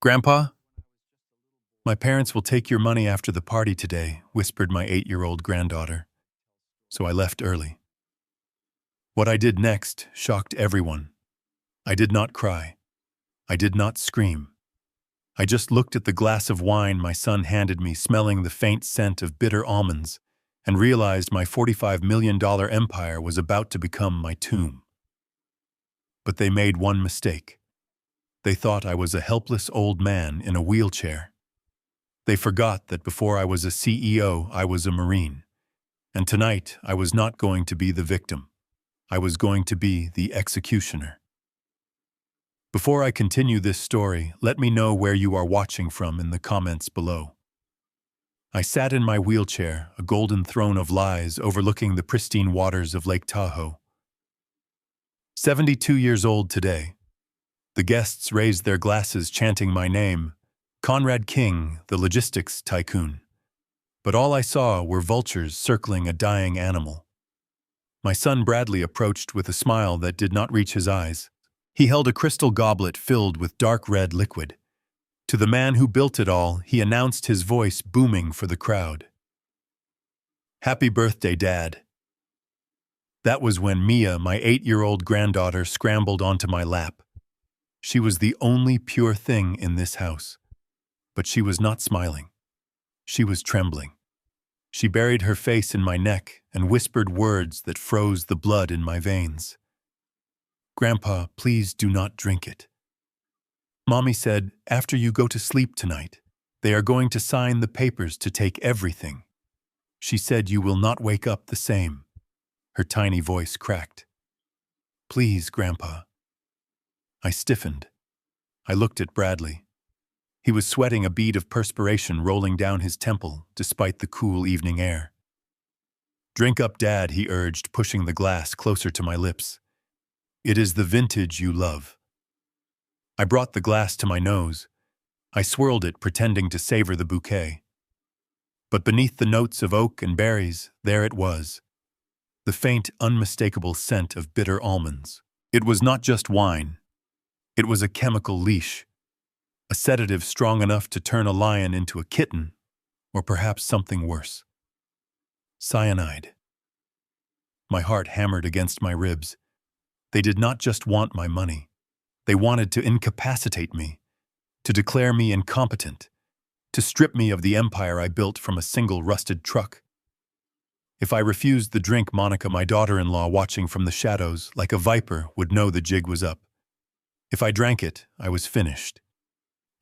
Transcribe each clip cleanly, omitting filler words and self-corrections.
Grandpa, my parents will take your money after the party today, whispered my 8-year-old granddaughter. So I left early. What I did next shocked everyone. I did not cry. I did not scream. I just looked at the glass of wine my son handed me, smelling the faint scent of bitter almonds, and realized my $45 million empire was about to become my tomb. But they made one mistake. They thought I was a helpless old man in a wheelchair. They forgot that before I was a CEO, I was a Marine. And tonight, I was not going to be the victim. I was going to be the executioner. Before I continue this story, let me know where you are watching from in the comments below. I sat in my wheelchair, a golden throne of lies overlooking the pristine waters of Lake Tahoe. 72 years old today. The guests raised their glasses chanting my name, Conrad King, the logistics tycoon. But all I saw were vultures circling a dying animal. My son Bradley approached with a smile that did not reach his eyes. He held a crystal goblet filled with dark red liquid. To the man who built it all, he announced, his voice booming for the crowd. "Happy birthday, Dad." That was when Mia, my 8-year-old granddaughter, scrambled onto my lap. She was the only pure thing in this house. But she was not smiling. She was trembling. She buried her face in my neck and whispered words that froze the blood in my veins. "Grandpa, please do not drink it." Mommy said, "After you go to sleep tonight, they are going to sign the papers to take everything." She said, "You will not wake up the same." Her tiny voice cracked. "Please, Grandpa." I stiffened. I looked at Bradley. He was sweating, a bead of perspiration rolling down his temple despite the cool evening air. "Drink up, Dad," he urged, pushing the glass closer to my lips. "It is the vintage you love." I brought the glass to my nose. I swirled it, pretending to savor the bouquet. But beneath the notes of oak and berries, there it was. The faint, unmistakable scent of bitter almonds. It was not just wine. It was a chemical leash. A sedative strong enough to turn a lion into a kitten, or perhaps something worse. Cyanide. My heart hammered against my ribs. They did not just want my money. They wanted to incapacitate me, to declare me incompetent, to strip me of the empire I built from a single rusted truck. If I refused the drink, Monica, my daughter-in-law, watching from the shadows like a viper, would know the jig was up. If I drank it, I was finished.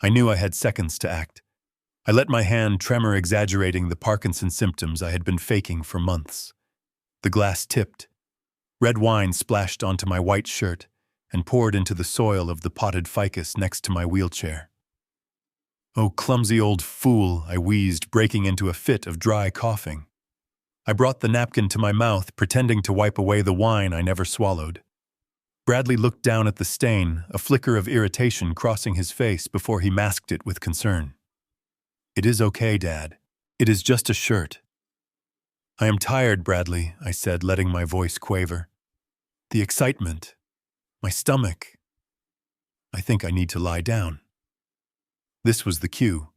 I knew I had seconds to act. I let my hand tremor, exaggerating the Parkinson's symptoms I had been faking for months. The glass tipped. Red wine splashed onto my white shirt and poured into the soil of the potted ficus next to my wheelchair. "Oh, clumsy old fool," I wheezed, breaking into a fit of dry coughing. I brought the napkin to my mouth, pretending to wipe away the wine I never swallowed. Bradley looked down at the stain, a flicker of irritation crossing his face before he masked it with concern. "It is okay, Dad. It is just a shirt." "I am tired, Bradley," I said, letting my voice quaver. "The excitement. My stomach. I think I need to lie down." This was the cue.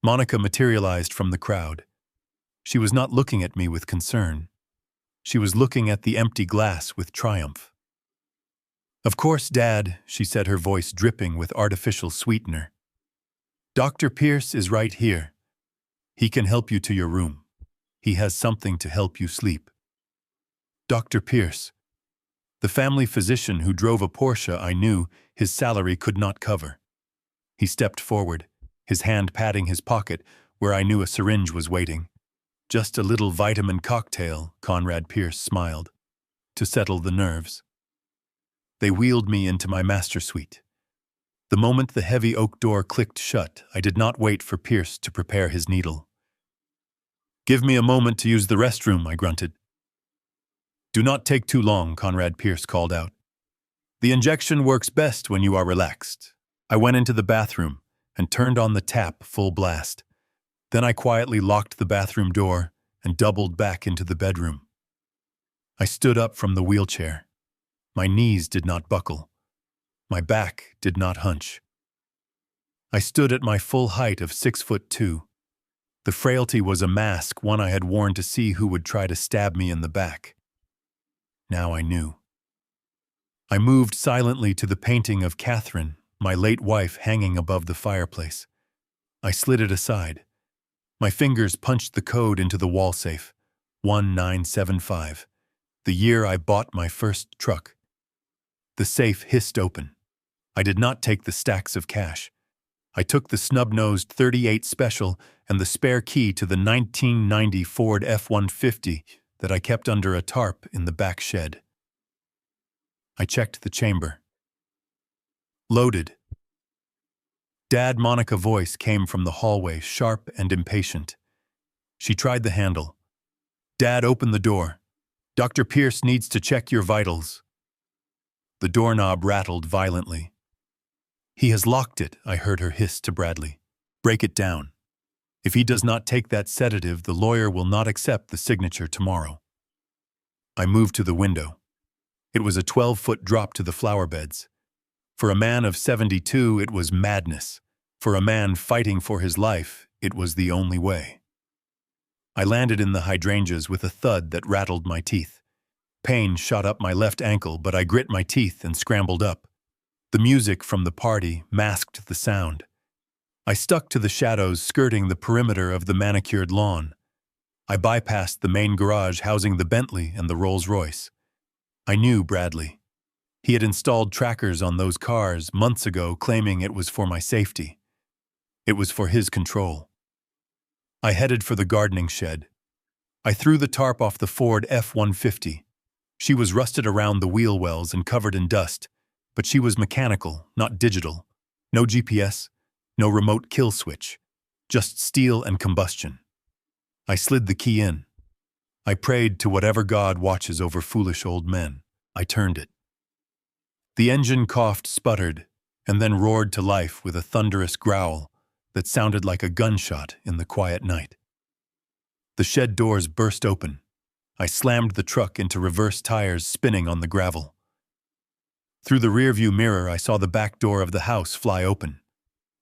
Monica materialized from the crowd. She was not looking at me with concern. She was looking at the empty glass with triumph. "Of course, Dad," she said, her voice dripping with artificial sweetener. "Dr. Pierce is right here. He can help you to your room. He has something to help you sleep." Dr. Pierce. The family physician who drove a Porsche I knew his salary could not cover. He stepped forward, his hand patting his pocket where I knew a syringe was waiting. "Just a little vitamin cocktail," Conrad Pierce smiled, "to settle the nerves." They wheeled me into my master suite. The moment the heavy oak door clicked shut, I did not wait for Pierce to prepare his needle. "Give me a moment to use the restroom," I grunted. "Do not take too long," Conrad Pierce called out. "The injection works best when you are relaxed." I went into the bathroom and turned on the tap full blast. Then I quietly locked the bathroom door and doubled back into the bedroom. I stood up from the wheelchair. My knees did not buckle. My back did not hunch. I stood at my full height of 6'2". The frailty was a mask, one I had worn to see who would try to stab me in the back. Now I knew. I moved silently to the painting of Catherine, my late wife, hanging above the fireplace. I slid it aside. My fingers punched the code into the wall safe. 1975. The year I bought my first truck. The safe hissed open. I did not take the stacks of cash. I took the snub-nosed .38 Special and the spare key to the 1990 Ford F-150 that I kept under a tarp in the back shed. I checked the chamber. Loaded. Dad, Monica's voice came from the hallway, sharp and impatient. She tried the handle. Dad, open the door. Dr. Pierce needs to check your vitals. The doorknob rattled violently. He has locked it, I heard her hiss to Bradley. Break it down. If he does not take that sedative, the lawyer will not accept the signature tomorrow. I moved to the window. It was a 12-foot drop to the flower beds. For a man of 72, it was madness. For a man fighting for his life, it was the only way. I landed in the hydrangeas with a thud that rattled my teeth. Pain shot up my left ankle, but I grit my teeth and scrambled up. The music from the party masked the sound. I stuck to the shadows skirting the perimeter of the manicured lawn. I bypassed the main garage housing the Bentley and the Rolls-Royce. I knew Bradley. He had installed trackers on those cars months ago, claiming it was for my safety. It was for his control. I headed for the gardening shed. I threw the tarp off the Ford F-150. She was rusted around the wheel wells and covered in dust, but she was mechanical, not digital. No GPS, no remote kill switch, just steel and combustion. I slid the key in. I prayed to whatever God watches over foolish old men. I turned it. The engine coughed, sputtered, and then roared to life with a thunderous growl that sounded like a gunshot in the quiet night. The shed doors burst open. I slammed the truck into reverse tires spinning on the gravel. Through the rearview mirror, I saw the back door of the house fly open.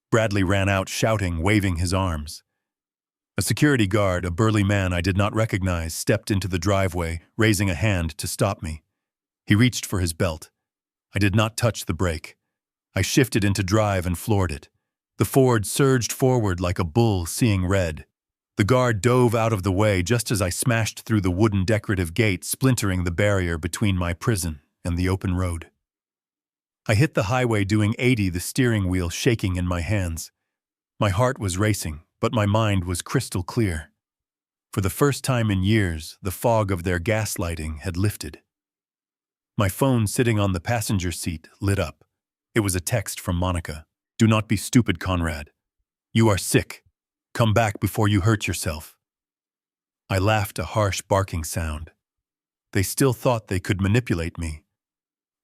Bradley ran out shouting, waving his arms. A security guard, a burly man I did not recognize, stepped into the driveway, raising a hand to stop me. He reached for his belt. I did not touch the brake. I shifted into drive and floored it. The Ford surged forward like a bull seeing red. The guard dove out of the way just as I smashed through the wooden decorative gate, splintering the barrier between my prison and the open road. I hit the highway doing 80, the steering wheel shaking in my hands. My heart was racing, but my mind was crystal clear. For the first time in years, the fog of their gaslighting had lifted. My phone sitting on the passenger seat lit up. It was a text from Monica. Do not be stupid, Conrad. You are sick. Come back before you hurt yourself. I laughed, a harsh barking sound. They still thought they could manipulate me.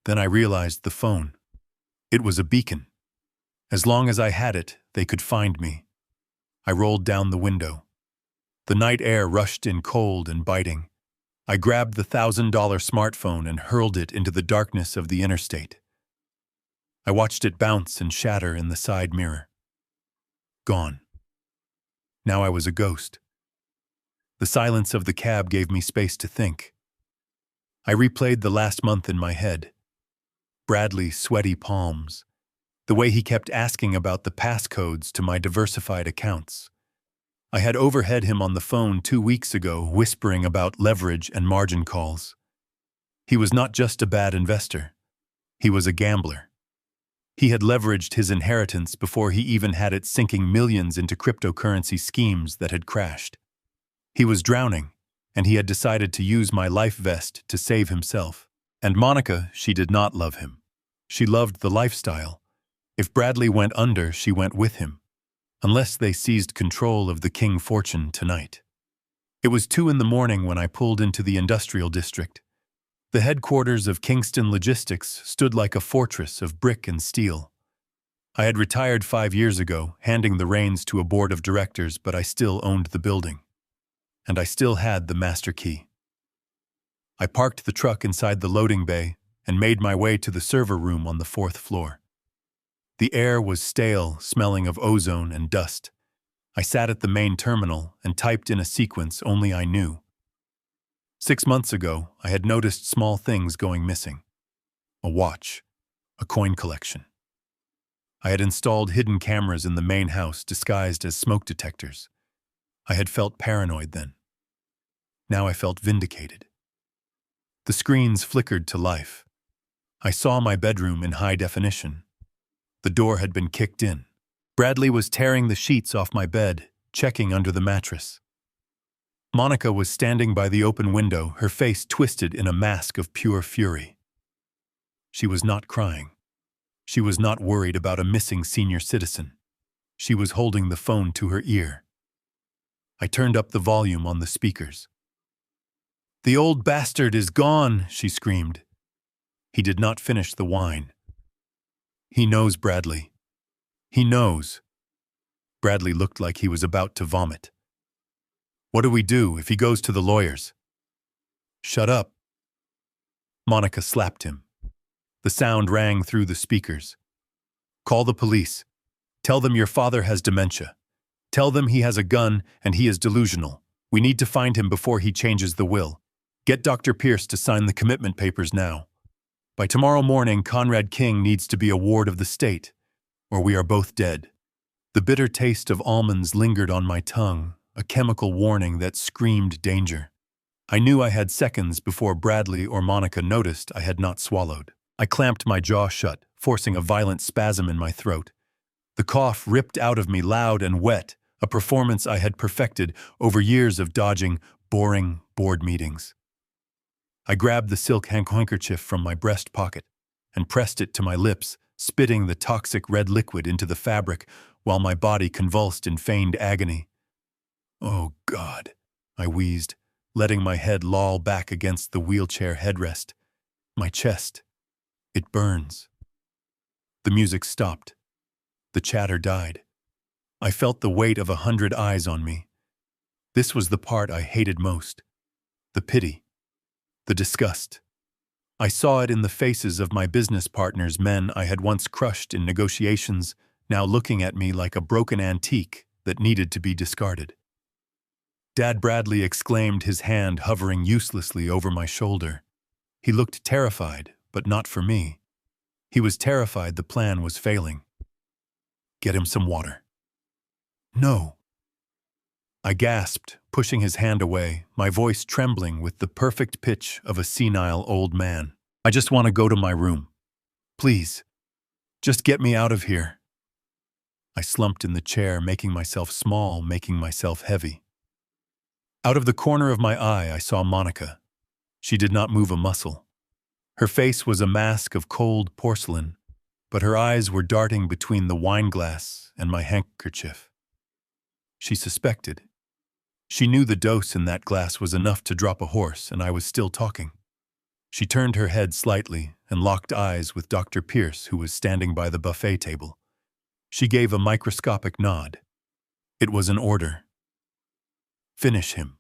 Then I realized the phone. It was a beacon. As long as I had it, they could find me. I rolled down the window. The night air rushed in cold and biting. I grabbed the $1,000 smartphone and hurled it into the darkness of the interstate. I watched it bounce and shatter in the side mirror. Gone. Now I was a ghost. The silence of the cab gave me space to think. I replayed the last month in my head. Bradley's sweaty palms. The way he kept asking about the passcodes to my diversified accounts. I had overheard him on the phone 2 weeks ago, whispering about leverage and margin calls. He was not just a bad investor. He was a gambler. He had leveraged his inheritance before he even had it, sinking millions into cryptocurrency schemes that had crashed. He was drowning, and he had decided to use my life vest to save himself. And Monica, she did not love him. She loved the lifestyle. If Bradley went under, she went with him. Unless they seized control of the King fortune tonight. It was 2 a.m. when I pulled into the industrial district. The headquarters of Kingston Logistics stood like a fortress of brick and steel. I had retired 5 years ago, handing the reins to a board of directors, but I still owned the building. And I still had the master key. I parked the truck inside the loading bay and made my way to the server room on the 4th floor. The air was stale, smelling of ozone and dust. I sat at the main terminal and typed in a sequence only I knew. 6 months ago, I had noticed small things going missing. A watch, a coin collection. I had installed hidden cameras in the main house disguised as smoke detectors. I had felt paranoid then. Now I felt vindicated. The screens flickered to life. I saw my bedroom in high definition. The door had been kicked in. Bradley was tearing the sheets off my bed, checking under the mattress. Monica was standing by the open window, her face twisted in a mask of pure fury. She was not crying. She was not worried about a missing senior citizen. She was holding the phone to her ear. I turned up the volume on the speakers. "The old bastard is gone," she screamed. He did not finish the whine. "He knows, Bradley. He knows." Bradley looked like he was about to vomit. "What do we do if he goes to the lawyers?" "Shut up." Monica slapped him. The sound rang through the speakers. "Call the police. Tell them your father has dementia. Tell them he has a gun and he is delusional. We need to find him before he changes the will. Get Dr. Pierce to sign the commitment papers now. By tomorrow morning, Conrad King needs to be a ward of the state, or we are both dead." The bitter taste of almonds lingered on my tongue, a chemical warning that screamed danger. I knew I had seconds before Bradley or Monica noticed I had not swallowed. I clamped my jaw shut, forcing a violent spasm in my throat. The cough ripped out of me loud and wet, a performance I had perfected over years of dodging boring board meetings. I grabbed the silk handkerchief from my breast pocket and pressed it to my lips, spitting the toxic red liquid into the fabric while my body convulsed in feigned agony. "Oh, God," I wheezed, letting my head loll back against the wheelchair headrest. My chest. It burns. The music stopped. The chatter died. I felt the weight of 100 eyes on me. This was the part I hated most. The pity. The disgust. I saw it in the faces of my business partners, men I had once crushed in negotiations, now looking at me like a broken antique that needed to be discarded. Dad, Bradley exclaimed, his hand hovering uselessly over my shoulder. He looked terrified, but not for me. He was terrified the plan was failing. "Get him some water." "No." I gasped, pushing his hand away, my voice trembling with the perfect pitch of a senile old man. "I just want to go to my room. Please. Just get me out of here." I slumped in the chair, making myself small, making myself heavy. Out of the corner of my eye, I saw Monica. She did not move a muscle. Her face was a mask of cold porcelain, but her eyes were darting between the wine glass and my handkerchief. She suspected. She knew the dose in that glass was enough to drop a horse, and I was still talking. She turned her head slightly and locked eyes with Dr. Pierce, who was standing by the buffet table. She gave a microscopic nod. It was an order. "Finish him."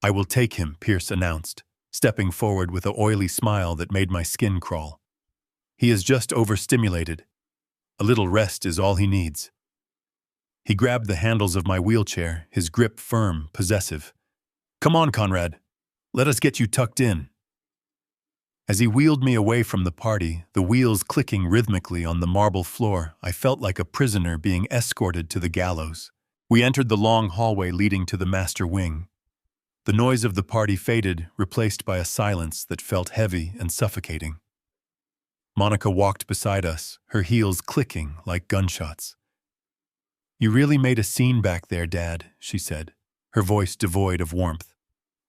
"I will take him," Pierce announced, stepping forward with an oily smile that made my skin crawl. "He is just overstimulated. A little rest is all he needs." He grabbed the handles of my wheelchair, his grip firm, possessive. "Come on, Conrad. Let us get you tucked in." As he wheeled me away from the party, the wheels clicking rhythmically on the marble floor, I felt like a prisoner being escorted to the gallows. We entered the long hallway leading to the master wing. The noise of the party faded, replaced by a silence that felt heavy and suffocating. Monica walked beside us, her heels clicking like gunshots. "You really made a scene back there, Dad," she said, her voice devoid of warmth.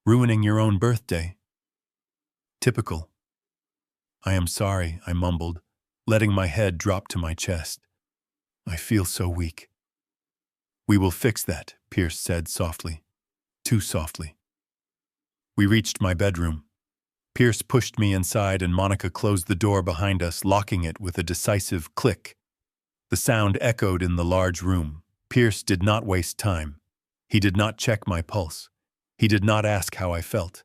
"Ruining your own birthday." "Typical." "I am sorry," I mumbled, letting my head drop to my chest. "I feel so weak." "We will fix that," Pierce said softly. Too softly. We reached my bedroom. Pierce pushed me inside and Monica closed the door behind us, locking it with a decisive click. The sound echoed in the large room. Pierce did not waste time. He did not check my pulse. He did not ask how I felt.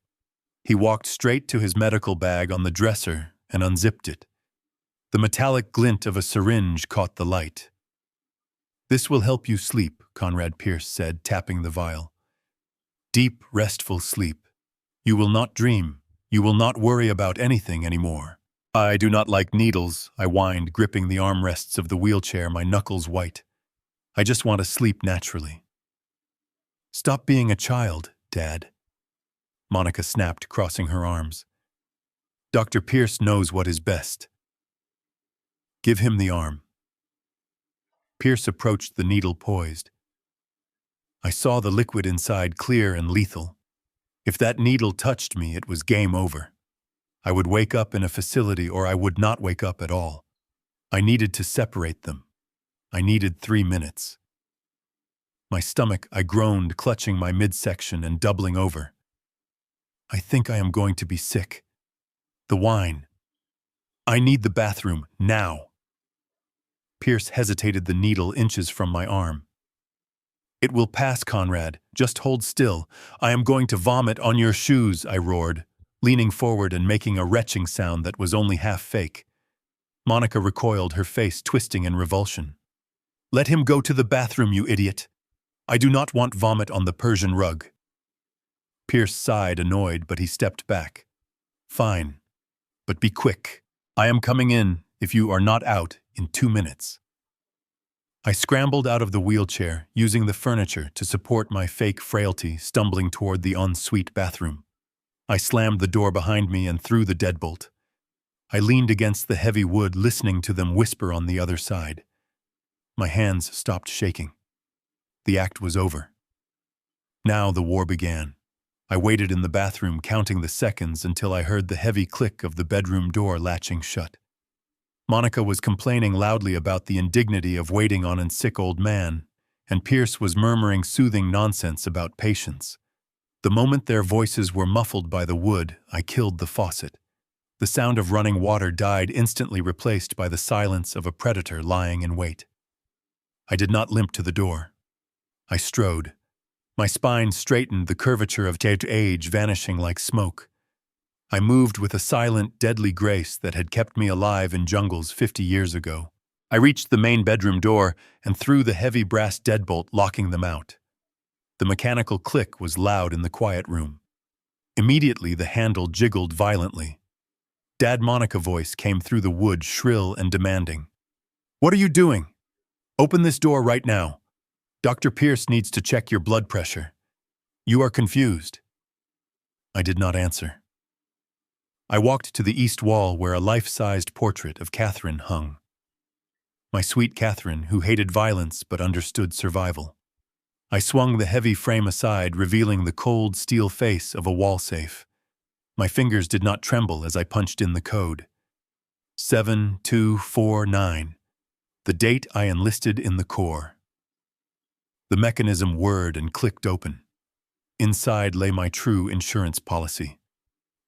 He walked straight to his medical bag on the dresser and unzipped it. The metallic glint of a syringe caught the light. "This will help you sleep," Conrad Pierce said, tapping the vial. "Deep, restful sleep. You will not dream. You will not worry about anything anymore." "I do not like needles," I whined, gripping the armrests of the wheelchair, my knuckles white. "I just want to sleep naturally." "Stop being a child, Dad," Monica snapped, crossing her arms. "Dr. Pierce knows what is best. Give him the arm." Pierce approached the needle poised. I saw the liquid inside, clear and lethal. If that needle touched me, it was game over. I would wake up in a facility, or I would not wake up at all. I needed to separate them. I needed 3 minutes. My stomach, I groaned, clutching my midsection and doubling over. I think I am going to be sick. The wine. I need the bathroom, now. Pierce hesitated, the needle inches from my arm. "It will pass, Conrad. Just hold still. I am going to vomit on your shoes," I roared, leaning forward and making a retching sound that was only half fake. Monica recoiled, her face twisting in revulsion. "Let him go to the bathroom, you idiot. I do not want vomit on the Persian rug." Pierce sighed, annoyed, but he stepped back. "Fine. But be quick. I am coming in, if you are not out, in 2 minutes." I scrambled out of the wheelchair, using the furniture to support my fake frailty, stumbling toward the ensuite bathroom. I slammed the door behind me and threw the deadbolt. I leaned against the heavy wood, listening to them whisper on the other side. My hands stopped shaking. The act was over. Now the war began. I waited in the bathroom, counting the seconds until I heard the heavy click of the bedroom door latching shut. Monica was complaining loudly about the indignity of waiting on a sick old man, and Pierce was murmuring soothing nonsense about patience. The moment their voices were muffled by the wood, I killed the faucet. The sound of running water died, instantly replaced by the silence of a predator lying in wait. I did not limp to the door. I strode. My spine straightened, the curvature of age vanishing like smoke. I moved with a silent, deadly grace that had kept me alive in jungles 50 years ago. I reached the main bedroom door and threw the heavy brass deadbolt, locking them out. The mechanical click was loud in the quiet room. Immediately, the handle jiggled violently. Dad Monica voice came through the wood, shrill and demanding. "What are you doing? Open this door right now. Dr. Pierce needs to check your blood pressure. You are confused." I did not answer. I walked to the east wall where a life-sized portrait of Catherine hung. My sweet Catherine, who hated violence but understood survival. I swung the heavy frame aside, revealing the cold steel face of a wall safe. My fingers did not tremble as I punched in the code. 7249, the date I enlisted in the Corps. The mechanism whirred and clicked open. Inside lay my true insurance policy.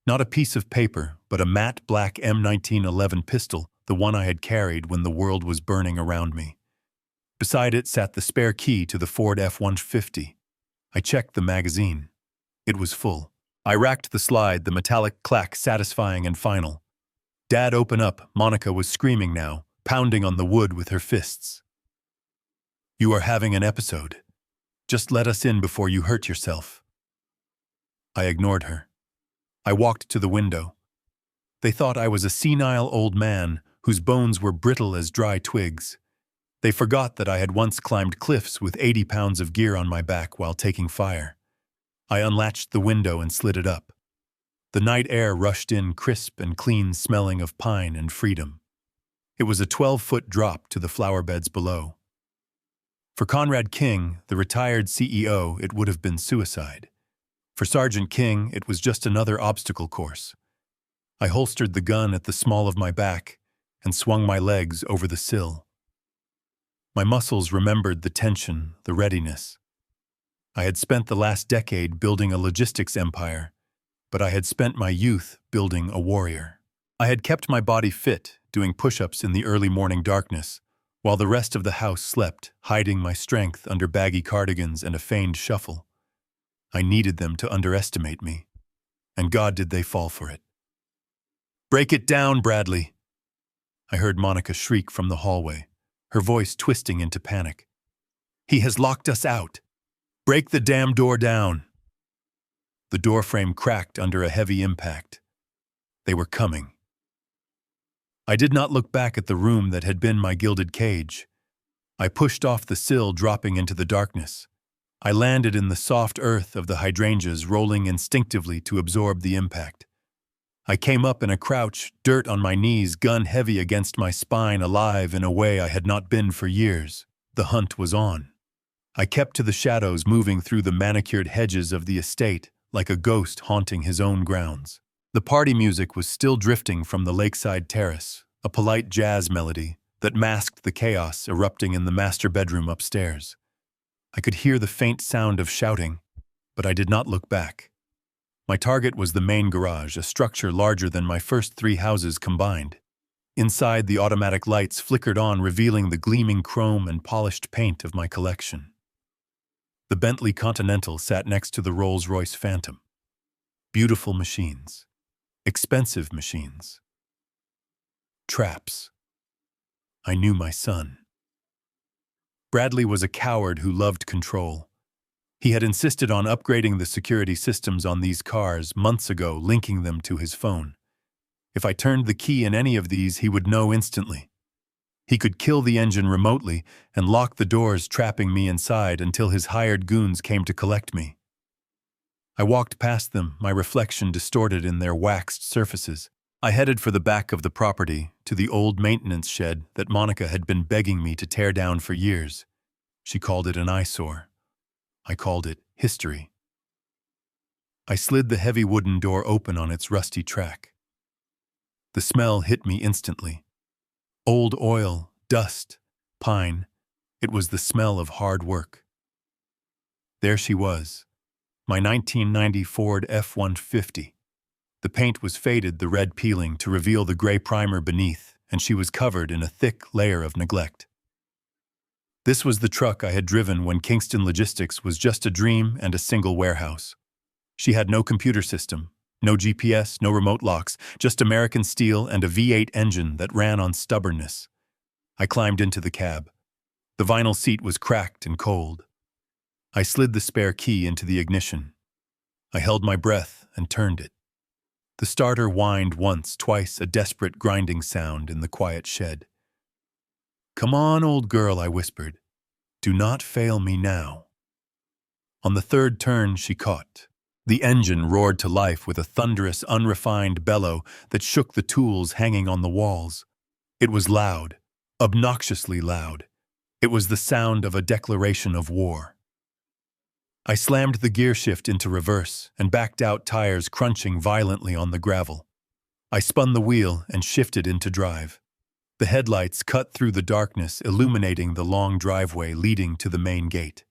Not a piece of paper, but a matte black M1911 pistol, the one I had carried when the world was burning around me. Beside it sat the spare key to the Ford F-150. I checked the magazine. It was full. I racked the slide, the metallic clack satisfying and final. "Dad, open up," Monica was screaming now, pounding on the wood with her fists. "You are having an episode. Just let us in before you hurt yourself." I ignored her. I walked to the window. They thought I was a senile old man whose bones were brittle as dry twigs. They forgot that I had once climbed cliffs with 80 pounds of gear on my back while taking fire. I unlatched the window and slid it up. The night air rushed in, crisp and clean, smelling of pine and freedom. It was a 12-foot drop to the flower beds below. For Conrad King, the retired CEO, it would have been suicide. For Sergeant King, it was just another obstacle course. I holstered the gun at the small of my back and swung my legs over the sill. My muscles remembered the tension, the readiness. I had spent the last decade building a logistics empire, but I had spent my youth building a warrior. I had kept my body fit, doing push-ups in the early morning darkness, while the rest of the house slept, hiding my strength under baggy cardigans and a feigned shuffle. I needed them to underestimate me, and God did they fall for it. "Break it down, Bradley." I heard Monica shriek from the hallway, her voice twisting into panic. "He has locked us out! Break the damn door down!" The doorframe cracked under a heavy impact. They were coming. I did not look back at the room that had been my gilded cage. I pushed off the sill, dropping into the darkness. I landed in the soft earth of the hydrangeas, rolling instinctively to absorb the impact. I came up in a crouch, dirt on my knees, gun heavy against my spine, alive in a way I had not been for years. The hunt was on. I kept to the shadows, moving through the manicured hedges of the estate, like a ghost haunting his own grounds. The party music was still drifting from the lakeside terrace, a polite jazz melody that masked the chaos erupting in the master bedroom upstairs. I could hear the faint sound of shouting, but I did not look back. My target was the main garage, a structure larger than my first 3 houses combined. Inside, the automatic lights flickered on, revealing the gleaming chrome and polished paint of my collection. The Bentley Continental sat next to the Rolls-Royce Phantom. Beautiful machines. Expensive machines. Traps. I knew my son. Bradley was a coward who loved control. He had insisted on upgrading the security systems on these cars months ago, linking them to his phone. If I turned the key in any of these, he would know instantly. He could kill the engine remotely and lock the doors, trapping me inside until his hired goons came to collect me. I walked past them, my reflection distorted in their waxed surfaces. I headed for the back of the property, to the old maintenance shed that Monica had been begging me to tear down for years. She called it an eyesore. I called it history. I slid the heavy wooden door open on its rusty track. The smell hit me instantly. Old oil, dust, pine. It was the smell of hard work. There she was, my 1990 Ford F-150. The paint was faded, the red peeling to reveal the gray primer beneath, and she was covered in a thick layer of neglect. This was the truck I had driven when Kingston Logistics was just a dream and a single warehouse. She had no computer system, no GPS, no remote locks, just American steel and a V8 engine that ran on stubbornness. I climbed into the cab. The vinyl seat was cracked and cold. I slid the spare key into the ignition. I held my breath and turned it. The starter whined once, twice, a desperate grinding sound in the quiet shed. "Come on, old girl," I whispered. "Do not fail me now." On the third turn, she caught. The engine roared to life with a thunderous, unrefined bellow that shook the tools hanging on the walls. It was loud, obnoxiously loud. It was the sound of a declaration of war. I slammed the gear shift into reverse and backed out, tires crunching violently on the gravel. I spun the wheel and shifted into drive. The headlights cut through the darkness, illuminating the long driveway leading to the main gate.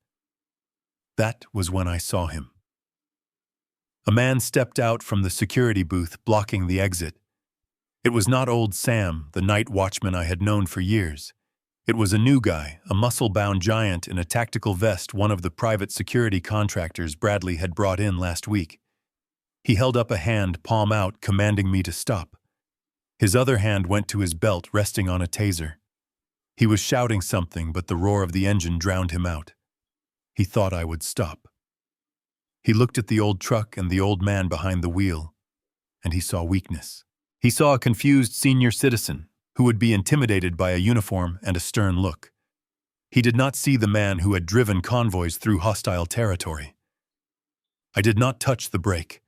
That was when I saw him. A man stepped out from the security booth, blocking the exit. It was not old Sam, the night watchman I had known for years. It was a new guy, a muscle-bound giant in a tactical vest, one of the private security contractors Bradley had brought in last week. He held up a hand, palm out, commanding me to stop. His other hand went to his belt, resting on a taser. He was shouting something, but the roar of the engine drowned him out. He thought I would stop. He looked at the old truck and the old man behind the wheel, and he saw weakness. He saw a confused senior citizen who would be intimidated by a uniform and a stern look. He did not see the man who had driven convoys through hostile territory. I did not touch the brake.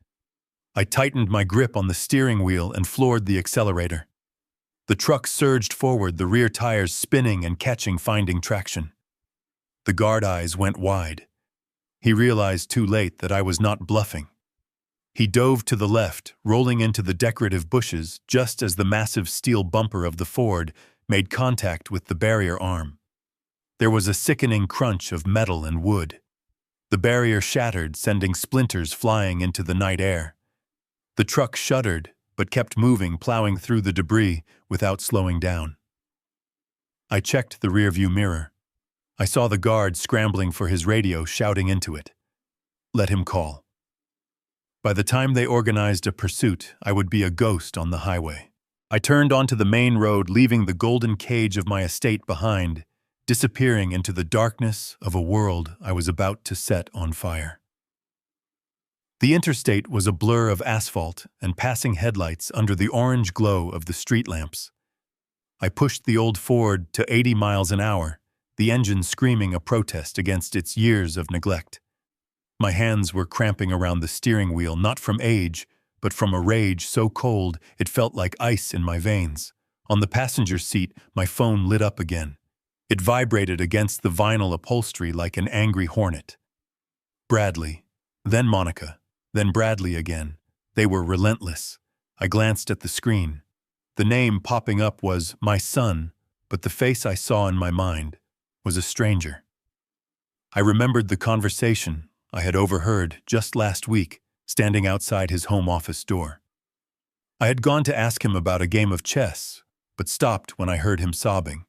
I tightened my grip on the steering wheel and floored the accelerator. The truck surged forward, the rear tires spinning and catching, finding traction. The guard eyes went wide. He realized too late that I was not bluffing. He dove to the left, rolling into the decorative bushes just as the massive steel bumper of the Ford made contact with the barrier arm. There was a sickening crunch of metal and wood. The barrier shattered, sending splinters flying into the night air. The truck shuddered, but kept moving, plowing through the debris without slowing down. I checked the rearview mirror. I saw the guard scrambling for his radio, shouting into it. Let him call. By the time they organized a pursuit, I would be a ghost on the highway. I turned onto the main road, leaving the golden cage of my estate behind, disappearing into the darkness of a world I was about to set on fire. The interstate was a blur of asphalt and passing headlights under the orange glow of the street lamps. I pushed the old Ford to 80 miles an hour, the engine screaming a protest against its years of neglect. My hands were cramping around the steering wheel, not from age, but from a rage so cold it felt like ice in my veins. On the passenger seat, my phone lit up again. It vibrated against the vinyl upholstery like an angry hornet. Bradley, then Monica, then Bradley again. They were relentless. I glanced at the screen. The name popping up was my son, but the face I saw in my mind was a stranger. I remembered the conversation I had overheard just last week, standing outside his home office door. I had gone to ask him about a game of chess, but stopped when I heard him sobbing.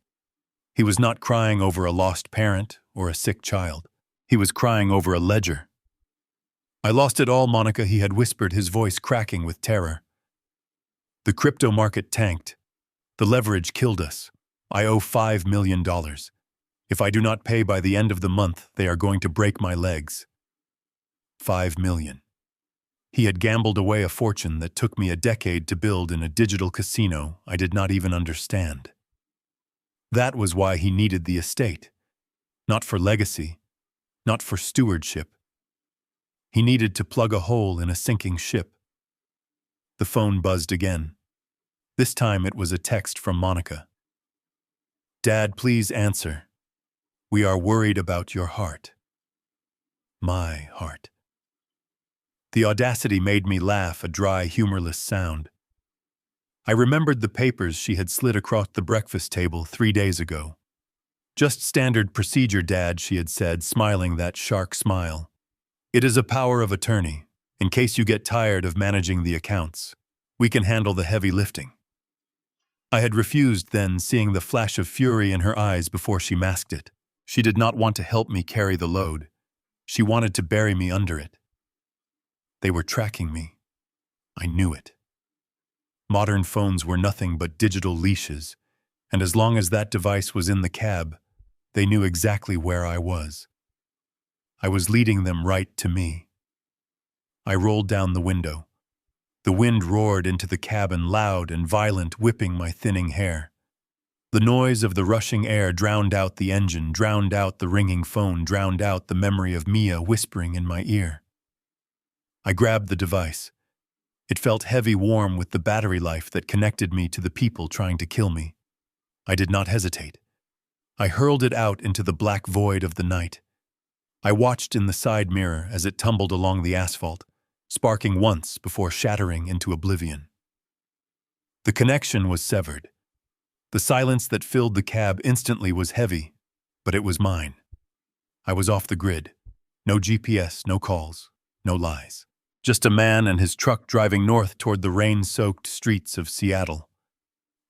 He was not crying over a lost parent or a sick child. He was crying over a ledger. "I lost it all, Monica," he had whispered, his voice cracking with terror. "The crypto market tanked. The leverage killed us. I owe $5 million. If I do not pay by the end of the month, they are going to break my legs." $5 million. He had gambled away a fortune that took me a decade to build in a digital casino I did not even understand. That was why he needed the estate. Not for legacy, not for stewardship. He needed to plug a hole in a sinking ship. The phone buzzed again. This time it was a text from Monica. "Dad, please answer. We are worried about your heart." My heart. The audacity made me laugh, a dry, humorless sound. I remembered the papers she had slid across the breakfast table 3 days ago. "Just standard procedure, Dad," she had said, smiling that shark smile. "It is a power of attorney, in case you get tired of managing the accounts. We can handle the heavy lifting." I had refused then, seeing the flash of fury in her eyes before she masked it. She did not want to help me carry the load. She wanted to bury me under it. They were tracking me. I knew it. Modern phones were nothing but digital leashes, and as long as that device was in the cab, they knew exactly where I was. I was leading them right to me. I rolled down the window. The wind roared into the cabin, loud and violent, whipping my thinning hair. The noise of the rushing air drowned out the engine, drowned out the ringing phone, drowned out the memory of Mia whispering in my ear. I grabbed the device. It felt heavy, warm with the battery life that connected me to the people trying to kill me. I did not hesitate. I hurled it out into the black void of the night. I watched in the side mirror as it tumbled along the asphalt, sparking once before shattering into oblivion. The connection was severed. The silence that filled the cab instantly was heavy, but it was mine. I was off the grid. No GPS, no calls, no lies. Just a man and his truck driving north toward the rain-soaked streets of Seattle.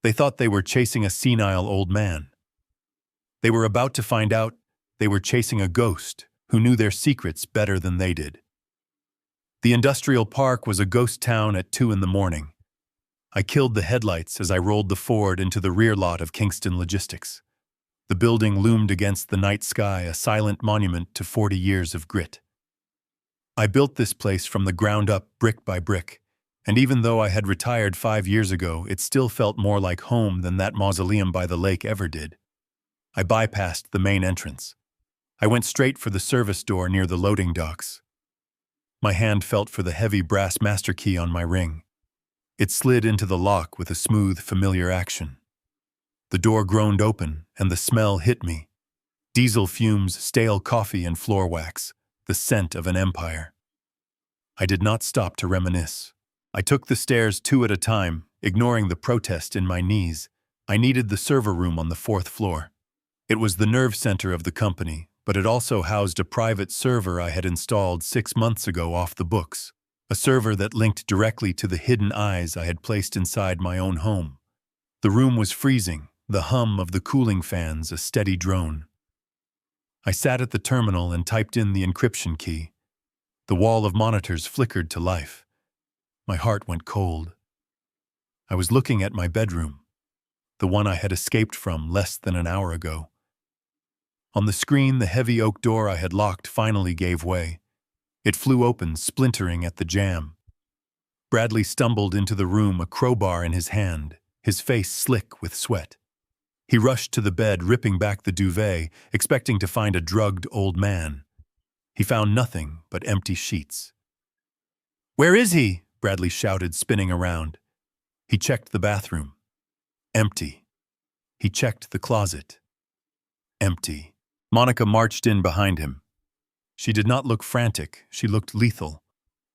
They thought they were chasing a senile old man. They were about to find out they were chasing a ghost who knew their secrets better than they did. The industrial park was a ghost town at 2 a.m. I killed the headlights as I rolled the Ford into the rear lot of Kingston Logistics. The building loomed against the night sky, a silent monument to 40 years of grit. I built this place from the ground up, brick by brick, and even though I had retired 5 years ago, it still felt more like home than that mausoleum by the lake ever did. I bypassed the main entrance. I went straight for the service door near the loading docks. My hand felt for the heavy brass master key on my ring. It slid into the lock with a smooth, familiar action. The door groaned open, and the smell hit me. Diesel fumes, stale coffee, and floor wax. The scent of an empire. I did not stop to reminisce. I took the stairs 2 at a time, ignoring the protest in my knees. I needed the server room on the 4th floor. It was the nerve center of the company, but it also housed a private server I had installed 6 months ago off the books, a server that linked directly to the hidden eyes I had placed inside my own home. The room was freezing, the hum of the cooling fans a steady drone. I sat at the terminal and typed in the encryption key. The wall of monitors flickered to life. My heart went cold. I was looking at my bedroom, the one I had escaped from less than an hour ago. On the screen, the heavy oak door I had locked finally gave way. It flew open, splintering at the jamb. Bradley stumbled into the room, a crowbar in his hand, his face slick with sweat. He rushed to the bed, ripping back the duvet, expecting to find a drugged old man. He found nothing but empty sheets. "Where is he?" Bradley shouted, spinning around. He checked the bathroom. Empty. He checked the closet. Empty. Monica marched in behind him. She did not look frantic, she looked lethal.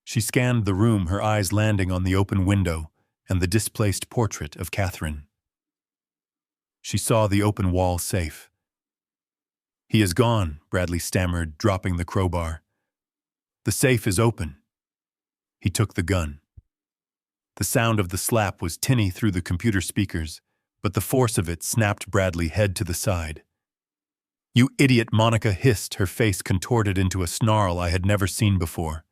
She scanned the room, her eyes landing on the open window and the displaced portrait of Catherine. She saw the open wall safe. "He is gone," Bradley stammered, dropping the crowbar. "The safe is open." He took the gun. The sound of the slap was tinny through the computer speakers, but the force of it snapped Bradley head to the side. "You idiot," Monica hissed, her face contorted into a snarl I had never seen before.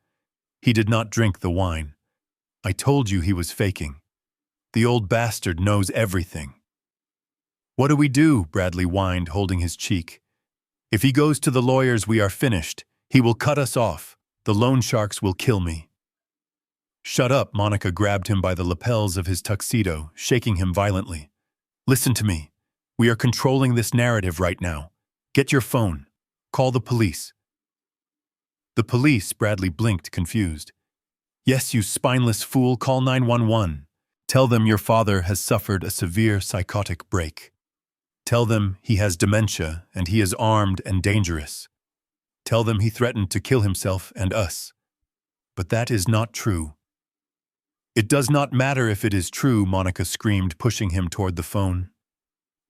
"He did not drink the wine. I told you he was faking. The old bastard knows everything." "What do we do?" Bradley whined, holding his cheek. "If he goes to the lawyers, we are finished. He will cut us off. The loan sharks will kill me." "Shut up," Monica grabbed him by the lapels of his tuxedo, shaking him violently. "Listen to me. We are controlling this narrative right now. Get your phone. Call the police." "The police?" Bradley blinked, confused. "Yes, you spineless fool, call 911. Tell them your father has suffered a severe psychotic break. Tell them he has dementia and he is armed and dangerous. Tell them he threatened to kill himself and us. But that is not true." "It does not matter if it is true," Monica screamed, pushing him toward the phone.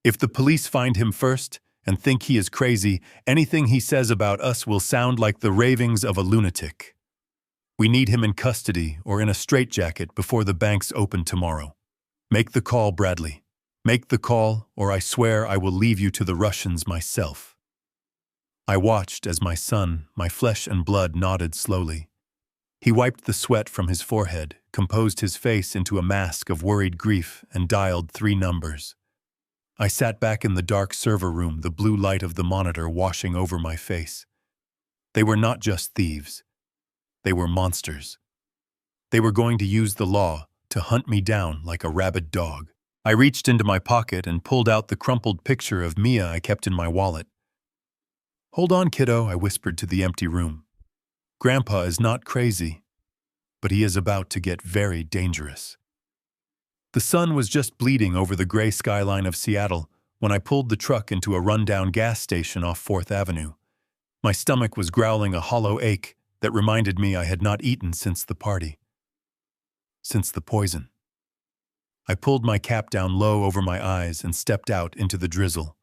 "If the police find him first and think he is crazy, anything he says about us will sound like the ravings of a lunatic. We need him in custody or in a straitjacket before the banks open tomorrow. Make the call, Bradley. Make the call, or I swear I will leave you to the Russians myself." I watched as my son, my flesh and blood, nodded slowly. He wiped the sweat from his forehead, composed his face into a mask of worried grief, and dialed 3 numbers. I sat back in the dark server room, the blue light of the monitor washing over my face. They were not just thieves. They were monsters. They were going to use the law to hunt me down like a rabid dog. I reached into my pocket and pulled out the crumpled picture of Mia I kept in my wallet. "Hold on, kiddo," I whispered to the empty room. "Grandpa is not crazy, but he is about to get very dangerous." The sun was just bleeding over the gray skyline of Seattle when I pulled the truck into a rundown gas station off 4th Avenue. My stomach was growling a hollow ache that reminded me I had not eaten since the party. Since the poison. I pulled my cap down low over my eyes and stepped out into the drizzle.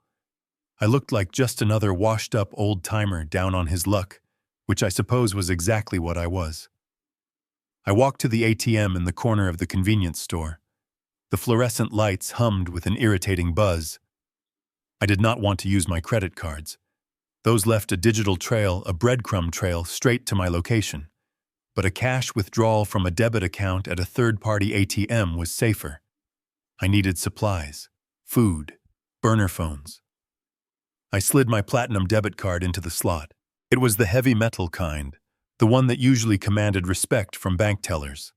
I looked like just another washed-up old-timer down on his luck, which I suppose was exactly what I was. I walked to the ATM in the corner of the convenience store. The fluorescent lights hummed with an irritating buzz. I did not want to use my credit cards. Those left a digital trail, a breadcrumb trail, straight to my location. But a cash withdrawal from a debit account at a third-party ATM was safer. I needed supplies, food, burner phones. I slid my platinum debit card into the slot. It was the heavy metal kind, the one that usually commanded respect from bank tellers.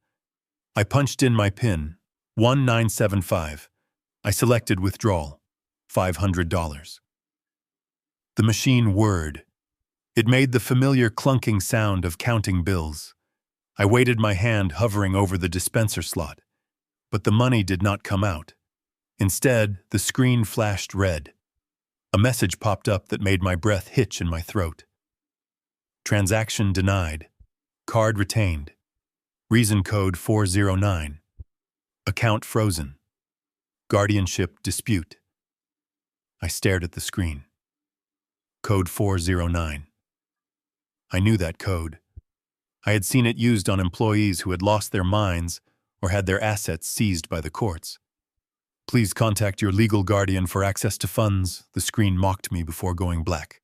I punched in my PIN, 1975. I selected withdrawal, $500. The machine whirred. It made the familiar clunking sound of counting bills. I waited, my hand hovering over the dispenser slot. But the money did not come out. Instead, the screen flashed red. A message popped up that made my breath hitch in my throat. Transaction denied. Card retained. Reason code 409. Account frozen. Guardianship dispute. I stared at the screen. Code 409. I knew that code. I had seen it used on employees who had lost their minds or had their assets seized by the courts. "Please contact your legal guardian for access to funds," the screen mocked me before going black.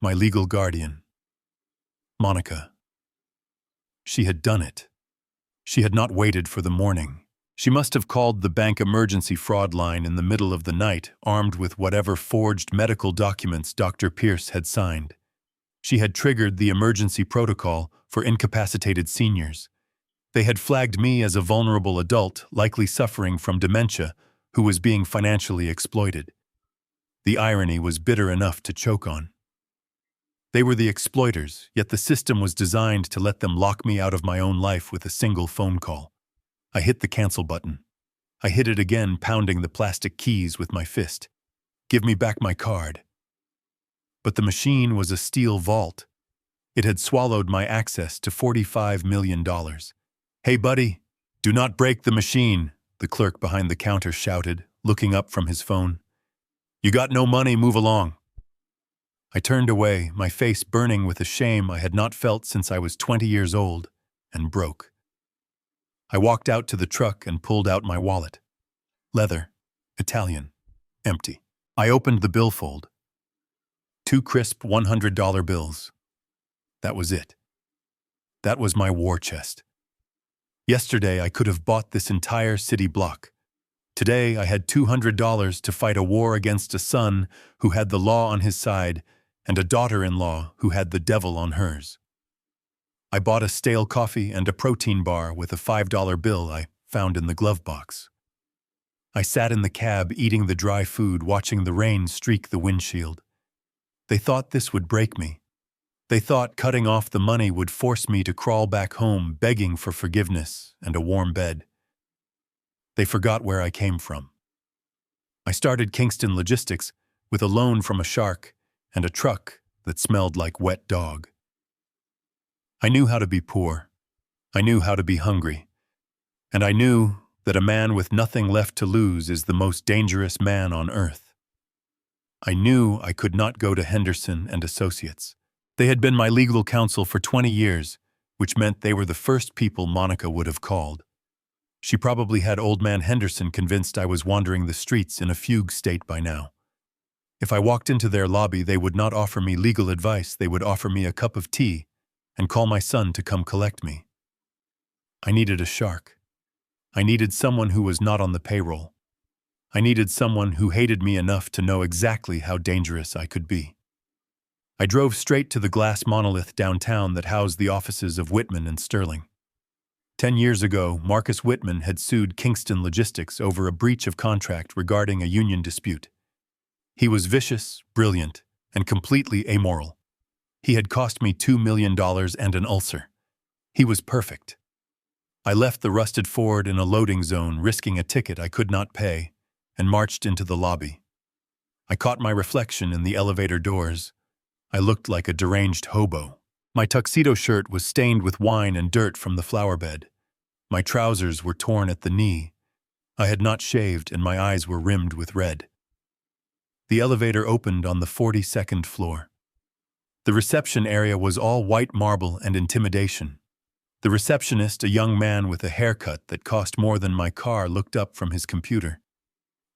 My legal guardian. Monica. She had done it. She had not waited for the morning. She must have called the bank emergency fraud line in the middle of the night, armed with whatever forged medical documents Dr. Pierce had signed. She had triggered the emergency protocol for incapacitated seniors. They had flagged me as a vulnerable adult, likely suffering from dementia, who was being financially exploited. The irony was bitter enough to choke on. They were the exploiters, yet the system was designed to let them lock me out of my own life with a single phone call. I hit the cancel button. I hit it again, pounding the plastic keys with my fist. Give me back my card. But the machine was a steel vault. It had swallowed my access to $45 million. Hey, buddy, do not break the machine, the clerk behind the counter shouted, looking up from his phone. You got no money, move along. I turned away, my face burning with a shame I had not felt since I was 20 years old, and broke. I walked out to the truck and pulled out my wallet. Leather, Italian, empty. I opened the billfold. 2 crisp $100 bills. That was it. That was my war chest. Yesterday I could have bought this entire city block. Today I had $200 to fight a war against a son who had the law on his side and a daughter-in-law who had the devil on hers. I bought a stale coffee and a protein bar with a $5 bill I found in the glove box. I sat in the cab eating the dry food, watching the rain streak the windshield. They thought this would break me. They thought cutting off the money would force me to crawl back home begging for forgiveness and a warm bed. They forgot where I came from. I started Kingston Logistics with a loan from a shark and a truck that smelled like wet dog. I knew how to be poor. I knew how to be hungry. And I knew that a man with nothing left to lose is the most dangerous man on earth. I knew I could not go to Henderson and Associates. They had been my legal counsel for 20 years, which meant they were the first people Monica would have called. She probably had old man Henderson convinced I was wandering the streets in a fugue state by now. If I walked into their lobby, they would not offer me legal advice, they would offer me a cup of tea and call my son to come collect me. I needed a shark. I needed someone who was not on the payroll. I needed someone who hated me enough to know exactly how dangerous I could be. I drove straight to the glass monolith downtown that housed the offices of Whitman and Sterling. 10 years ago, Marcus Whitman had sued Kingston Logistics over a breach of contract regarding a union dispute. He was vicious, brilliant, and completely amoral. He had cost me $2 million and an ulcer. He was perfect. I left the rusted Ford in a loading zone, risking a ticket I could not pay, and marched into the lobby. I caught my reflection in the elevator doors. I looked like a deranged hobo. My tuxedo shirt was stained with wine and dirt from the flower bed. My trousers were torn at the knee. I had not shaved and my eyes were rimmed with red. The elevator opened on the 42nd floor. The reception area was all white marble and intimidation. The receptionist, a young man with a haircut that cost more than my car, looked up from his computer.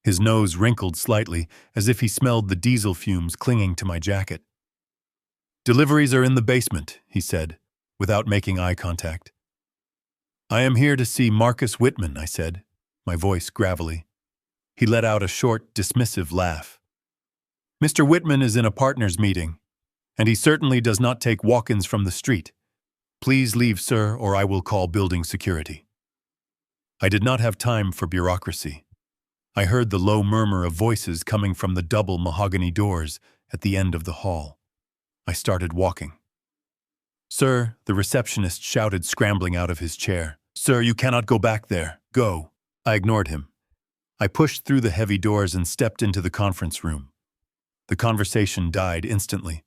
His nose wrinkled slightly, as if he smelled the diesel fumes clinging to my jacket. "Deliveries are in the basement," he said, without making eye contact. "I am here to see Marcus Whitman," I said, my voice gravelly. He let out a short, dismissive laugh. "Mr. Whitman is in a partners meeting, and he certainly does not take walk-ins from the street. Please leave, sir, or I will call building security." I did not have time for bureaucracy. I heard the low murmur of voices coming from the double mahogany doors at the end of the hall. I started walking. "Sir," the receptionist shouted, scrambling out of his chair. "Sir, you cannot go back there. Go." I ignored him. I pushed through the heavy doors and stepped into the conference room. The conversation died instantly.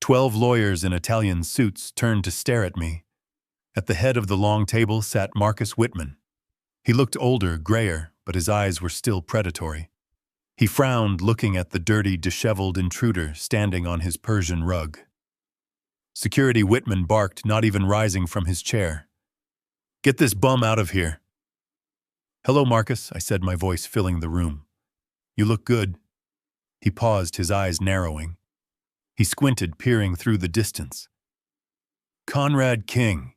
12 lawyers in Italian suits turned to stare at me. At the head of the long table sat Marcus Whitman. He looked older, grayer, but his eyes were still predatory. He frowned, looking at the dirty, disheveled intruder standing on his Persian rug. Security Whitman barked, not even rising from his chair. "Get this bum out of here." "Hello, Marcus," I said, my voice filling the room. "You look good." He paused, his eyes narrowing. He squinted, peering through the distance. "Conrad King?"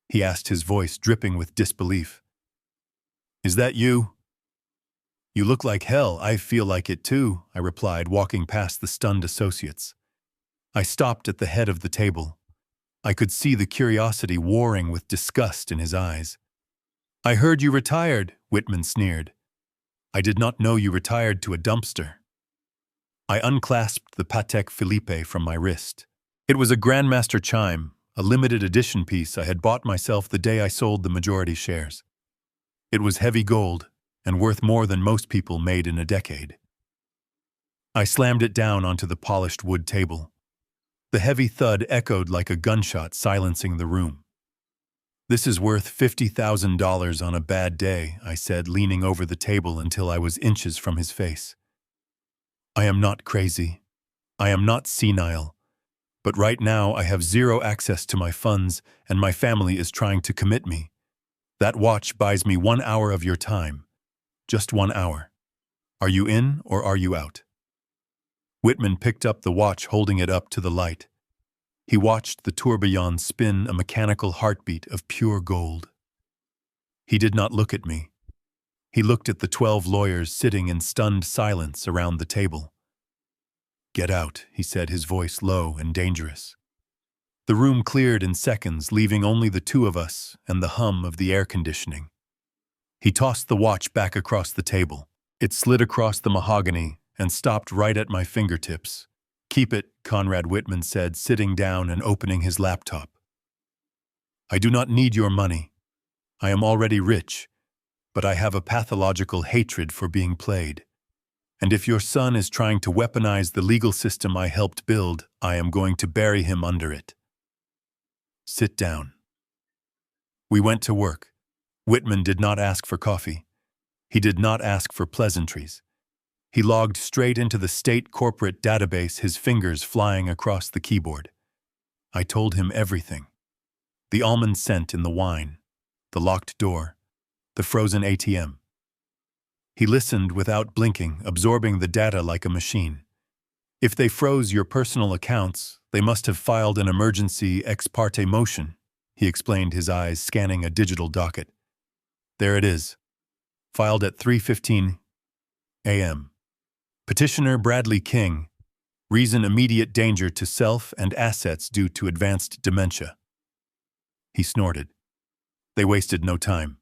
he asked, his voice dripping with disbelief. Is that you? You look like hell. I feel like it too, I replied, walking past the stunned associates. I stopped at the head of the table. I could see the curiosity warring with disgust in his eyes. I heard you retired, Whitman sneered. I did not know you retired to a dumpster. I unclasped the Patek Philippe from my wrist. It was a Grandmaster chime, a limited edition piece I had bought myself the day I sold the majority shares. It was heavy gold and worth more than most people made in a decade. I slammed it down onto the polished wood table. The heavy thud echoed like a gunshot, silencing the room. This is worth $50,000 on a bad day, I said, leaning over the table until I was inches from his face. I am not crazy. I am not senile. But right now I have zero access to my funds and my family is trying to commit me. That watch buys me 1 hour of your time. Just 1 hour. Are you in or are you out? Whitman picked up the watch, holding it up to the light. He watched the tourbillon spin, a mechanical heartbeat of pure gold. He did not look at me. He looked at the 12 lawyers sitting in stunned silence around the table. Get out, he said, his voice low and dangerous. The room cleared in seconds, leaving only the two of us and the hum of the air conditioning. He tossed the watch back across the table. It slid across the mahogany and stopped right at my fingertips. Keep it, Conrad Whitman said, sitting down and opening his laptop. I do not need your money. I am already rich, but I have a pathological hatred for being played. And if your son is trying to weaponize the legal system I helped build, I am going to bury him under it. Sit down. We went to work. Whitman did not ask for coffee. He did not ask for pleasantries. He logged straight into the state corporate database, his fingers flying across the keyboard. I told him everything. The almond scent in the wine, the locked door, the frozen ATM. He listened without blinking, absorbing the data like a machine. If they froze your personal accounts, they must have filed an emergency ex parte motion, he explained, his eyes scanning a digital docket. There it is. Filed at 3:15 a.m. Petitioner Bradley King. Reason immediate danger to self and assets due to advanced dementia. He snorted. They wasted no time.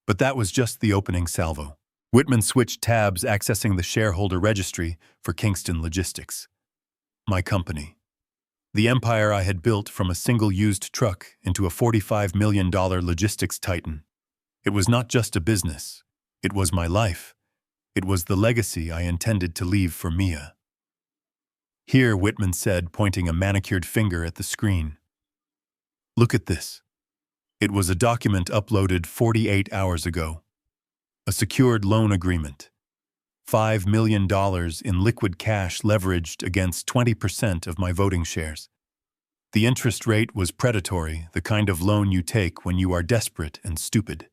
But that was just the opening salvo. Whitman switched tabs, accessing the shareholder registry for Kingston Logistics. My company. The empire I had built from a single used truck into a $45 million logistics titan. It was not just a business. It was my life. It was the legacy I intended to leave for Mia. Here, Whitman said, pointing a manicured finger at the screen. Look at this. It was a document uploaded 48 hours ago. A secured loan agreement. $5 million in liquid cash leveraged against 20% of my voting shares. The interest rate was predatory, the kind of loan you take when you are desperate and stupid.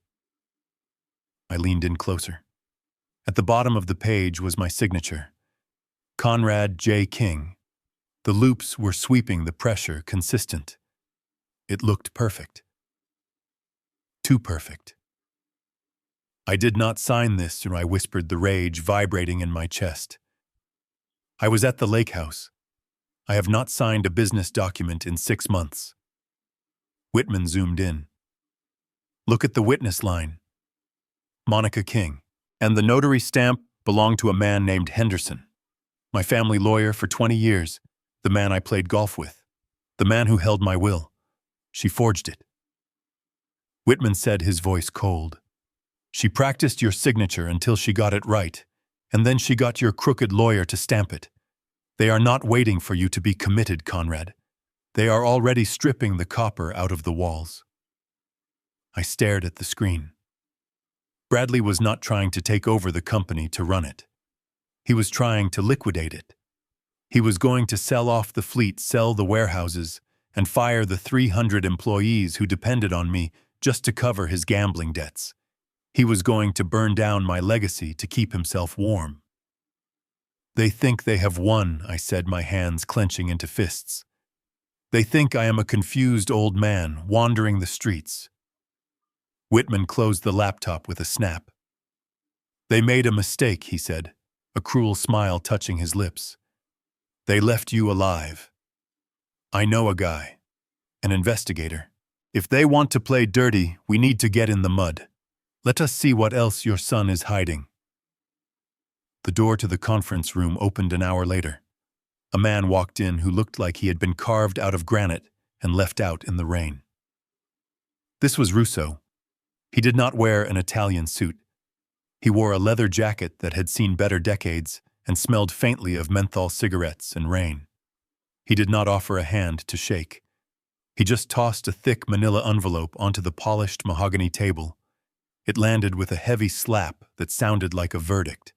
I leaned in closer. At the bottom of the page was my signature. Conrad J. King. The loops were sweeping, the pressure consistent. It looked perfect. Too perfect. I did not sign this, I whispered, the rage vibrating in my chest. I was at the lake house. I have not signed a business document in 6 months. Whitman zoomed in. Look at the witness line. Monica King. And the notary stamp belonged to a man named Henderson. My family lawyer for 20 years. The man I played golf with. The man who held my will. She forged it. Whitman said, his voice cold. She practiced your signature until she got it right, and then she got your crooked lawyer to stamp it. They are not waiting for you to be committed, Conrad. They are already stripping the copper out of the walls. I stared at the screen. Bradley was not trying to take over the company to run it. He was trying to liquidate it. He was going to sell off the fleet, sell the warehouses, and fire the 300 employees who depended on me just to cover his gambling debts. He was going to burn down my legacy to keep himself warm. They think they have won, I said, my hands clenching into fists. They think I am a confused old man wandering the streets. Whitman closed the laptop with a snap. They made a mistake, he said, a cruel smile touching his lips. They left you alive. I know a guy, an investigator. If they want to play dirty, we need to get in the mud. Let us see what else your son is hiding. The door to the conference room opened an hour later. A man walked in who looked like he had been carved out of granite and left out in the rain. This was Russo. He did not wear an Italian suit. He wore a leather jacket that had seen better decades and smelled faintly of menthol cigarettes and rain. He did not offer a hand to shake. He just tossed a thick manila envelope onto the polished mahogany table. It landed with a heavy slap that sounded like a verdict.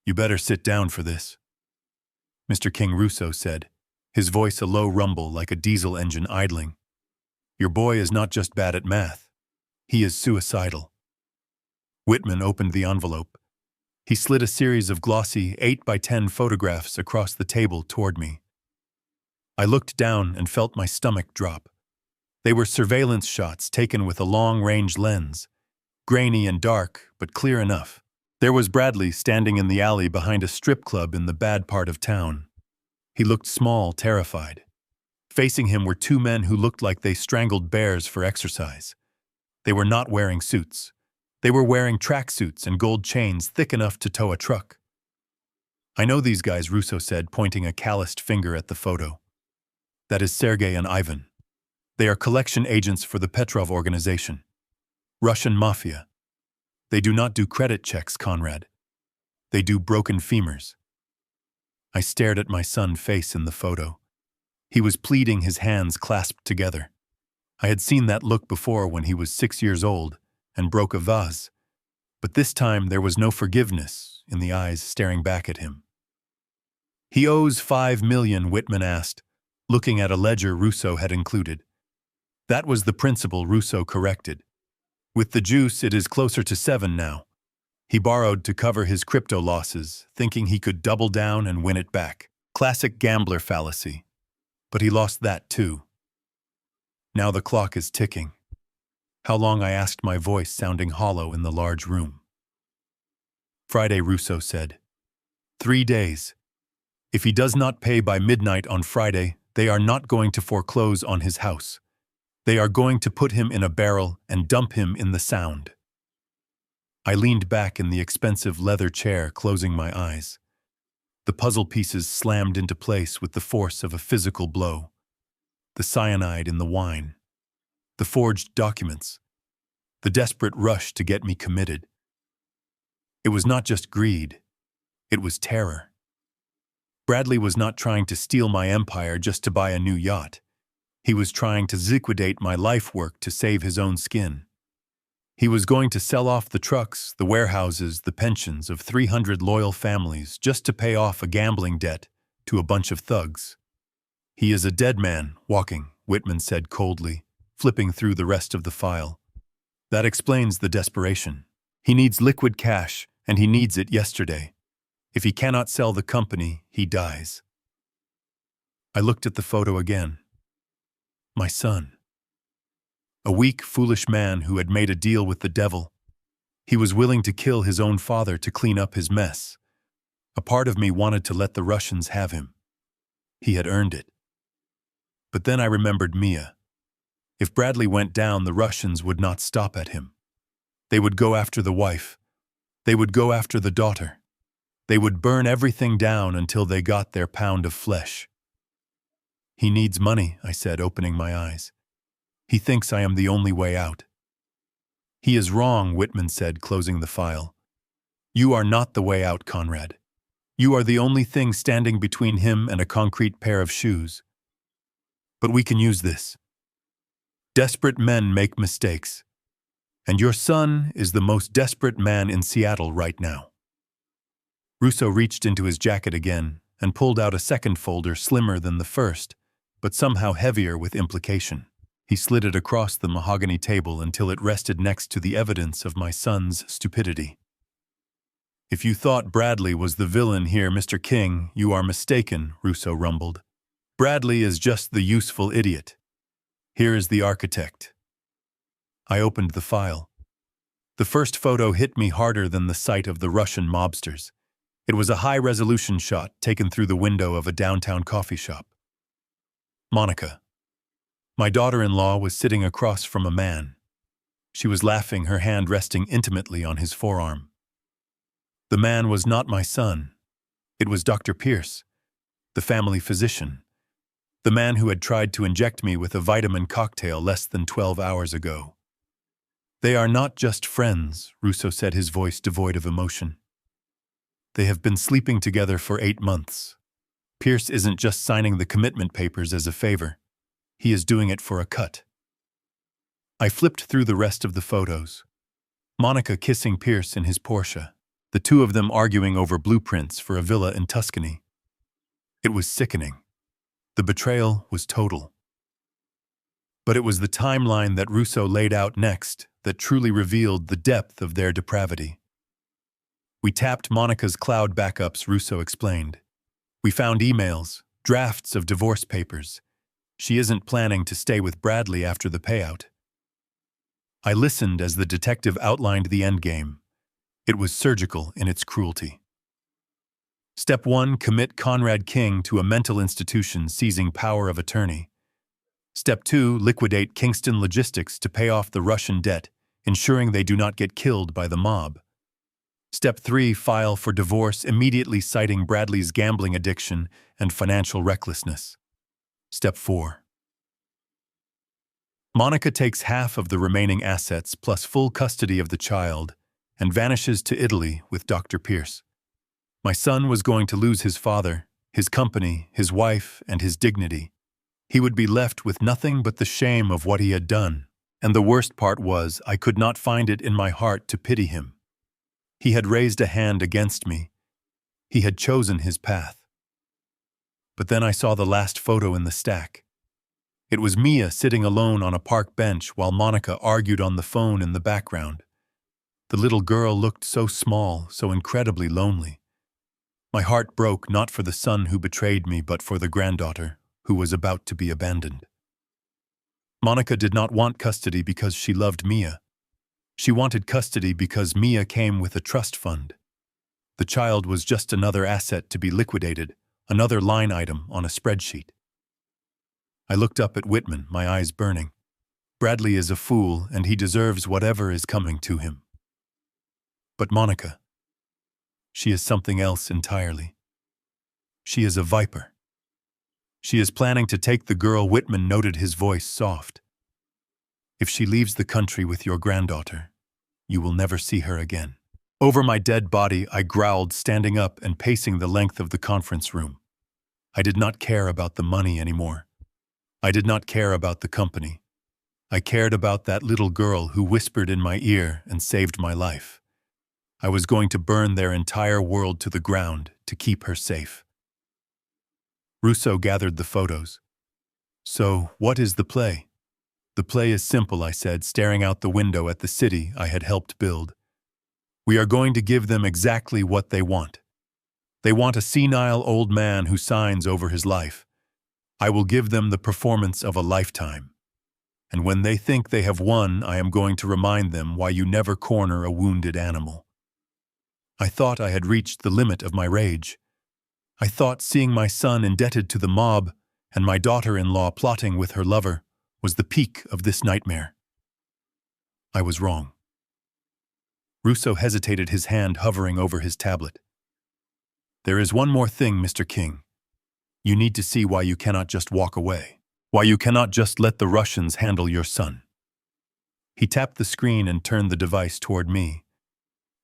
You better sit down for this, Mr. King Russo said, his voice a low rumble like a diesel engine idling. Your boy is not just bad at math. He is suicidal. Whitman opened the envelope. He slid a series of glossy 8x10 photographs across the table toward me. I looked down and felt my stomach drop. They were surveillance shots taken with a long-range lens, grainy and dark, but clear enough. There was Bradley standing in the alley behind a strip club in the bad part of town. He looked small, terrified. Facing him were two men who looked like they strangled bears for exercise. They were not wearing suits. They were wearing tracksuits and gold chains thick enough to tow a truck. I know these guys, Russo said, pointing a calloused finger at the photo. That is Sergei and Ivan. They are collection agents for the Petrov organization. Russian mafia. They do not do credit checks, Conrad. They do broken femurs. I stared at my son's face in the photo. He was pleading, his hands clasped together. I had seen that look before when he was 6 years old and broke a vase, but this time there was no forgiveness in the eyes staring back at him. He owes $5 million, Whitman asked, looking at a ledger Russo had included. That was the principal, Russo corrected. With the juice, it is closer to 7 now. He borrowed to cover his crypto losses, thinking he could double down and win it back. Classic gambler fallacy. But he lost that too. Now the clock is ticking. How long, I asked, my voice sounding hollow in the large room. Friday, Russo said. 3 days. If he does not pay by midnight on Friday, they are not going to foreclose on his house. They are going to put him in a barrel and dump him in the Sound. I leaned back in the expensive leather chair, closing my eyes. The puzzle pieces slammed into place with the force of a physical blow. The cyanide in the wine. The forged documents. The desperate rush to get me committed. It was not just greed. It was terror. Bradley was not trying to steal my empire just to buy a new yacht. He was trying to liquidate my life work to save his own skin. He was going to sell off the trucks, the warehouses, the pensions of 300 loyal families just to pay off a gambling debt to a bunch of thugs. He is a dead man walking, Whitman said coldly, flipping through the rest of the file. That explains the desperation. He needs liquid cash, and he needs it yesterday. If he cannot sell the company, he dies. I looked at the photo again. My son. A weak, foolish man who had made a deal with the devil. He was willing to kill his own father to clean up his mess. A part of me wanted to let the Russians have him. He had earned it. But then I remembered Mia. If Bradley went down, the Russians would not stop at him. They would go after the wife. They would go after the daughter. They would burn everything down until they got their pound of flesh. He needs money, I said, opening my eyes. He thinks I am the only way out. He is wrong, Whitman said, closing the file. You are not the way out, Conrad. You are the only thing standing between him and a concrete pair of shoes. But we can use this. Desperate men make mistakes. And your son is the most desperate man in Seattle right now. Russo reached into his jacket again and pulled out a second folder slimmer than the first, but somehow heavier with implication. He slid it across the mahogany table until it rested next to the evidence of my son's stupidity. If you thought Bradley was the villain here, Mr. King, you are mistaken, Russo rumbled. Bradley is just the useful idiot. Here is the architect. I opened the file. The first photo hit me harder than the sight of the Russian mobsters. It was a high-resolution shot taken through the window of a downtown coffee shop. Monica. My daughter-in-law was sitting across from a man. She was laughing, her hand resting intimately on his forearm. The man was not my son. It was Dr. Pierce, the family physician, the man who had tried to inject me with a vitamin cocktail less than 12 hours ago. They are not just friends, Russo said, his voice devoid of emotion. They have been sleeping together for 8 months. Pierce isn't just signing the commitment papers as a favor. He is doing it for a cut. I flipped through the rest of the photos. Monica kissing Pierce in his Porsche, the two of them arguing over blueprints for a villa in Tuscany. It was sickening. The betrayal was total. But it was the timeline that Russo laid out next that truly revealed the depth of their depravity. We tapped Monica's cloud backups, Russo explained. We found emails, drafts of divorce papers. She isn't planning to stay with Bradley after the payout. I listened as the detective outlined the endgame. It was surgical in its cruelty. Step 1, commit Conrad King to a mental institution seizing power of attorney. Step 2, liquidate Kingston Logistics to pay off the Russian debt, ensuring they do not get killed by the mob. Step 3, file for divorce, immediately citing Bradley's gambling addiction and financial recklessness. Step 4. Monica takes half of the remaining assets plus full custody of the child and vanishes to Italy with Dr. Pierce. My son was going to lose his father, his company, his wife, and his dignity. He would be left with nothing but the shame of what he had done, and the worst part was I could not find it in my heart to pity him. He had raised a hand against me. He had chosen his path. But then I saw the last photo in the stack. It was Mia sitting alone on a park bench while Monica argued on the phone in the background. The little girl looked so small, so incredibly lonely. My heart broke not for the son who betrayed me, but for the granddaughter who was about to be abandoned. Monica did not want custody because she loved Mia. She wanted custody because Mia came with a trust fund. The child was just another asset to be liquidated, another line item on a spreadsheet. I looked up at Whitman, my eyes burning. Bradley is a fool, and he deserves whatever is coming to him. But Monica, she is something else entirely. She is a viper. She is planning to take the girl. Whitman noted, his voice soft. If she leaves the country with your granddaughter, you will never see her again. Over my dead body, I growled, standing up and pacing the length of the conference room. I did not care about the money anymore. I did not care about the company. I cared about that little girl who whispered in my ear and saved my life. I was going to burn their entire world to the ground to keep her safe. Russo gathered the photos. So, what is the play? The play is simple, I said, staring out the window at the city I had helped build. We are going to give them exactly what they want. They want a senile old man who signs over his life. I will give them the performance of a lifetime. And when they think they have won, I am going to remind them why you never corner a wounded animal. I thought I had reached the limit of my rage. I thought seeing my son indebted to the mob and my daughter-in-law plotting with her lover was the peak of this nightmare. I was wrong. Russo hesitated, his hand hovering over his tablet. There is one more thing, Mr. King. You need to see why you cannot just walk away. Why you cannot just let the Russians handle your son. He tapped the screen and turned the device toward me.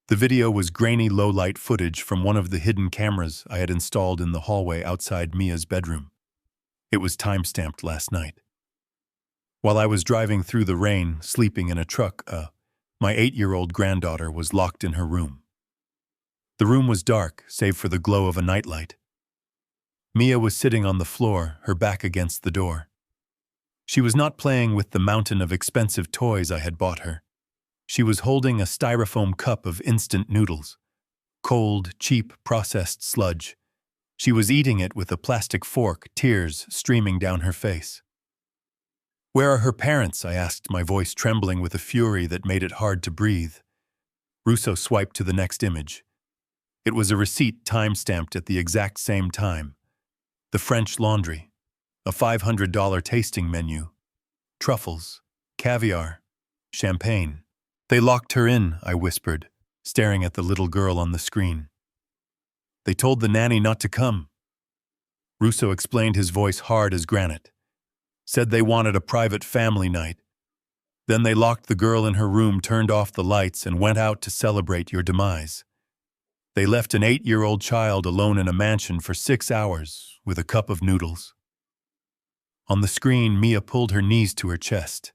The video was grainy low-light footage from one of the hidden cameras I had installed in the hallway outside Mia's bedroom. It was time-stamped last night. While I was driving through the rain, sleeping in a truck, my 8-year-old granddaughter was locked in her room. The room was dark, save for the glow of a nightlight. Mia was sitting on the floor, her back against the door. She was not playing with the mountain of expensive toys I had bought her. She was holding a styrofoam cup of instant noodles, cold, cheap, processed sludge. She was eating it with a plastic fork, tears streaming down her face. Where are her parents? I asked, my voice trembling with a fury that made it hard to breathe. Russo swiped to the next image. It was a receipt time-stamped at the exact same time. The French Laundry. A $500 tasting menu. Truffles. Caviar. Champagne. They locked her in, I whispered, staring at the little girl on the screen. They told the nanny not to come. Russo explained, his voice hard as granite. Said they wanted a private family night. Then they locked the girl in her room, turned off the lights, and went out to celebrate your demise. They left an 8-year-old child alone in a mansion for 6 hours with a cup of noodles. On the screen, Mia pulled her knees to her chest.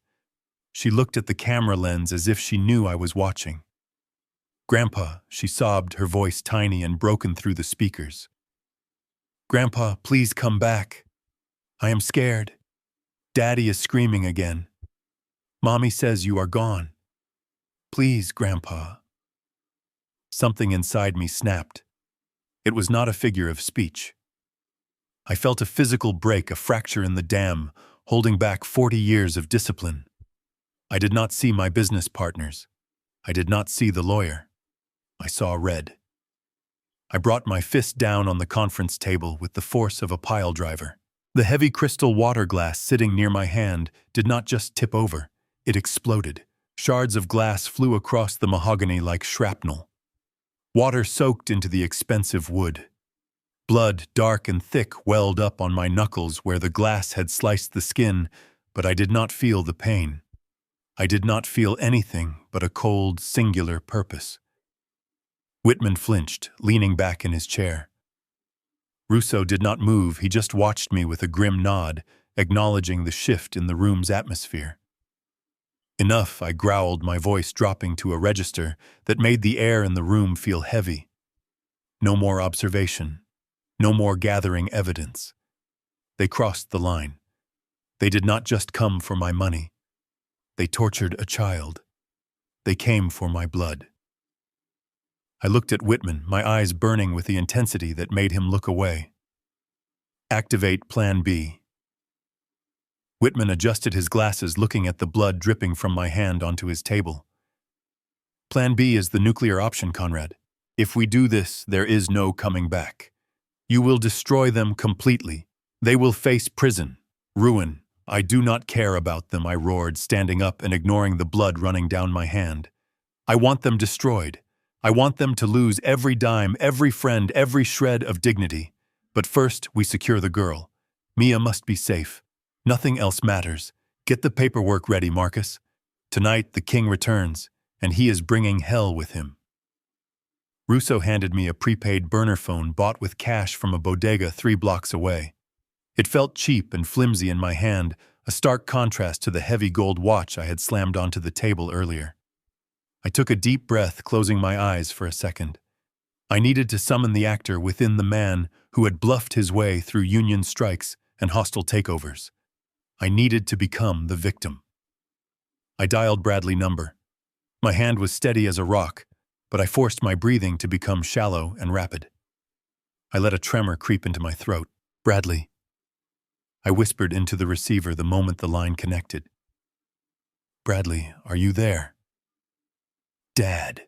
She looked at the camera lens as if she knew I was watching. Grandpa, she sobbed, her voice tiny and broken through the speakers. Grandpa, please come back. I am scared. Daddy is screaming again. Mommy says you are gone. Please, Grandpa. Something inside me snapped. It was not a figure of speech. I felt a physical break, a fracture in the dam, holding back 40 years of discipline. I did not see my business partners. I did not see the lawyer. I saw red. I brought my fist down on the conference table with the force of a pile driver. The heavy crystal water glass sitting near my hand did not just tip over, it exploded. Shards of glass flew across the mahogany like shrapnel. Water soaked into the expensive wood. Blood, dark and thick, welled up on my knuckles where the glass had sliced the skin, but I did not feel the pain. I did not feel anything but a cold, singular purpose. Whitman flinched, leaning back in his chair. Russo did not move, he just watched me with a grim nod, acknowledging the shift in the room's atmosphere. Enough, I growled, my voice dropping to a register that made the air in the room feel heavy. No more observation. No more gathering evidence. They crossed the line. They did not just come for my money. They tortured a child. They came for my blood. I looked at Whitman, my eyes burning with the intensity that made him look away. Activate Plan B. Whitman adjusted his glasses, looking at the blood dripping from my hand onto his table. Plan B is the nuclear option, Conrad. If we do this, there is no coming back. You will destroy them completely. They will face prison, ruin. I do not care about them, I roared, standing up and ignoring the blood running down my hand. I want them destroyed. I want them to lose every dime, every friend, every shred of dignity. But first, we secure the girl. Mia must be safe. Nothing else matters. Get the paperwork ready, Marcus. Tonight, the king returns, and he is bringing hell with him. Russo handed me a prepaid burner phone bought with cash from a bodega 3 blocks away. It felt cheap and flimsy in my hand, a stark contrast to the heavy gold watch I had slammed onto the table earlier. I took a deep breath, closing my eyes for a second. I needed to summon the actor within the man who had bluffed his way through union strikes and hostile takeovers. I needed to become the victim. I dialed Bradley's number. My hand was steady as a rock, but I forced my breathing to become shallow and rapid. I let a tremor creep into my throat. Bradley. I whispered into the receiver the moment the line connected. Bradley, are you there? Dad.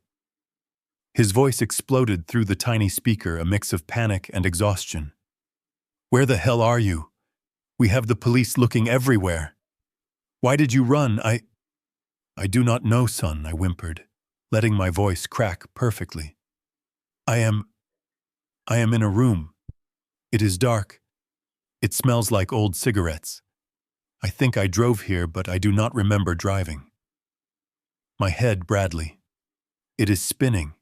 His voice exploded through the tiny speaker, a mix of panic and exhaustion. Where the hell are you? We have the police looking everywhere. Why did you run? I do not know, son, I whimpered, letting my voice crack perfectly. I am in a room. It is dark. It smells like old cigarettes. I think I drove here, but I do not remember driving. My head, Bradley. It is spinning.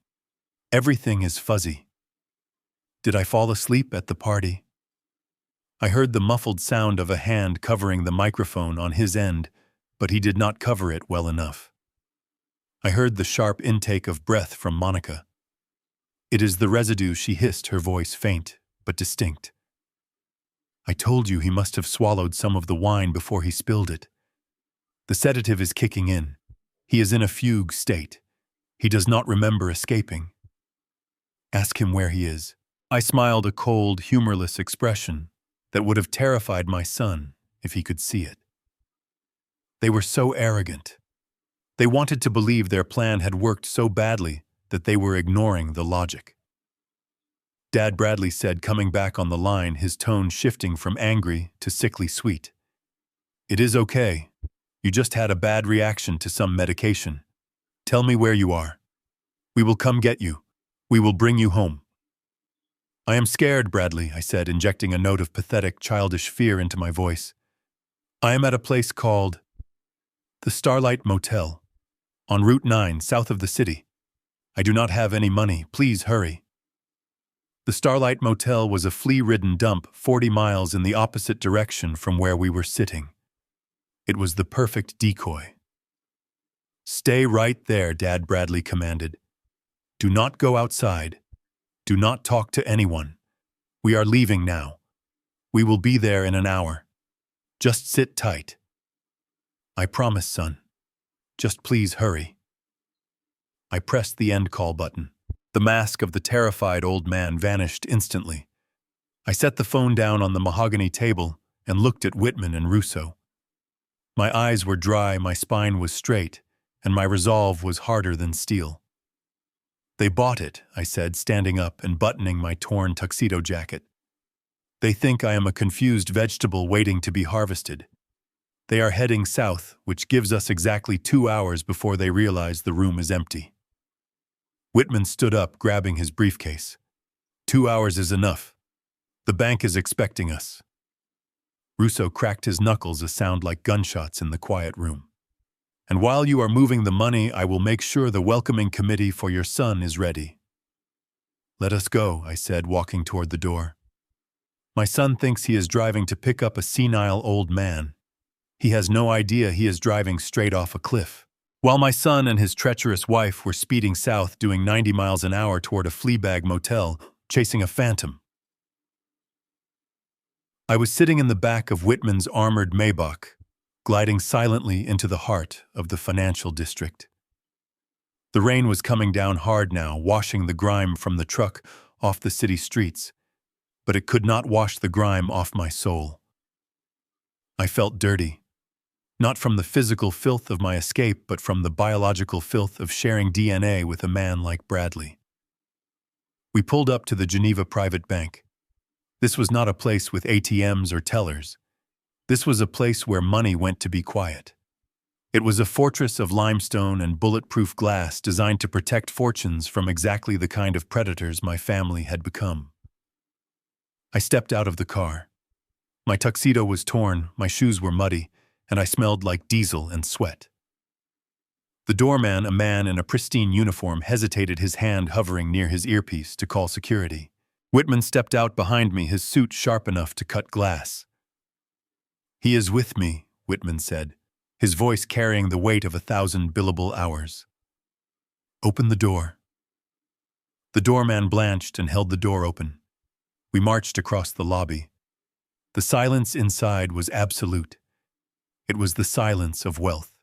Everything is fuzzy. Did I fall asleep at the party? I heard the muffled sound of a hand covering the microphone on his end, but he did not cover it well enough. I heard the sharp intake of breath from Monica. It is the residue, she hissed, her voice faint but distinct. I told you he must have swallowed some of the wine before he spilled it. The sedative is kicking in. He is in a fugue state. He does not remember escaping. Ask him where he is. I smiled, a cold, humorless expression that would have terrified my son if he could see it. They were so arrogant. They wanted to believe their plan had worked so badly that they were ignoring the logic. Dad Bradley said, coming back on the line, his tone shifting from angry to sickly sweet. "It is okay. You just had a bad reaction to some medication. Tell me where you are. We will come get you. We will bring you home." "I am scared, Bradley," I said, injecting a note of pathetic, childish fear into my voice. "I am at a place called the Starlight Motel, on Route 9, south of the city. I do not have any money. Please hurry." The Starlight Motel was a flea-ridden dump 40 miles in the opposite direction from where we were sitting. It was the perfect decoy. "Stay right there," Dad Bradley commanded. "Do not go outside. Do not talk to anyone. We are leaving now. We will be there in an hour. Just sit tight." "I promise, son. Just please hurry." I pressed the end call button. The mask of the terrified old man vanished instantly. I set the phone down on the mahogany table and looked at Whitman and Russo. My eyes were dry, my spine was straight, and my resolve was harder than steel. "They bought it," I said, standing up and buttoning my torn tuxedo jacket. "They think I am a confused vegetable waiting to be harvested. They are heading south, which gives us exactly 2 hours before they realize the room is empty." Whitman stood up, grabbing his briefcase. 2 hours is enough. The bank is expecting us." Russo cracked his knuckles, a sound like gunshots in the quiet room. "And while you are moving the money, I will make sure the welcoming committee for your son is ready." "Let us go," I said, walking toward the door. "My son thinks he is driving to pick up a senile old man. He has no idea he is driving straight off a cliff." While my son and his treacherous wife were speeding south, doing 90 miles an hour toward a Fleabag motel, chasing a phantom. I was sitting in the back of Whitman's armored Maybach, gliding silently into the heart of the financial district. The rain was coming down hard now, washing the grime from the truck off the city streets, but it could not wash the grime off my soul. I felt dirty. Not from the physical filth of my escape, but from the biological filth of sharing DNA with a man like Bradley. We pulled up to the Geneva Private Bank. This was not a place with ATMs or tellers. This was a place where money went to be quiet. It was a fortress of limestone and bulletproof glass designed to protect fortunes from exactly the kind of predators my family had become. I stepped out of the car. My tuxedo was torn, my shoes were muddy, and I smelled like diesel and sweat. The doorman, a man in a pristine uniform, hesitated, his hand hovering near his earpiece to call security. Whitman stepped out behind me, his suit sharp enough to cut glass. "He is with me," Whitman said, his voice carrying the weight of 1,000 billable hours. "Open the door." The doorman blanched and held the door open. We marched across the lobby. The silence inside was absolute. It was the silence of wealth.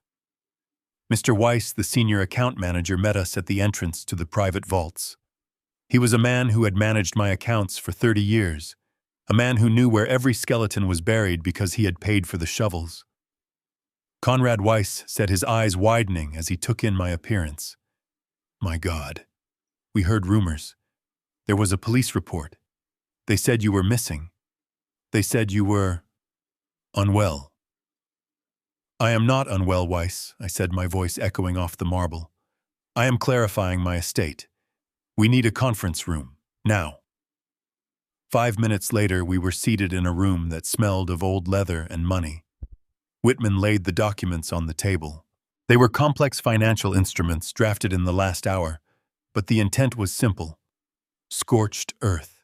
Mr. Weiss, the senior account manager, met us at the entrance to the private vaults. He was a man who had managed my accounts for 30 years, a man who knew where every skeleton was buried because he had paid for the shovels. Conrad Weiss said, his eyes widening as he took in my appearance. "My God. We heard rumors. There was a police report. They said you were missing. They said you were unwell." "I am not unwell, Weiss," I said, my voice echoing off the marble. "I am clarifying my estate. We need a conference room, now." 5 minutes later, we were seated in a room that smelled of old leather and money. Whitman laid the documents on the table. They were complex financial instruments drafted in the last hour, but the intent was simple. Scorched earth.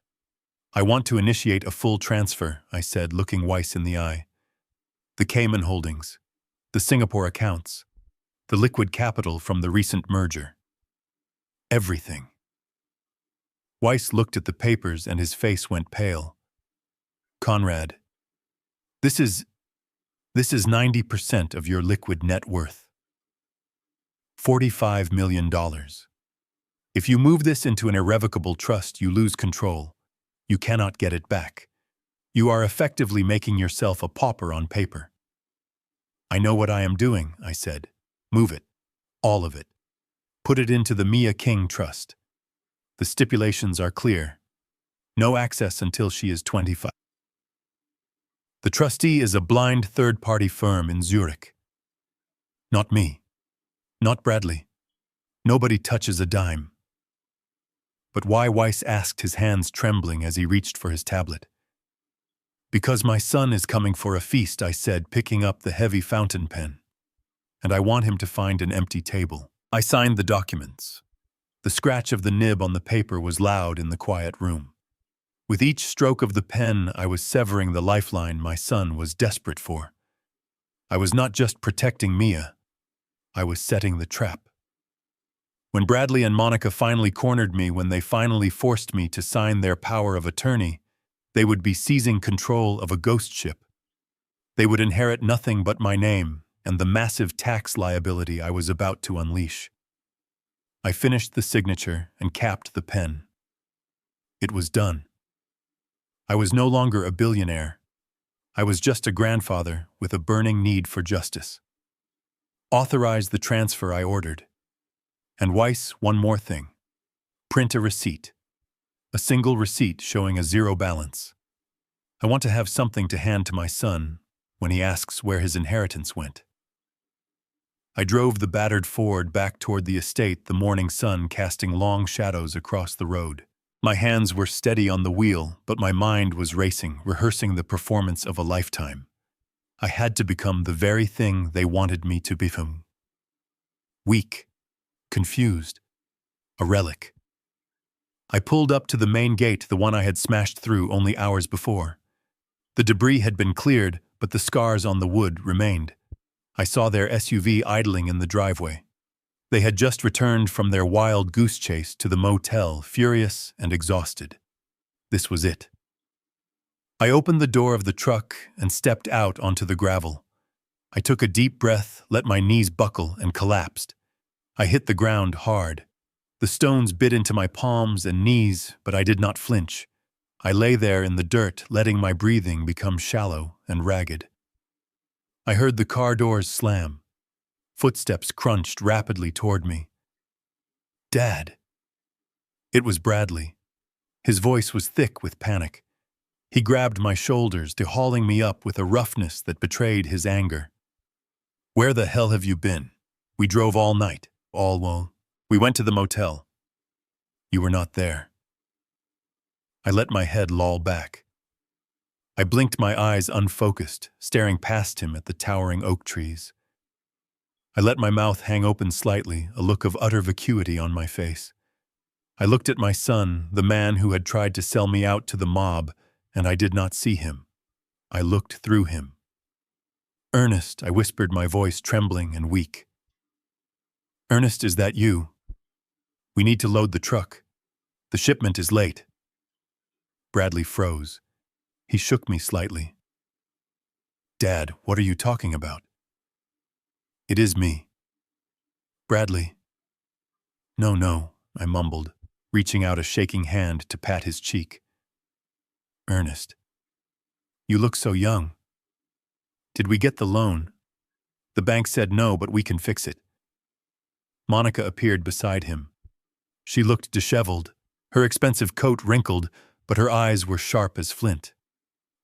"I want to initiate a full transfer," I said, looking Weiss in the eye. "The Cayman holdings, the Singapore accounts, the liquid capital from the recent merger. Everything." Weiss looked at the papers and his face went pale. "Conrad, this is 90% of your liquid net worth. $45 million. If you move this into an irrevocable trust, you lose control. You cannot get it back. You are effectively making yourself a pauper on paper." I know what I am doing, I said. Move it. All of it. Put it into the Mia King Trust. The stipulations are clear. No access until she is 25. The trustee is a blind third-party firm in Zurich. Not me. Not Bradley. Nobody touches a dime. But why? Weiss asked, his hands trembling as he reached for his tablet. Because my son is coming for a feast, I said, picking up the heavy fountain pen. And I want him to find an empty table. I signed the documents. The scratch of the nib on the paper was loud in the quiet room. With each stroke of the pen, I was severing the lifeline my son was desperate for. I was not just protecting Mia. I was setting the trap. When Bradley and Monica finally cornered me, when they finally forced me to sign their power of attorney, they would be seizing control of a ghost ship. They would inherit nothing but my name and the massive tax liability I was about to unleash. I finished the signature and capped the pen. It was done. I was no longer a billionaire. I was just a grandfather with a burning need for justice. Authorize the transfer I ordered. And Weiss, one more thing. Print a receipt. A single receipt showing a zero balance. I want to have something to hand to my son when he asks where his inheritance went. I drove the battered Ford back toward the estate, the morning sun casting long shadows across the road. My hands were steady on the wheel, but my mind was racing, rehearsing the performance of a lifetime. I had to become the very thing they wanted me to become. Weak, confused, a relic. I pulled up to the main gate, the one I had smashed through only hours before. The debris had been cleared, but the scars on the wood remained. I saw their SUV idling in the driveway. They had just returned from their wild goose chase to the motel, furious and exhausted. This was it. I opened the door of the truck and stepped out onto the gravel. I took a deep breath, let my knees buckle, and collapsed. I hit the ground hard. The stones bit into my palms and knees, but I did not flinch. I lay there in the dirt, letting my breathing become shallow and ragged. I heard the car doors slam. Footsteps crunched rapidly toward me. Dad. It was Bradley. His voice was thick with panic. He grabbed my shoulders, hauling me up with a roughness that betrayed his anger. Where the hell have you been? We drove all night. We went to the motel. You were not there. I let my head loll back. I blinked, my eyes unfocused, staring past him at the towering oak trees. I let my mouth hang open slightly, a look of utter vacuity on my face. I looked at my son, the man who had tried to sell me out to the mob, and I did not see him. I looked through him. Ernest, I whispered, my voice trembling and weak. Ernest, is that you? We need to load the truck. The shipment is late. Bradley froze. He shook me slightly. Dad, what are you talking about? It is me. Bradley. No, I mumbled, reaching out a shaking hand to pat his cheek. Ernest. You look so young. Did we get the loan? The bank said no, but we can fix it. Monica appeared beside him. She looked disheveled, her expensive coat wrinkled, but her eyes were sharp as flint.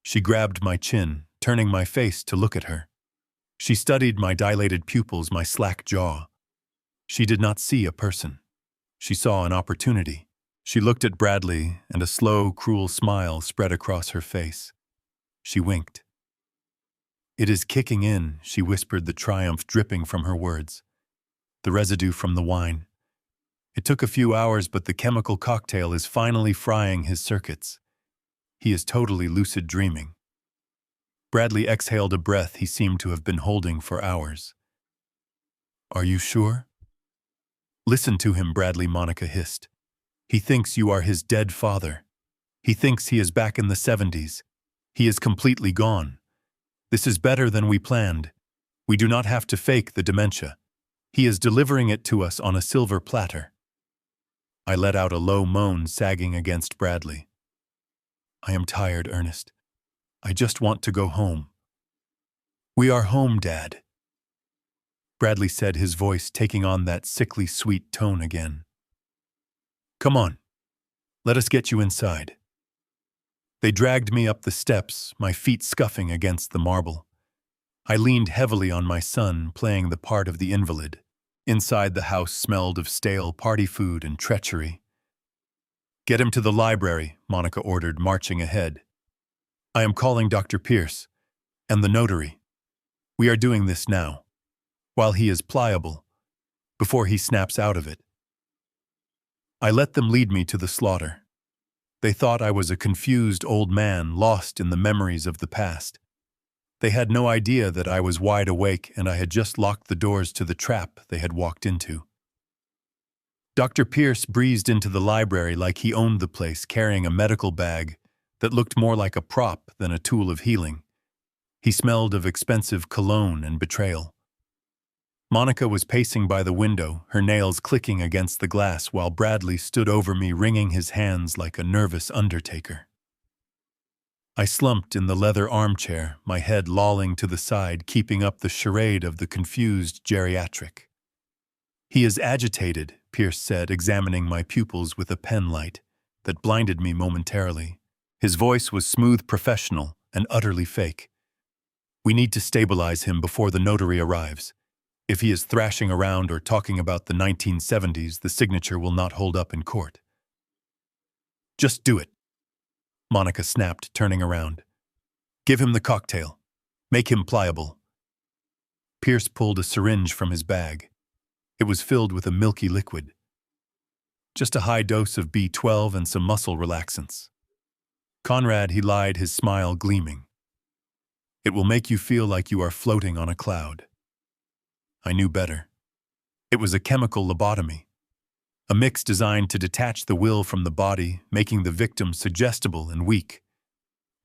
She grabbed my chin, turning my face to look at her. She studied my dilated pupils, my slack jaw. She did not see a person. She saw an opportunity. She looked at Bradley, and a slow, cruel smile spread across her face. She winked. It is kicking in, she whispered, the triumph dripping from her words. The residue from the wine. It took a few hours, but the chemical cocktail is finally frying his circuits. He is totally lucid dreaming. Bradley exhaled a breath he seemed to have been holding for hours. Are you sure? Listen to him, Bradley, Monica hissed. He thinks you are his dead father. He thinks he is back in the 70s. He is completely gone. This is better than we planned. We do not have to fake the dementia. He is delivering it to us on a silver platter. I let out a low moan, sagging against Bradley. I am tired, Ernest. I just want to go home. We are home, Dad. Bradley said, his voice taking on that sickly sweet tone again. "Come on, let us get you inside." They dragged me up the steps, my feet scuffing against the marble. I leaned heavily on my son, playing the part of the invalid. Inside, the house smelled of stale party food and treachery. "Get him to the library," Monica ordered, marching ahead. "I am calling Dr. Pierce and the notary. We are doing this now, while he is pliable, before he snaps out of it." I let them lead me to the slaughter. They thought I was a confused old man lost in the memories of the past. They had no idea that I was wide awake and I had just locked the doors to the trap they had walked into. Dr. Pierce breezed into the library like he owned the place, carrying a medical bag that looked more like a prop than a tool of healing. He smelled of expensive cologne and betrayal. Monica was pacing by the window, her nails clicking against the glass, while Bradley stood over me, wringing his hands like a nervous undertaker. I slumped in the leather armchair, my head lolling to the side, keeping up the charade of the confused geriatric. "He is agitated," Pierce said, examining my pupils with a pen light that blinded me momentarily. His voice was smooth, professional, and utterly fake. "We need to stabilize him before the notary arrives. If he is thrashing around or talking about the 1970s, the signature will not hold up in court." "Just do it," Monica snapped, turning around. "Give him the cocktail. Make him pliable." Pierce pulled a syringe from his bag. It was filled with a milky liquid. "Just a high dose of B12 and some muscle relaxants." "Conrad," he lied, his smile gleaming. "It will make you feel like you are floating on a cloud." I knew better. It was a chemical lobotomy, a mix designed to detach the will from the body, making the victim suggestible and weak.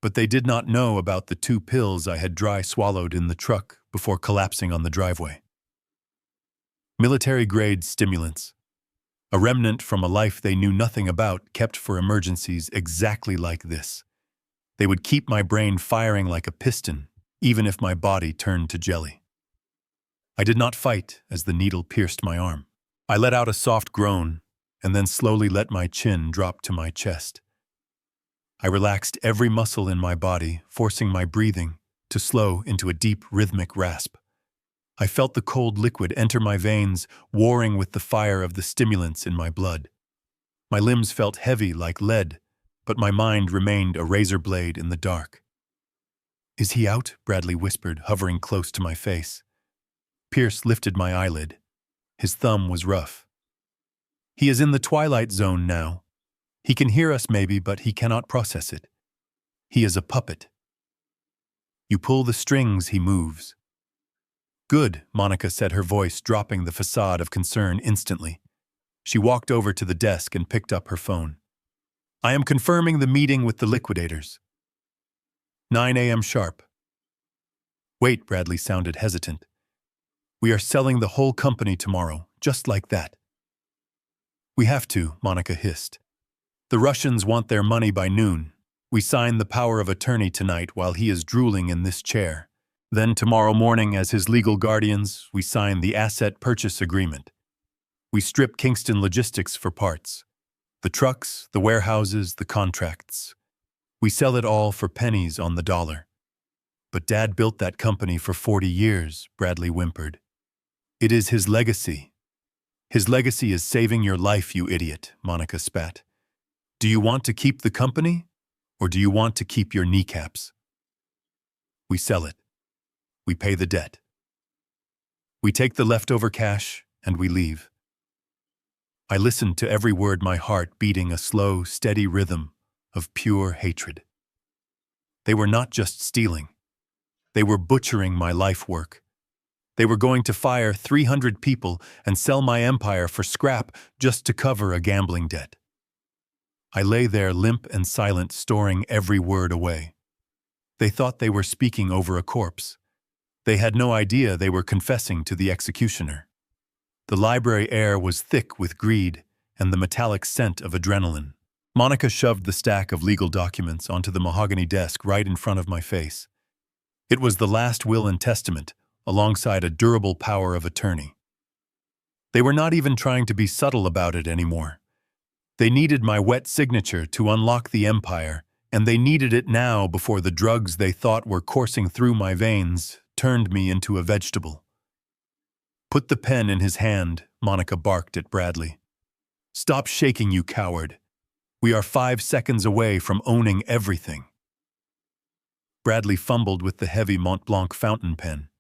But they did not know about the 2 pills I had dry swallowed in the truck before collapsing on the driveway. Military-grade stimulants, a remnant from a life they knew nothing about, kept for emergencies exactly like this. They would keep my brain firing like a piston, even if my body turned to jelly. I did not fight as the needle pierced my arm. I let out a soft groan and then slowly let my chin drop to my chest. I relaxed every muscle in my body, forcing my breathing to slow into a deep, rhythmic rasp. I felt the cold liquid enter my veins, warring with the fire of the stimulants in my blood. My limbs felt heavy like lead, but my mind remained a razor blade in the dark. "Is he out?" Bradley whispered, hovering close to my face. Pierce lifted my eyelid. His thumb was rough. "He is in the twilight zone now. He can hear us maybe, but he cannot process it. He is a puppet. You pull the strings, he moves." "Good," Monica said, her voice dropping the facade of concern instantly. She walked over to the desk and picked up her phone. "I am confirming the meeting with the liquidators. 9 a.m. sharp." "Wait," Bradley sounded hesitant. "We are selling the whole company tomorrow, just like that." "We have to," Monica hissed. "The Russians want their money by noon. We sign the power of attorney tonight while he is drooling in this chair. Then tomorrow morning, as his legal guardians, we sign the asset purchase agreement. We strip Kingston Logistics for parts. The trucks, the warehouses, the contracts. We sell it all for pennies on the dollar." "But Dad built that company for 40 years, Bradley whimpered. "It is his legacy." "His legacy is saving your life, you idiot," Monica spat. "Do you want to keep the company, or do you want to keep your kneecaps?" "We sell it. We pay the debt. We take the leftover cash, and we leave." I listened to every word, my heart beating a slow, steady rhythm of pure hatred. They were not just stealing. They were butchering my life work. They were going to fire 300 people and sell my empire for scrap just to cover a gambling debt. I lay there limp and silent, storing every word away. They thought they were speaking over a corpse. They had no idea they were confessing to the executioner. The library air was thick with greed and the metallic scent of adrenaline. Monica shoved the stack of legal documents onto the mahogany desk right in front of my face. It was the last will and testament, alongside a durable power of attorney. They were not even trying to be subtle about it anymore. They needed my wet signature to unlock the empire, and they needed it now before the drugs they thought were coursing through my veins turned me into a vegetable. "Put the pen in his hand," Monica barked at Bradley. "Stop shaking, you coward. We are 5 seconds away from owning everything." Bradley fumbled with the heavy Mont Blanc fountain pen.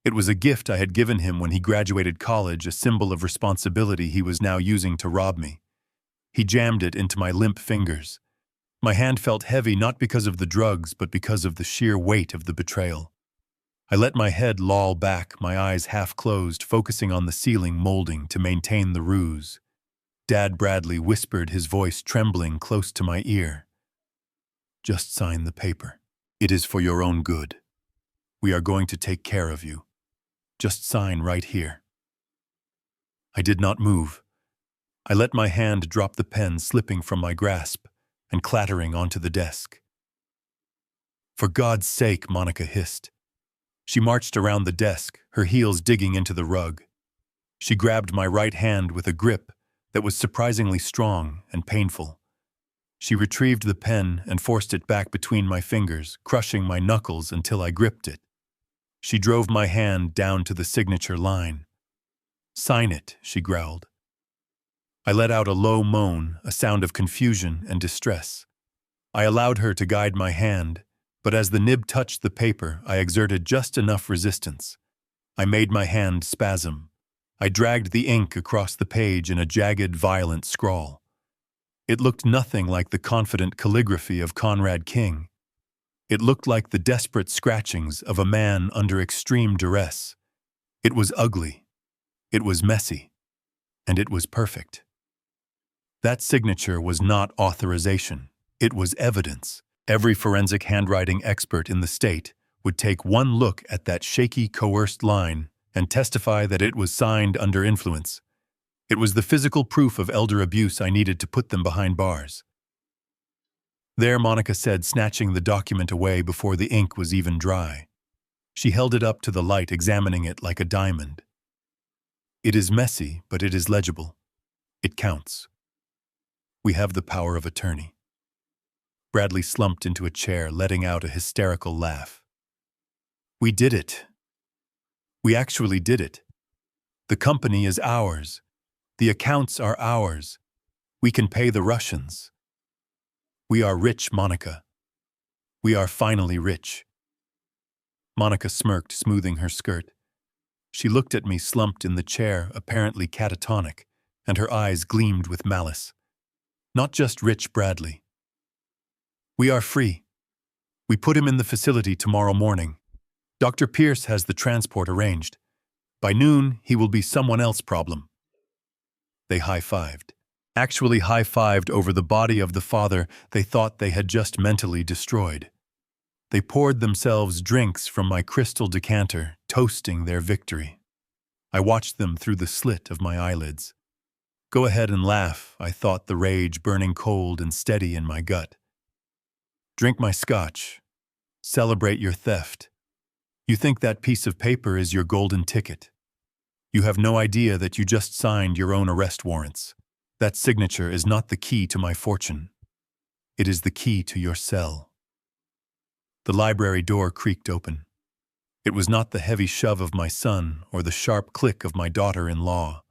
It was a gift I had given him when he graduated college, a symbol of responsibility he was now using to rob me. He jammed it into my limp fingers. My hand felt heavy not because of the drugs, but because of the sheer weight of the betrayal. I let my head loll back, my eyes half closed, focusing on the ceiling molding to maintain the ruse. Dad Bradley whispered, his voice trembling close to my ear. "Just sign the paper. It is for your own good. We are going to take care of you. Just sign right here." I did not move. I let my hand drop, the pen slipping from my grasp and clattering onto the desk. "For God's sake," Monica hissed. She marched around the desk, her heels digging into the rug. She grabbed my right hand with a grip that was surprisingly strong and painful. She retrieved the pen and forced it back between my fingers, crushing my knuckles until I gripped it. She drove my hand down to the signature line. "Sign it," she growled. I let out a low moan, a sound of confusion and distress. I allowed her to guide my hand, but as the nib touched the paper, I exerted just enough resistance. I made my hand spasm. I dragged the ink across the page in a jagged, violent scrawl. It looked nothing like the confident calligraphy of Conrad King. It looked like the desperate scratchings of a man under extreme duress. It was ugly. It was messy. And it was perfect. That signature was not authorization. It was evidence. Every forensic handwriting expert in the state would take one look at that shaky, coerced line and testify that it was signed under influence. It was the physical proof of elder abuse I needed to put them behind bars. "There," Monica said, snatching the document away before the ink was even dry. She held it up to the light, examining it like a diamond. "It is messy, but it is legible. It counts. We have the power of attorney." Bradley slumped into a chair, letting out a hysterical laugh. "We did it. We actually did it. The company is ours. The accounts are ours. We can pay the Russians. We are rich, Monica. We are finally rich." Monica smirked, smoothing her skirt. She looked at me, slumped in the chair, apparently catatonic, and her eyes gleamed with malice. "Not just rich, Bradley. We are free. We put him in the facility tomorrow morning. Dr. Pierce has the transport arranged. By noon, he will be someone else's problem." They high-fived. Actually high-fived over the body of the father they thought they had just mentally destroyed. They poured themselves drinks from my crystal decanter, toasting their victory. I watched them through the slit of my eyelids. Go ahead and laugh, I thought, the rage burning cold and steady in my gut. Drink my scotch. Celebrate your theft. You think that piece of paper is your golden ticket. You have no idea that you just signed your own arrest warrants. That signature is not the key to my fortune. It is the key to your cell. The library door creaked open. It was not the heavy shove of my son or the sharp click of my daughter-in-law.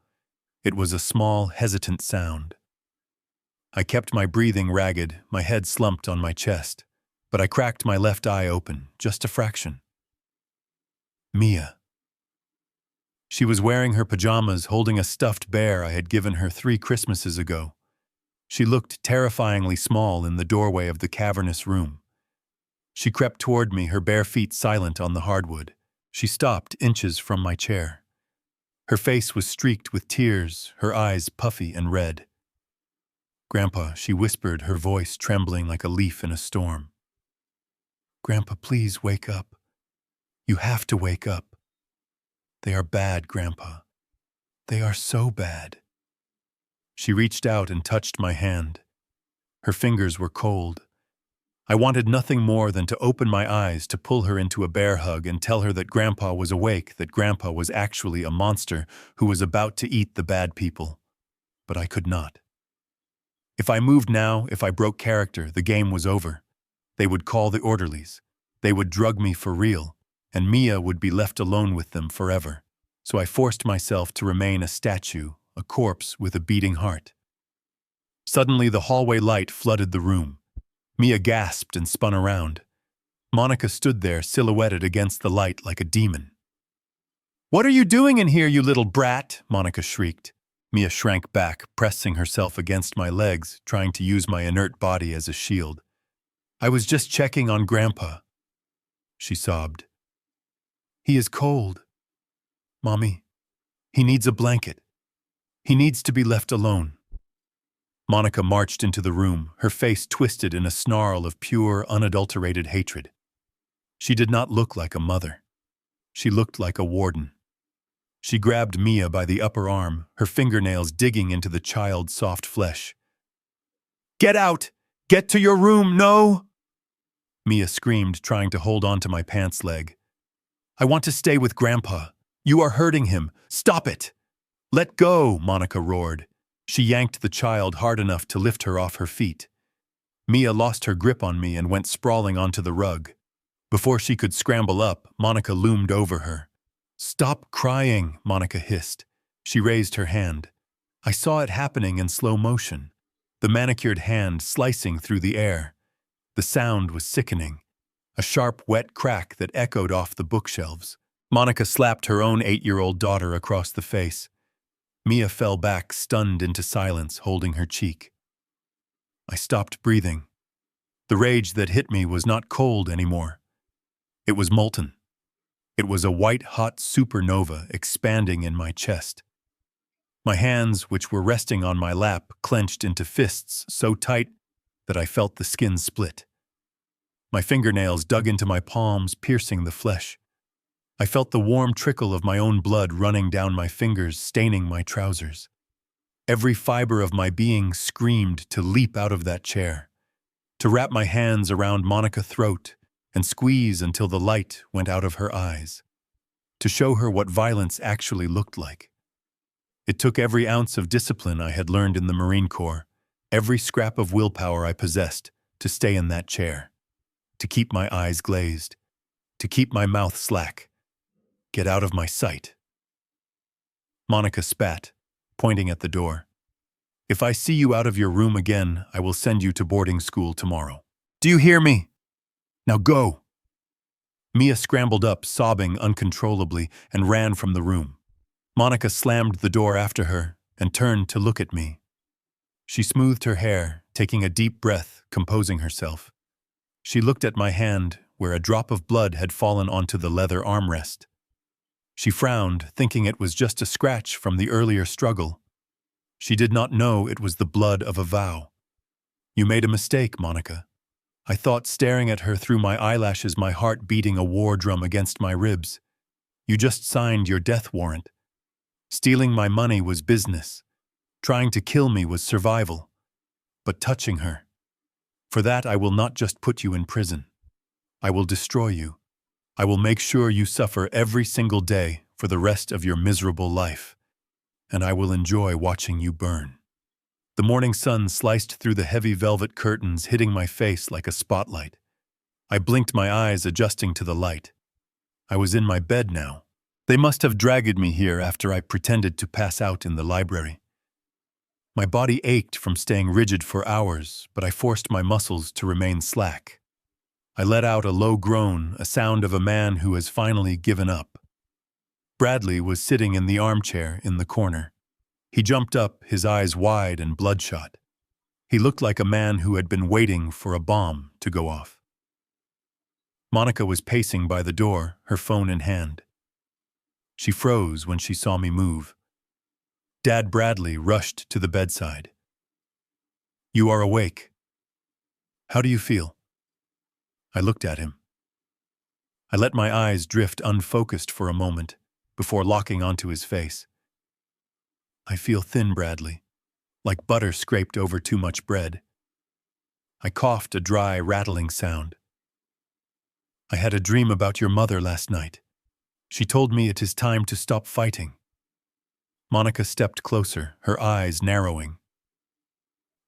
It was a small, hesitant sound. I kept my breathing ragged, my head slumped on my chest, but I cracked my left eye open, just a fraction. Mia. She was wearing her pajamas, holding a stuffed bear I had given her 3 Christmases ago. She looked terrifyingly small in the doorway of the cavernous room. She crept toward me, her bare feet silent on the hardwood. She stopped inches from my chair. Her face was streaked with tears, her eyes puffy and red. "Grandpa," she whispered, her voice trembling like a leaf in a storm. "Grandpa, please wake up. You have to wake up. They are bad, Grandpa. They are so bad." She reached out and touched my hand. Her fingers were cold. I wanted nothing more than to open my eyes, to pull her into a bear hug and tell her that Grandpa was awake, that Grandpa was actually a monster who was about to eat the bad people. But I could not. If I moved now, if I broke character, the game was over. They would call the orderlies. They would drug me for real, and Mia would be left alone with them forever. So I forced myself to remain a statue, a corpse with a beating heart. Suddenly, the hallway light flooded the room. Mia gasped and spun around. Monica stood there, silhouetted against the light like a demon. "What are you doing in here, you little brat?" Monica shrieked. Mia shrank back, pressing herself against my legs, trying to use my inert body as a shield. "I was just checking on Grandpa," she sobbed. "He is cold. Mommy, he needs a blanket. He needs to be left alone." Monica marched into the room, her face twisted in a snarl of pure, unadulterated hatred. She did not look like a mother. She looked like a warden. She grabbed Mia by the upper arm, her fingernails digging into the child's soft flesh. "Get out! Get to your room, no!" Mia screamed, trying to hold on to my pants leg. "I want to stay with Grandpa. You are hurting him. Stop it!" "Let go!" Monica roared. She yanked the child hard enough to lift her off her feet. Mia lost her grip on me and went sprawling onto the rug. Before she could scramble up, Monica loomed over her. "Stop crying," Monica hissed. She raised her hand. I saw it happening in slow motion, the manicured hand slicing through the air. The sound was sickening, a sharp, wet crack that echoed off the bookshelves. Monica slapped her own 8-year-old daughter across the face. Mia fell back, stunned into silence, holding her cheek. I stopped breathing. The rage that hit me was not cold anymore. It was molten. It was a white-hot supernova expanding in my chest. My hands, which were resting on my lap, clenched into fists so tight that I felt the skin split. My fingernails dug into my palms, piercing the flesh. I felt the warm trickle of my own blood running down my fingers, staining my trousers. Every fiber of my being screamed to leap out of that chair, to wrap my hands around Monica's throat and squeeze until the light went out of her eyes, to show her what violence actually looked like. It took every ounce of discipline I had learned in the Marine Corps, every scrap of willpower I possessed to stay in that chair, to keep my eyes glazed, to keep my mouth slack. "Get out of my sight." Monica spat, pointing at the door. "If I see you out of your room again, I will send you to boarding school tomorrow. Do you hear me? Now go!" Mia scrambled up, sobbing uncontrollably, and ran from the room. Monica slammed the door after her and turned to look at me. She smoothed her hair, taking a deep breath, composing herself. She looked at my hand, where a drop of blood had fallen onto the leather armrest. She frowned, thinking it was just a scratch from the earlier struggle. She did not know it was the blood of a vow. "You made a mistake, Monica." I thought, staring at her through my eyelashes, my heart beating a war drum against my ribs. "You just signed your death warrant. Stealing my money was business. Trying to kill me was survival. But touching her, for that I will not just put you in prison. I will destroy you. I will make sure you suffer every single day for the rest of your miserable life. And I will enjoy watching you burn." The morning sun sliced through the heavy velvet curtains, hitting my face like a spotlight. I blinked my eyes, adjusting to the light. I was in my bed now. They must have dragged me here after I pretended to pass out in the library. My body ached from staying rigid for hours, but I forced my muscles to remain slack. I let out a low groan, a sound of a man who has finally given up. Bradley was sitting in the armchair in the corner. He jumped up, his eyes wide and bloodshot. He looked like a man who had been waiting for a bomb to go off. Monica was pacing by the door, her phone in hand. She froze when she saw me move. Dad Bradley rushed to the bedside. "You are awake. How do you feel?" I looked at him. I let my eyes drift unfocused for a moment before locking onto his face. "I feel thin, Bradley, like butter scraped over too much bread." I coughed a dry, rattling sound. I had a dream about your mother last night. She told me it is time to stop fighting. Monica stepped closer, her eyes narrowing.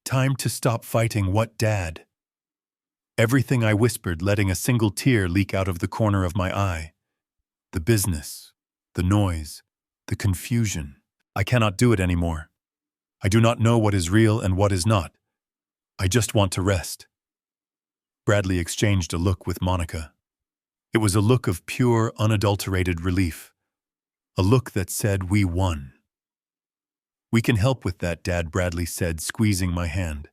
Time to stop fighting what, Dad? Everything I whispered, letting a single tear leak out of the corner of my eye. The business, the noise, the confusion. I cannot do it anymore. I do not know what is real and what is not. I just want to rest. Bradley exchanged a look with Monica. It was a look of pure, unadulterated relief. A look that said, we won. We can help with that, Dad, Bradley said, squeezing my hand.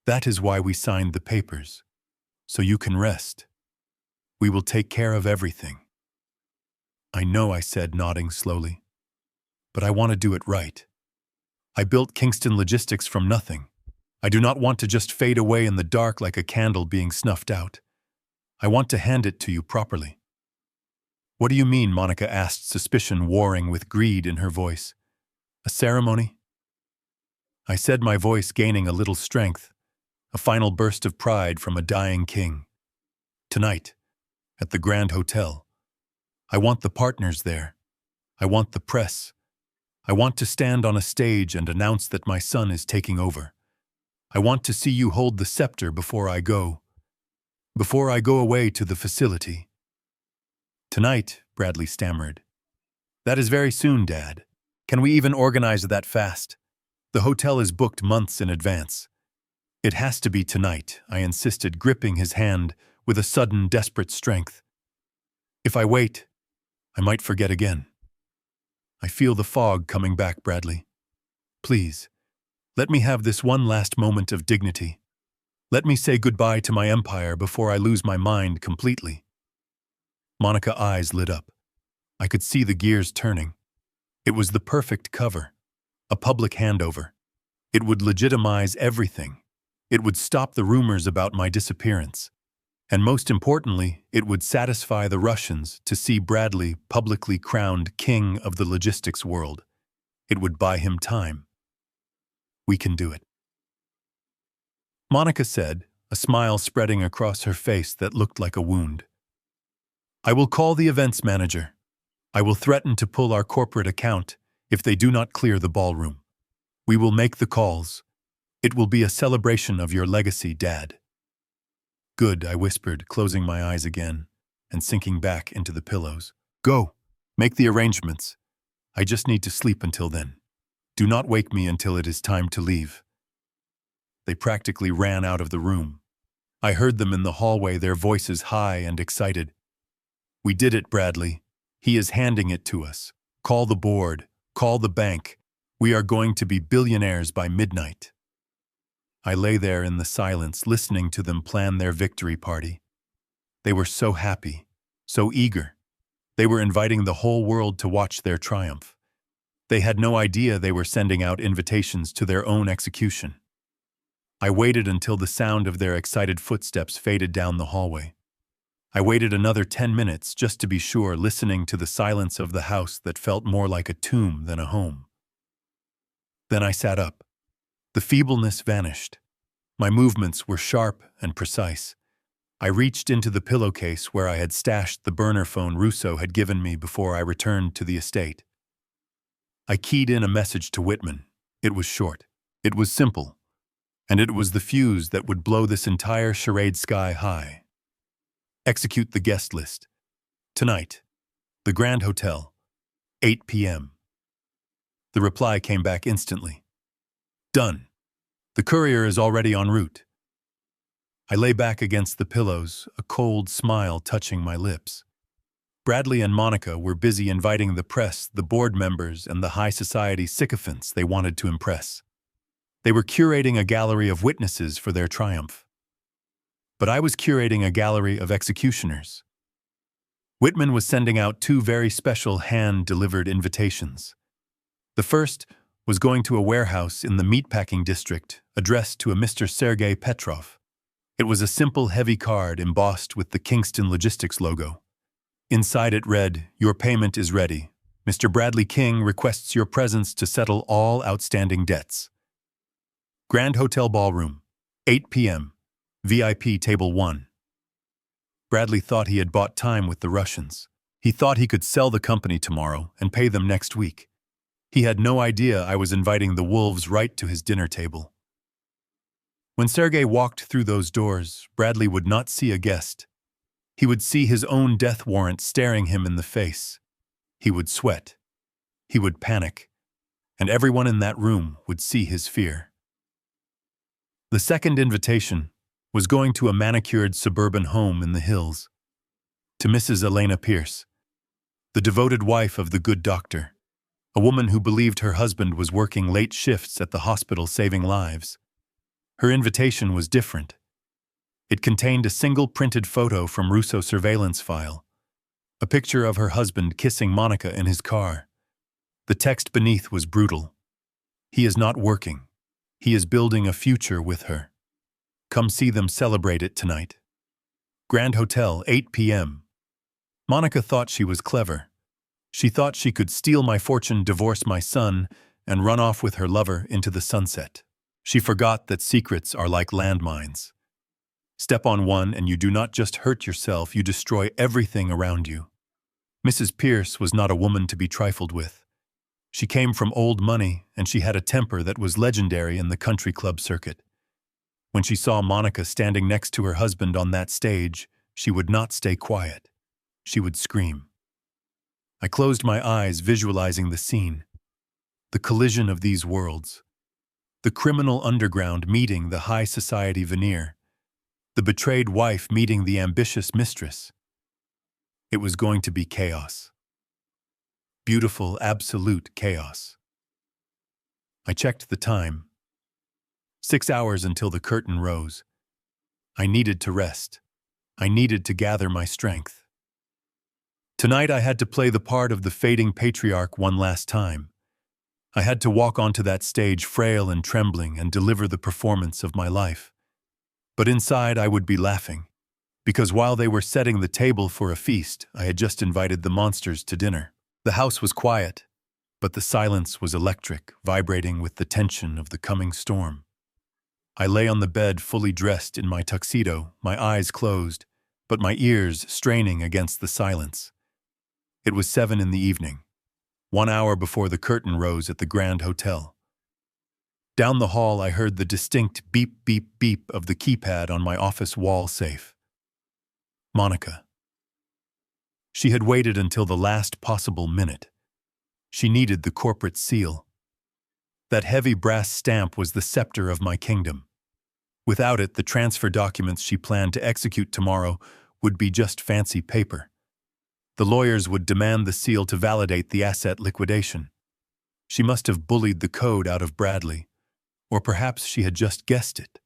That is why we signed the papers. So you can rest. We will take care of everything. I know, I said, nodding slowly. But I want to do it right. I built Kingston Logistics from nothing. I do not want to just fade away in the dark like a candle being snuffed out. I want to hand it to you properly. What do you mean? Monica asked, suspicion warring with greed in her voice. A ceremony? I said, my voice gaining a little strength, a final burst of pride from a dying king. Tonight, at the Grand Hotel. I want the partners there. I want the press. I want to stand on a stage and announce that my son is taking over. I want to see you hold the scepter before I go. Before I go away to the facility. Tonight, Bradley stammered. That is very soon, Dad. Can we even organize that fast? The hotel is booked months in advance. It has to be tonight, I insisted, gripping his hand with a sudden, desperate strength. If I wait, I might forget again. I feel the fog coming back, Bradley. Please, let me have this one last moment of dignity. Let me say goodbye to my empire before I lose my mind completely. Monica's eyes lit up. I could see the gears turning. It was the perfect cover. A public handover. It would legitimize everything. It would stop the rumors about my disappearance. And most importantly, it would satisfy the Russians to see Bradley publicly crowned king of the logistics world. It would buy him time. We can do it. Monica said, a smile spreading across her face that looked like a wound. I will call the events manager. I will threaten to pull our corporate account if they do not clear the ballroom. We will make the calls. It will be a celebration of your legacy, Dad. Good, I whispered, closing my eyes again and sinking back into the pillows. Go, make the arrangements. I just need to sleep until then. Do not wake me until it is time to leave. They practically ran out of the room. I heard them in the hallway, their voices high and excited. We did it, Bradley. He is handing it to us. Call the board. Call the bank. We are going to be billionaires by midnight. I lay there in the silence, listening to them plan their victory party. They were so happy, so eager. They were inviting the whole world to watch their triumph. They had no idea they were sending out invitations to their own execution. I waited until the sound of their excited footsteps faded down the hallway. I waited another 10 minutes just to be sure, listening to the silence of the house that felt more like a tomb than a home. Then I sat up. The feebleness vanished. My movements were sharp and precise. I reached into the pillowcase where I had stashed the burner phone Russo had given me before I returned to the estate. I keyed in a message to Whitman. It was short. It was simple. And it was the fuse that would blow this entire charade sky high. Execute the guest list. Tonight. The Grand Hotel. 8 p.m. The reply came back instantly. Done. The courier is already en route. I lay back against the pillows, a cold smile touching my lips. Bradley and Monica were busy inviting the press, the board members, and the high society sycophants they wanted to impress. They were curating a gallery of witnesses for their triumph. But I was curating a gallery of executioners. Whitman was sending out 2 very special hand-delivered invitations. The first was going to a warehouse in the meatpacking district addressed to a Mr. Sergei Petrov. It was a simple, heavy card embossed with the Kingston Logistics logo. Inside it read, "Your payment is ready. Mr. Bradley King requests your presence to settle all outstanding debts. Grand Hotel Ballroom, 8 p.m. VIP Table 1. Bradley thought he had bought time with the Russians. He thought he could sell the company tomorrow and pay them next week. He had no idea I was inviting the wolves right to his dinner table. When Sergei walked through those doors, Bradley would not see a guest. He would see his own death warrant staring him in the face. He would sweat. He would panic. And everyone in that room would see his fear. The second invitation was going to a manicured suburban home in the hills. To Mrs. Elena Pierce, the devoted wife of the good doctor, a woman who believed her husband was working late shifts at the hospital saving lives. Her invitation was different. It contained a single printed photo from Russo surveillance file, a picture of her husband kissing Monica in his car. The text beneath was brutal. He is not working. He is building a future with her. Come see them celebrate it tonight. Grand Hotel, 8 p.m. Monica thought she was clever. She thought she could steal my fortune, divorce my son, and run off with her lover into the sunset. She forgot that secrets are like landmines. Step on one and you do not just hurt yourself, you destroy everything around you. Mrs. Pierce was not a woman to be trifled with. She came from old money, and she had a temper that was legendary in the country club circuit. When she saw Monica standing next to her husband on that stage, she would not stay quiet. She would scream. I closed my eyes, visualizing the scene. The collision of these worlds. The criminal underground meeting the high society veneer. The betrayed wife meeting the ambitious mistress. It was going to be chaos. Beautiful, absolute chaos. I checked the time. 6 hours until the curtain rose. I needed to rest. I needed to gather my strength. Tonight I had to play the part of the fading patriarch one last time. I had to walk onto that stage frail and trembling and deliver the performance of my life. But inside I would be laughing, because while they were setting the table for a feast, I had just invited the monsters to dinner. The house was quiet, but the silence was electric, vibrating with the tension of the coming storm. I lay on the bed fully dressed in my tuxedo, my eyes closed, but my ears straining against the silence. It was 7 in the evening, 1 hour before the curtain rose at the Grand Hotel. Down the hall I heard the distinct beep, beep, beep of the keypad on my office wall safe. Monica. She had waited until the last possible minute. She needed the corporate seal. That heavy brass stamp was the scepter of my kingdom. Without it, the transfer documents she planned to execute tomorrow would be just fancy paper. The lawyers would demand the seal to validate the asset liquidation. She must have bullied the code out of Bradley, or perhaps she had just guessed it.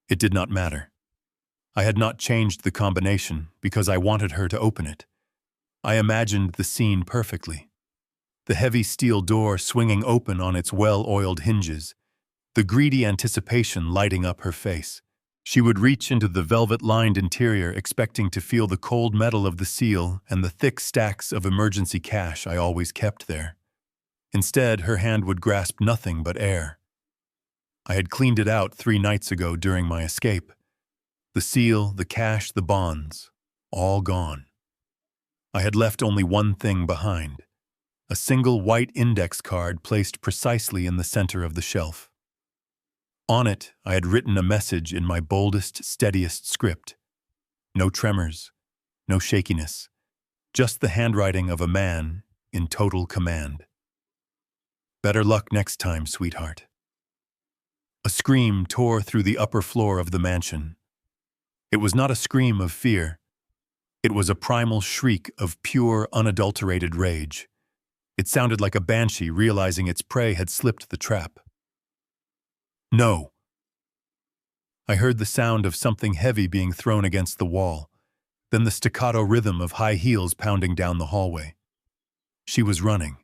It did not matter. I had not changed the combination because I wanted her to open it. I imagined the scene perfectly. The heavy steel door swinging open on its well-oiled hinges, the greedy anticipation lighting up her face. She would reach into the velvet-lined interior expecting to feel the cold metal of the seal and the thick stacks of emergency cash I always kept there. Instead, her hand would grasp nothing but air. I had cleaned it out 3 nights ago during my escape. The seal, the cash, the bonds, all gone. I had left only one thing behind. A single white index card placed precisely in the center of the shelf. On it, I had written a message in my boldest, steadiest script. No tremors, no shakiness, just the handwriting of a man in total command. Better luck next time, sweetheart. A scream tore through the upper floor of the mansion. It was not a scream of fear. It was a primal shriek of pure, unadulterated rage. It sounded like a banshee realizing its prey had slipped the trap. No. I heard the sound of something heavy being thrown against the wall, then the staccato rhythm of high heels pounding down the hallway. She was running.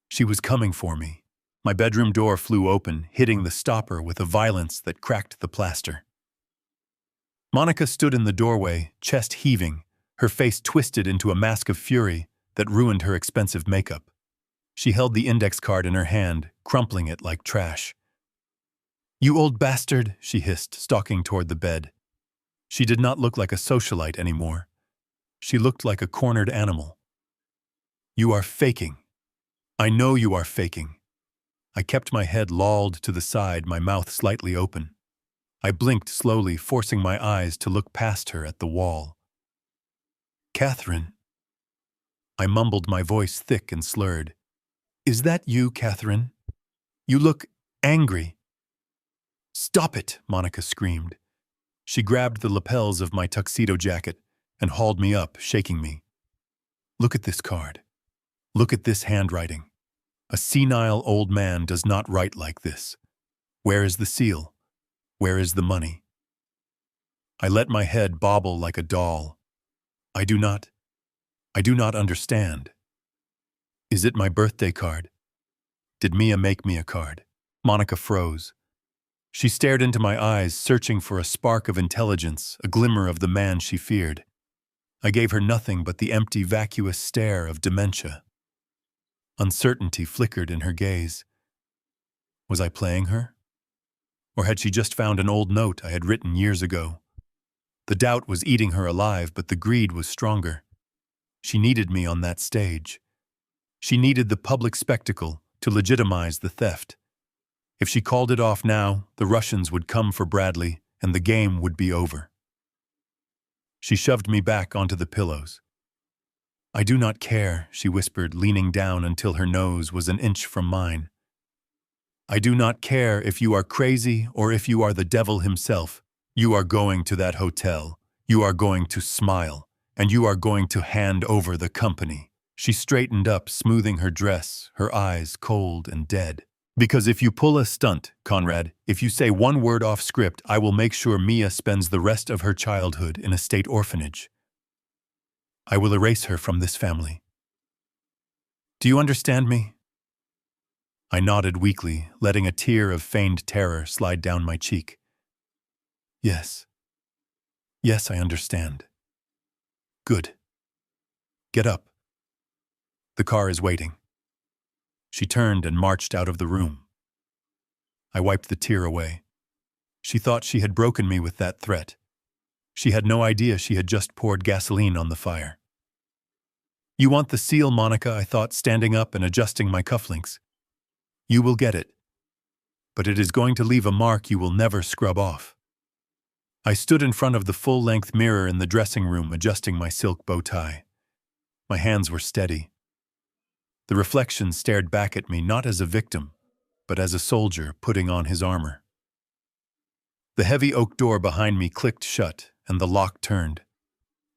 She was coming for me. My bedroom door flew open, hitting the stopper with a violence that cracked the plaster. Monica stood in the doorway, chest heaving, her face twisted into a mask of fury that ruined her expensive makeup. She held the index card in her hand, crumpling it like trash. You old bastard, she hissed, stalking toward the bed. She did not look like a socialite anymore. She looked like a cornered animal. You are faking. I know you are faking. I kept my head lolled to the side, my mouth slightly open. I blinked slowly, forcing my eyes to look past her at the wall. Catherine. I mumbled, my voice thick and slurred. Is that you, Catherine? You look angry. Stop it, Monica screamed. She grabbed the lapels of my tuxedo jacket and hauled me up, shaking me. Look at this card. Look at this handwriting. A senile old man does not write like this. Where is the seal? Where is the money? I let my head bobble like a doll. I do not understand. Is it my birthday card? Did Mia make me a card? Monica froze. She stared into my eyes, searching for a spark of intelligence, a glimmer of the man she feared. I gave her nothing but the empty, vacuous stare of dementia. Uncertainty flickered in her gaze. Was I playing her? Or had she just found an old note I had written years ago? The doubt was eating her alive, but the greed was stronger. She needed me on that stage. She needed the public spectacle to legitimize the theft. If she called it off now, the Russians would come for Bradley, and the game would be over. She shoved me back onto the pillows. I do not care, she whispered, leaning down until her nose was an inch from mine. I do not care if you are crazy or if you are the devil himself. You are going to that hotel. You are going to smile, and you are going to hand over the company. She straightened up, smoothing her dress, her eyes cold and dead. Because if you pull a stunt, Conrad, if you say one word off script, I will make sure Mia spends the rest of her childhood in a state orphanage. I will erase her from this family. Do you understand me? I nodded weakly, letting a tear of feigned terror slide down my cheek. Yes. Yes, I understand. Good. Get up. The car is waiting. She turned and marched out of the room. I wiped the tear away. She thought she had broken me with that threat. She had no idea she had just poured gasoline on the fire. You want the seal, Monica, I thought, standing up and adjusting my cufflinks. You will get it. But it is going to leave a mark you will never scrub off. I stood in front of the full-length mirror in the dressing room, adjusting my silk bow tie. My hands were steady. The reflection stared back at me not as a victim, but as a soldier putting on his armor. The heavy oak door behind me clicked shut, and the lock turned.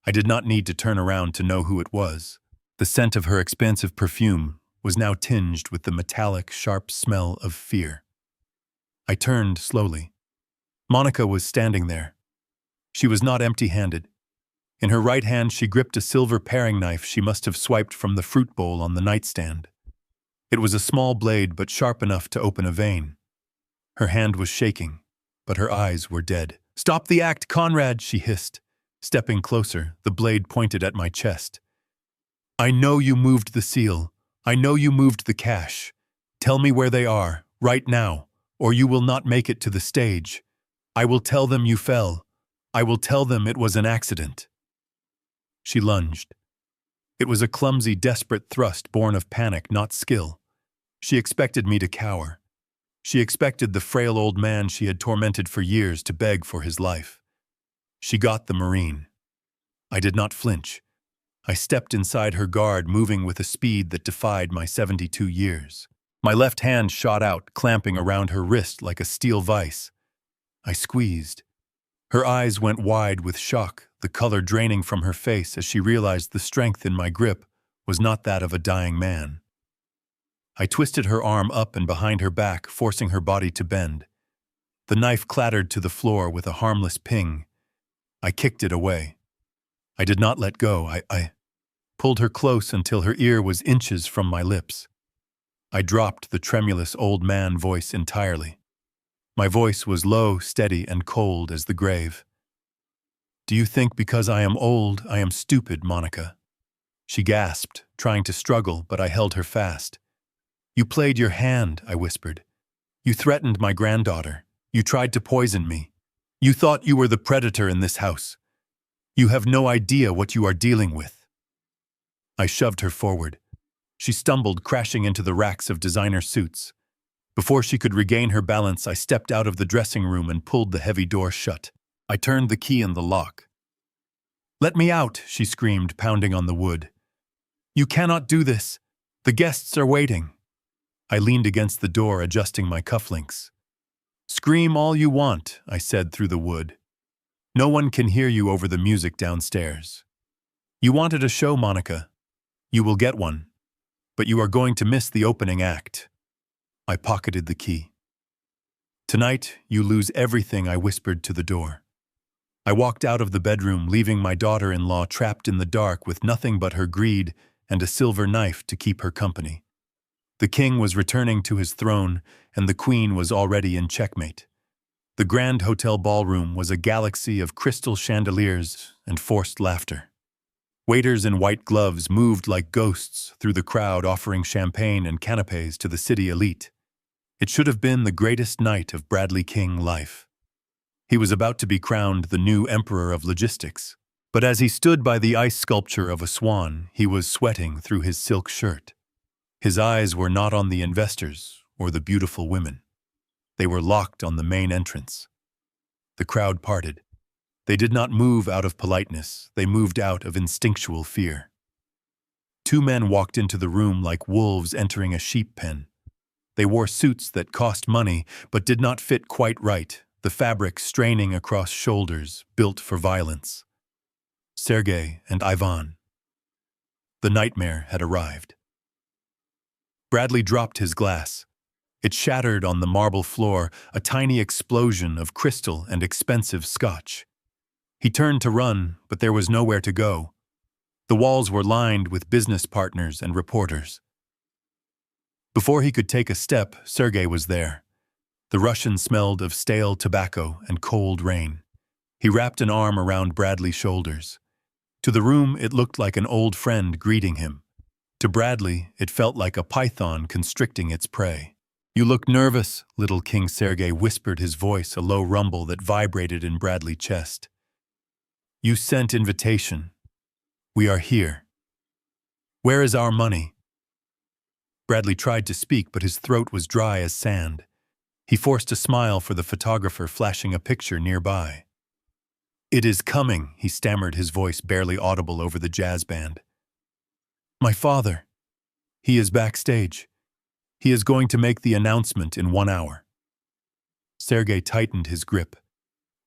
I did not need to turn around to know who it was. The scent of her expansive perfume was now tinged with the metallic, sharp smell of fear. I turned slowly. Monica was standing there. She was not empty-handed. In her right hand, she gripped a silver paring knife she must have swiped from the fruit bowl on the nightstand. It was a small blade, but sharp enough to open a vein. Her hand was shaking, but her eyes were dead. Stop the act, Conrad, she hissed. Stepping closer, the blade pointed at my chest. I know you moved the seal. I know you moved the cash. Tell me where they are, right now, or you will not make it to the stage. I will tell them you fell. I will tell them it was an accident. She lunged. It was a clumsy, desperate thrust born of panic, not skill. She expected me to cower. She expected the frail old man she had tormented for years to beg for his life. She got the Marine. I did not flinch. I stepped inside her guard, moving with a speed that defied my 72 years. My left hand shot out, clamping around her wrist like a steel vise. I squeezed. Her eyes went wide with shock, the color draining from her face as she realized the strength in my grip was not that of a dying man. I twisted her arm up and behind her back, forcing her body to bend. The knife clattered to the floor with a harmless ping. I kicked it away. I did not let go. I pulled her close until her ear was inches from my lips. I dropped the tremulous old man voice entirely. My voice was low, steady, and cold as the grave. Do you think because I am old, I am stupid, Monica? She gasped, trying to struggle, but I held her fast. You played your hand, I whispered. You threatened my granddaughter. You tried to poison me. You thought you were the predator in this house. You have no idea what you are dealing with." I shoved her forward. She stumbled, crashing into the racks of designer suits. Before she could regain her balance, I stepped out of the dressing room and pulled the heavy door shut. I turned the key in the lock. "Let me out," she screamed, pounding on the wood. "You cannot do this. The guests are waiting." I leaned against the door, adjusting my cufflinks. "Scream all you want," I said through the wood. "No one can hear you over the music downstairs. You wanted a show, Monica. You will get one. But you are going to miss the opening act." I pocketed the key. "Tonight, you lose everything," I whispered to the door. I walked out of the bedroom, leaving my daughter-in-law trapped in the dark with nothing but her greed and a silver knife to keep her company. The king was returning to his throne, and the queen was already in checkmate. The Grand Hotel ballroom was a galaxy of crystal chandeliers and forced laughter. Waiters in white gloves moved like ghosts through the crowd, offering champagne and canapés to the city elite. It should have been the greatest night of Bradley King life. He was about to be crowned the new emperor of logistics. But as he stood by the ice sculpture of a swan, he was sweating through his silk shirt. His eyes were not on the investors or the beautiful women. They were locked on the main entrance. The crowd parted. They did not move out of politeness, they moved out of instinctual fear. Two men walked into the room like wolves entering a sheep pen. They wore suits that cost money but did not fit quite right, the fabric straining across shoulders, built for violence. Sergei and Ivan. The nightmare had arrived. Bradley dropped his glass. It shattered on the marble floor, a tiny explosion of crystal and expensive scotch. He turned to run, but there was nowhere to go. The walls were lined with business partners and reporters. Before he could take a step, Sergei was there. The Russian smelled of stale tobacco and cold rain. He wrapped an arm around Bradley's shoulders. To the room, it looked like an old friend greeting him. To Bradley, it felt like a python constricting its prey. "You look nervous," little King Sergei whispered, his voice a low rumble that vibrated in Bradley's chest. "You sent invitation. We are here. Where is our money?" Bradley tried to speak, but his throat was dry as sand. He forced a smile for the photographer flashing a picture nearby. "It is coming," he stammered, his voice barely audible over the jazz band. "My father. He is backstage. He is going to make the announcement in 1 hour." Sergei tightened his grip.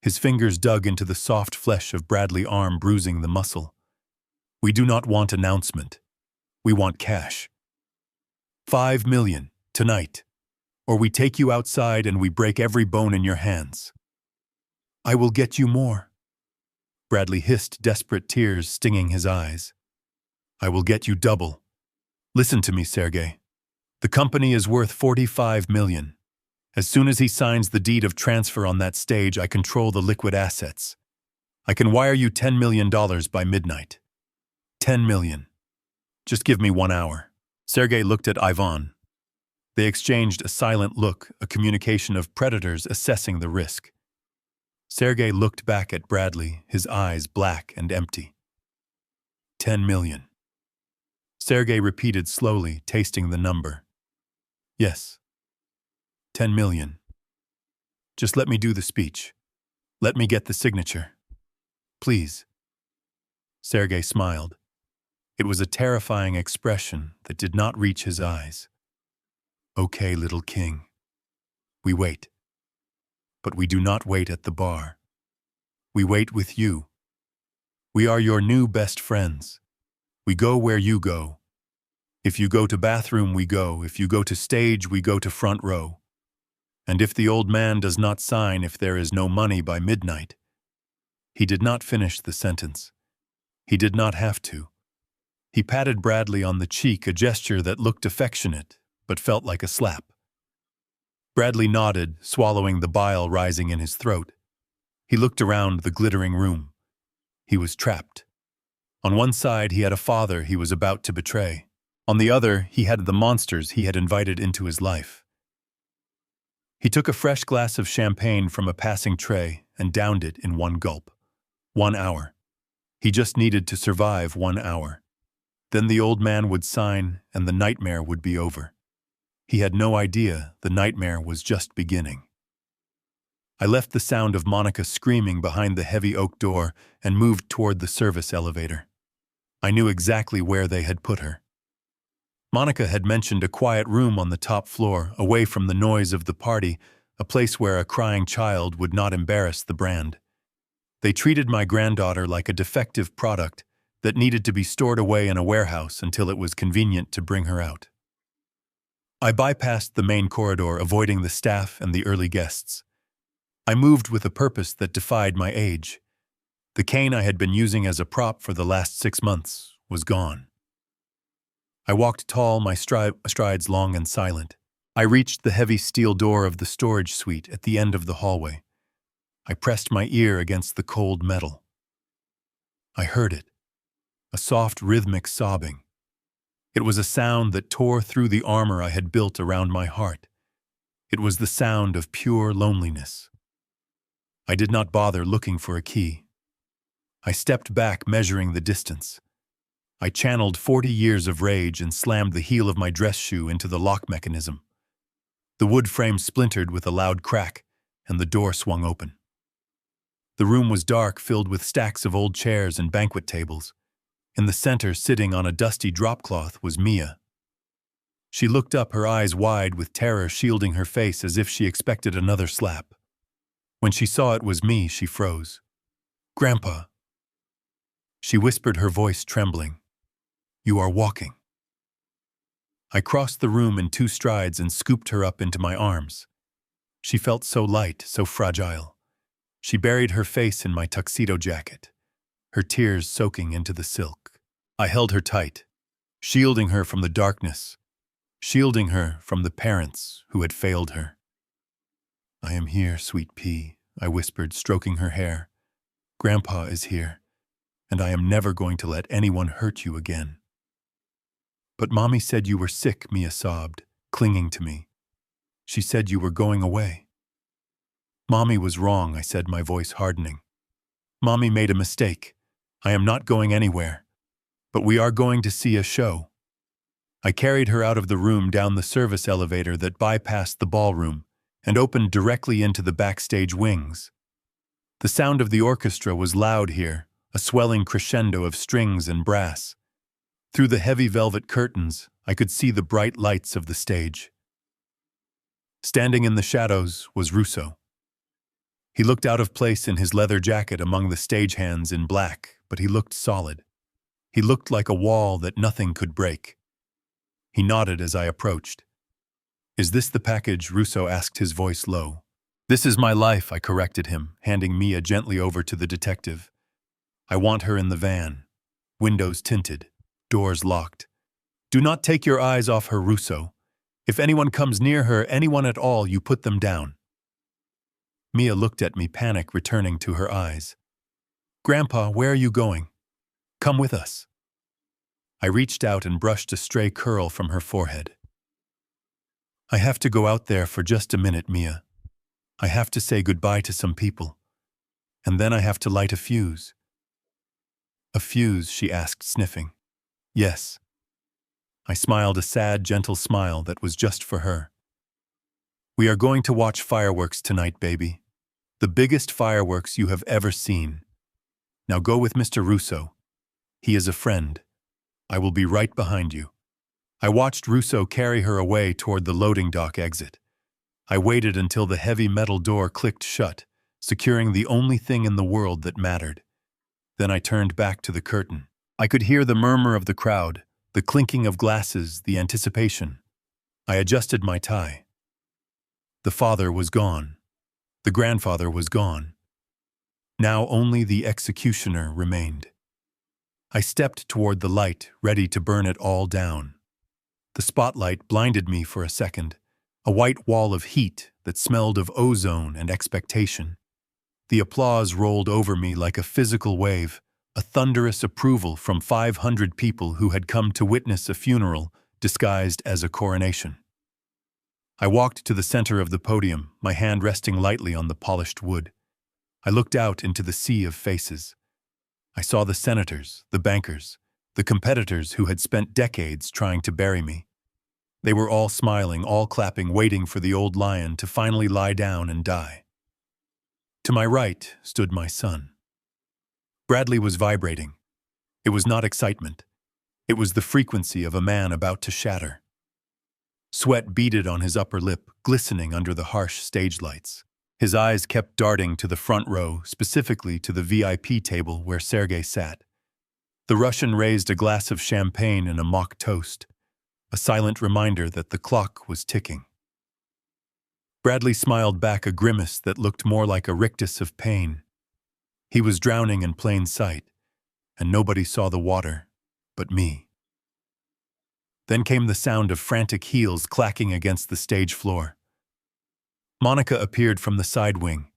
His fingers dug into the soft flesh of Bradley's arm, bruising the muscle. "We do not want announcement. We want cash. 5 million, tonight. Or we take you outside and we break every bone in your hands." "I will get you more," Bradley hissed, desperate tears stinging his eyes. "I will get you double. Listen to me, Sergei. The company is worth 45 million. As soon as he signs the deed of transfer on that stage, I control the liquid assets. I can wire you $10 million by midnight. 10 million. Just give me 1 hour." Sergei looked at Ivan. They exchanged a silent look, a communication of predators assessing the risk. Sergei looked back at Bradley, his eyes black and empty. 10 million. Sergei repeated slowly, tasting the number. "Yes. 10 million. Just let me do the speech. Let me get the signature. Please." Sergei smiled. It was a terrifying expression that did not reach his eyes. "Okay, little king. We wait. But we do not wait at the bar. We wait with you. We are your new best friends. We go where you go. If you go to bathroom, we go. If you go to stage, we go to front row. And if the old man does not sign, if there is no money by midnight." He did not finish the sentence. He did not have to. He patted Bradley on the cheek, a gesture that looked affectionate, but felt like a slap. Bradley nodded, swallowing the bile rising in his throat. He looked around the glittering room. He was trapped. On one side, he had a father he was about to betray. On the other, he had the monsters he had invited into his life. He took a fresh glass of champagne from a passing tray and downed it in one gulp. 1 hour. He just needed to survive 1 hour. Then the old man would sign and the nightmare would be over. He had no idea the nightmare was just beginning. I left the sound of Monica screaming behind the heavy oak door and moved toward the service elevator. I knew exactly where they had put her. Monica had mentioned a quiet room on the top floor, away from the noise of the party, a place where a crying child would not embarrass the brand. They treated my granddaughter like a defective product that needed to be stored away in a warehouse until it was convenient to bring her out. I bypassed the main corridor, avoiding the staff and the early guests. I moved with a purpose that defied my age. The cane I had been using as a prop for the last 6 months was gone. I walked tall, my strides long and silent. I reached the heavy steel door of the storage suite at the end of the hallway. I pressed my ear against the cold metal. I heard it, a soft rhythmic sobbing. It was a sound that tore through the armor I had built around my heart. It was the sound of pure loneliness. I did not bother looking for a key. I stepped back, measuring the distance. I channeled 40 years of rage and slammed the heel of my dress shoe into the lock mechanism. The wood frame splintered with a loud crack, and the door swung open. The room was dark, filled with stacks of old chairs and banquet tables. In the center, sitting on a dusty dropcloth, was Mia. She looked up, her eyes wide with terror shielding her face as if she expected another slap. When she saw it was me, she froze. "Grandpa," she whispered, her voice trembling. "You are walking." I crossed the room in 2 strides and scooped her up into my arms. She felt so light, so fragile. She buried her face in my tuxedo jacket, her tears soaking into the silk. I held her tight, shielding her from the darkness, shielding her from the parents who had failed her. "I am here, sweet pea," I whispered, stroking her hair. "Grandpa is here, and I am never going to let anyone hurt you again." "But Mommy said you were sick," Mia sobbed, clinging to me. "She said you were going away." "Mommy was wrong," I said, my voice hardening. "Mommy made a mistake. I am not going anywhere. But we are going to see a show." I carried her out of the room, down the service elevator that bypassed the ballroom and opened directly into the backstage wings. The sound of the orchestra was loud here, a swelling crescendo of strings and brass. Through the heavy velvet curtains, I could see the bright lights of the stage. Standing in the shadows was Russo. He looked out of place in his leather jacket among the stagehands in black, but he looked solid. He looked like a wall that nothing could break. He nodded as I approached. "Is this the package?" Russo asked, his voice low. "This is my life," I corrected him, handing Mia gently over to the detective. "I want her in the van. Windows tinted, doors locked. Do not take your eyes off her, Russo. If anyone comes near her, anyone at all, you put them down." Mia looked at me, panic returning to her eyes. "Grandpa, where are you going? Come with us." I reached out and brushed a stray curl from her forehead. "I have to go out there for just a minute, Mia. I have to say goodbye to some people. And then I have to light a fuse." "A fuse?" she asked, sniffing. "Yes." I smiled, a sad, gentle smile that was just for her. "We are going to watch fireworks tonight, baby. The biggest fireworks you have ever seen. Now go with Mr. Russo. He is a friend. I will be right behind you." I watched Russo carry her away toward the loading dock exit. I waited until the heavy metal door clicked shut, securing the only thing in the world that mattered. Then I turned back to the curtain. I could hear the murmur of the crowd, the clinking of glasses, the anticipation. I adjusted my tie. The father was gone. The grandfather was gone. Now only the executioner remained. I stepped toward the light, ready to burn it all down. The spotlight blinded me for a second, a white wall of heat that smelled of ozone and expectation. The applause rolled over me like a physical wave, a thunderous approval from 500 people who had come to witness a funeral disguised as a coronation. I walked to the center of the podium, my hand resting lightly on the polished wood. I looked out into the sea of faces. I saw the senators, the bankers, the competitors who had spent decades trying to bury me. They were all smiling, all clapping, waiting for the old lion to finally lie down and die. To my right stood my son. Bradley was vibrating. It was not excitement. It was the frequency of a man about to shatter. Sweat beaded on his upper lip, glistening under the harsh stage lights. His eyes kept darting to the front row, specifically to the VIP table where Sergei sat. The Russian raised a glass of champagne in a mock toast, a silent reminder that the clock was ticking. Bradley smiled back, a grimace that looked more like a rictus of pain. He was drowning in plain sight, and nobody saw the water but me. Then came the sound of frantic heels clacking against the stage floor. Monica appeared from the side wing.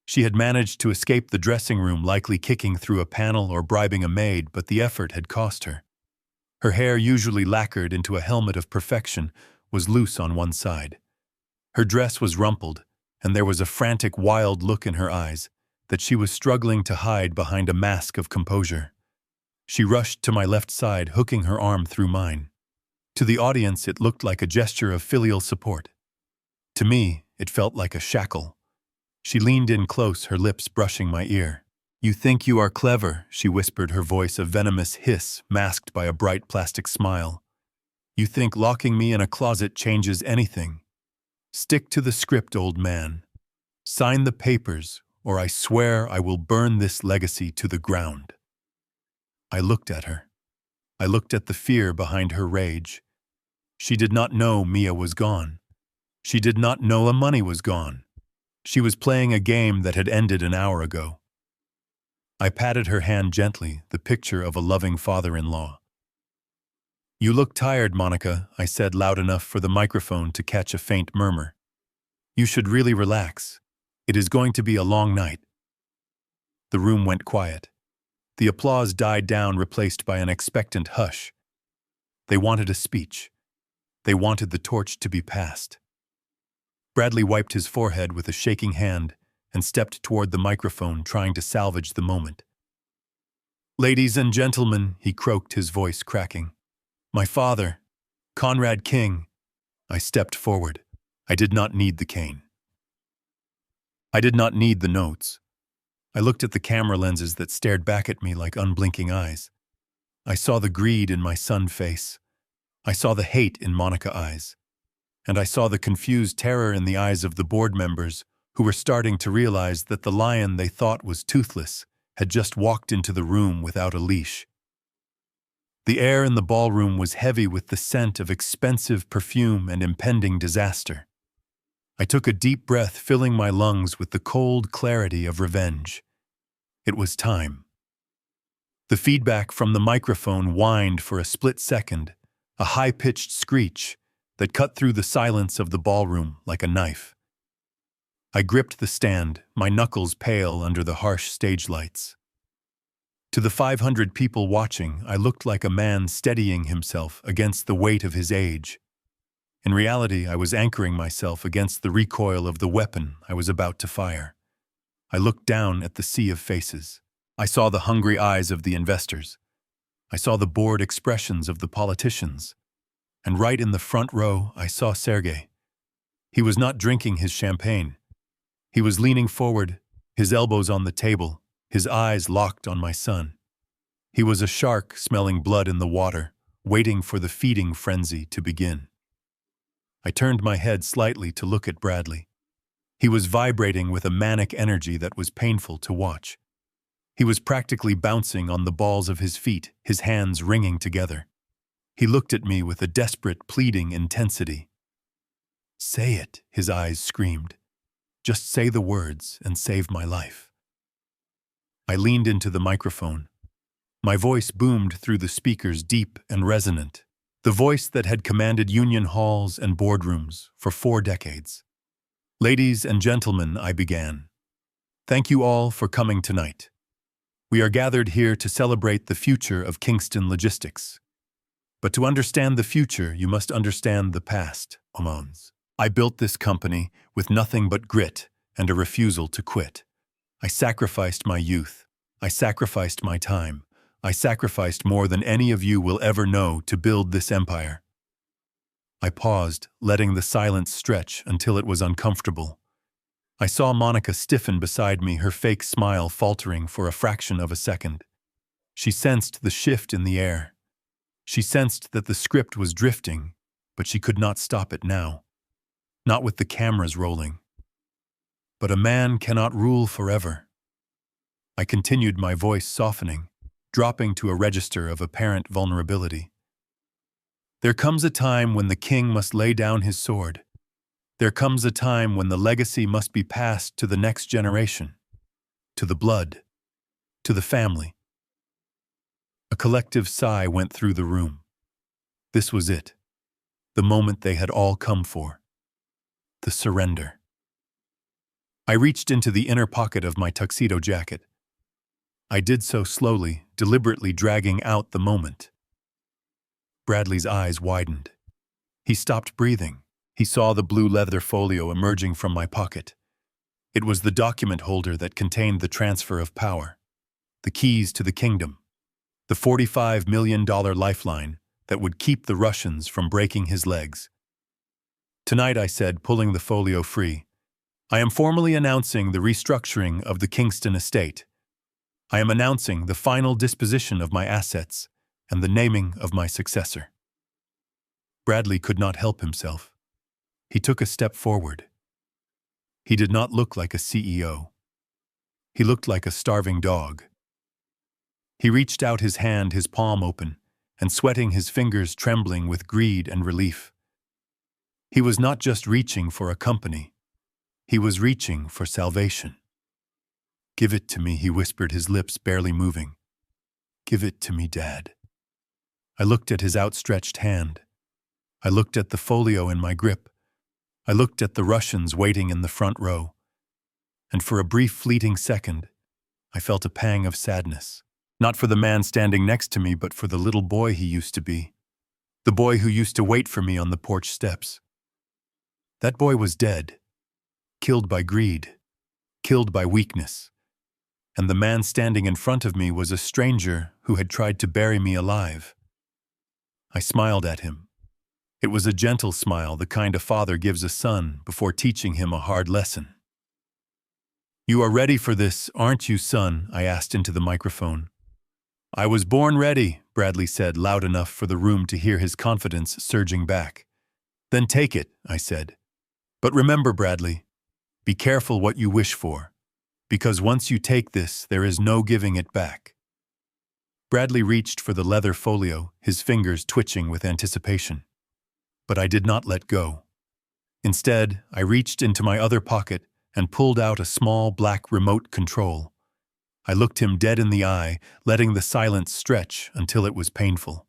She had managed to escape the dressing room, likely kicking through a panel or bribing a maid, but the effort had cost her. Her hair, usually lacquered into a helmet of perfection, was loose on one side. Her dress was rumpled, and there was a frantic, wild look in her eyes that she was struggling to hide behind a mask of composure. She rushed to my left side, hooking her arm through mine. To the audience, it looked like a gesture of filial support. To me, it felt like a shackle. She leaned in close, her lips brushing my ear. "You think you are clever," she whispered, her voice a venomous hiss masked by a bright plastic smile. "You think locking me in a closet changes anything. Stick to the script, old man. Sign the papers, or I swear I will burn this legacy to the ground." I looked at her. I looked at the fear behind her rage. She did not know Mia was gone. She did not know the money was gone. She was playing a game that had ended an hour ago. I patted her hand gently, the picture of a loving father-in-law. "You look tired, Monica," I said loud enough for the microphone to catch a faint murmur. "You should really relax. It is going to be a long night." The room went quiet. The applause died down, replaced by an expectant hush. They wanted a speech. They wanted the torch to be passed. Bradley wiped his forehead with a shaking hand and stepped toward the microphone, trying to salvage the moment. "Ladies and gentlemen," he croaked, his voice cracking. "My father, Conrad King." I stepped forward. I did not need the cane. I did not need the notes. I looked at the camera lenses that stared back at me like unblinking eyes. I saw the greed in my son's face. I saw the hate in Monica's eyes. And I saw the confused terror in the eyes of the board members who were starting to realize that the lion they thought was toothless had just walked into the room without a leash. The air in the ballroom was heavy with the scent of expensive perfume and impending disaster. I took a deep breath, filling my lungs with the cold clarity of revenge. It was time. The feedback from the microphone whined for a split second, a high-pitched screech that cut through the silence of the ballroom like a knife. I gripped the stand, my knuckles pale under the harsh stage lights. To the 500 people watching, I looked like a man steadying himself against the weight of his age. In reality, I was anchoring myself against the recoil of the weapon I was about to fire. I looked down at the sea of faces. I saw the hungry eyes of the investors. I saw the bored expressions of the politicians. And right in the front row, I saw Sergei. He was not drinking his champagne. He was leaning forward, his elbows on the table, his eyes locked on my son. He was a shark smelling blood in the water, waiting for the feeding frenzy to begin. I turned my head slightly to look at Bradley. He was vibrating with a manic energy that was painful to watch. He was practically bouncing on the balls of his feet, his hands wringing together. He looked at me with a desperate, pleading intensity. "Say it," his eyes screamed. "Just say the words and save my life." I leaned into the microphone. My voice boomed through the speakers, deep and resonant, the voice that had commanded union halls and boardrooms for 4 decades. "Ladies and gentlemen," I began, "thank you all for coming tonight. We are gathered here to celebrate the future of Kingston Logistics. But to understand the future, you must understand the past, almonds. I built this company with nothing but grit and a refusal to quit. I sacrificed my youth. I sacrificed my time. I sacrificed more than any of you will ever know to build this empire. I paused, letting the silence stretch until it was uncomfortable. I saw Monica stiffen beside me, her fake smile faltering for a fraction of a second. She sensed the shift in the air. She sensed that the script was drifting, but she could not stop it now. Not with the cameras rolling. But a man cannot rule forever. I continued, my voice softening, dropping to a register of apparent vulnerability. There comes a time when the king must lay down his sword. There comes a time when the legacy must be passed to the next generation, to the blood, to the family. A collective sigh went through the room. This was it, the moment they had all come for. The surrender. I reached into the inner pocket of my tuxedo jacket. I did so slowly, deliberately dragging out the moment. Bradley's eyes widened. He stopped breathing. He saw the blue leather folio emerging from my pocket. It was the document holder that contained the transfer of power, the keys to the kingdom, the $45 million lifeline that would keep the Russians from breaking his legs. Tonight, I said, pulling the folio free, I am formally announcing the restructuring of the Kingston estate. I am announcing the final disposition of my assets and the naming of my successor. Bradley could not help himself. He took a step forward. He did not look like a CEO. He looked like a starving dog. He reached out his hand, his palm open, and sweating, his fingers trembling with greed and relief. He was not just reaching for a company. He was reaching for salvation. Give it to me, he whispered, his lips barely moving. Give it to me, Dad. I looked at his outstretched hand. I looked at the folio in my grip. I looked at the Russians waiting in the front row. And for a brief, fleeting second, I felt a pang of sadness. Not for the man standing next to me, but for the little boy he used to be. The boy who used to wait for me on the porch steps. That boy was dead. Killed by greed. Killed by weakness. And the man standing in front of me was a stranger who had tried to bury me alive. I smiled at him. It was a gentle smile, the kind a father gives a son before teaching him a hard lesson. You are ready for this, aren't you, son? I asked into the microphone. I was born ready, Bradley said, loud enough for the room to hear his confidence surging back. Then take it, I said. But remember, Bradley, be careful what you wish for, because once you take this, there is no giving it back. Bradley reached for the leather folio, his fingers twitching with anticipation. But I did not let go. Instead, I reached into my other pocket and pulled out a small black remote control. I looked him dead in the eye, letting the silence stretch until it was painful.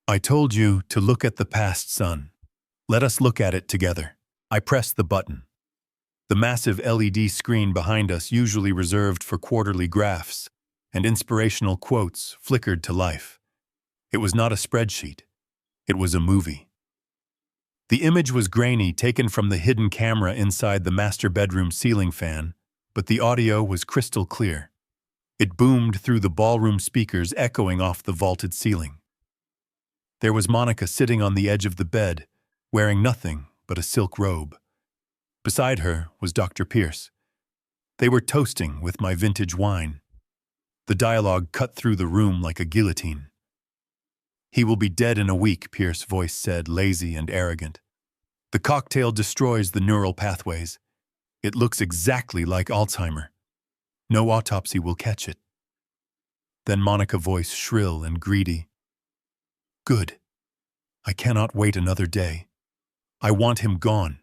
I told you to look at the past, son. Let us look at it together. I pressed the button. The massive LED screen behind us, usually reserved for quarterly graphs and inspirational quotes, flickered to life. It was not a spreadsheet. It was a movie. The image was grainy, taken from the hidden camera inside the master bedroom ceiling fan, but the audio was crystal clear. It boomed through the ballroom speakers, echoing off the vaulted ceiling. There was Monica sitting on the edge of the bed, wearing nothing but a silk robe. Beside her was Dr. Pierce. They were toasting with my vintage wine. The dialogue cut through the room like a guillotine. He will be dead in a week, Pierce's voice said, lazy and arrogant. The cocktail destroys the neural pathways. It looks exactly like Alzheimer. No autopsy will catch it. Then Monica's voice, shrill and greedy. Good. I cannot wait another day. I want him gone.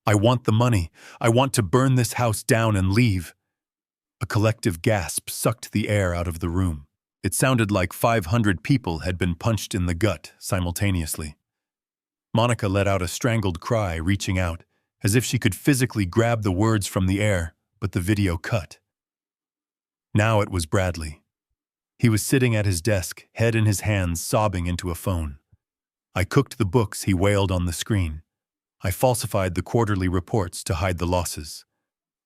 I want the money. I want to burn this house down and leave. A collective gasp sucked the air out of the room. It sounded like 500 people had been punched in the gut simultaneously. Monica let out a strangled cry, reaching out, as if she could physically grab the words from the air, but the video cut. Now it was Bradley. He was sitting at his desk, head in his hands, sobbing into a phone. I cooked the books, he wailed on the screen. I falsified the quarterly reports to hide the losses.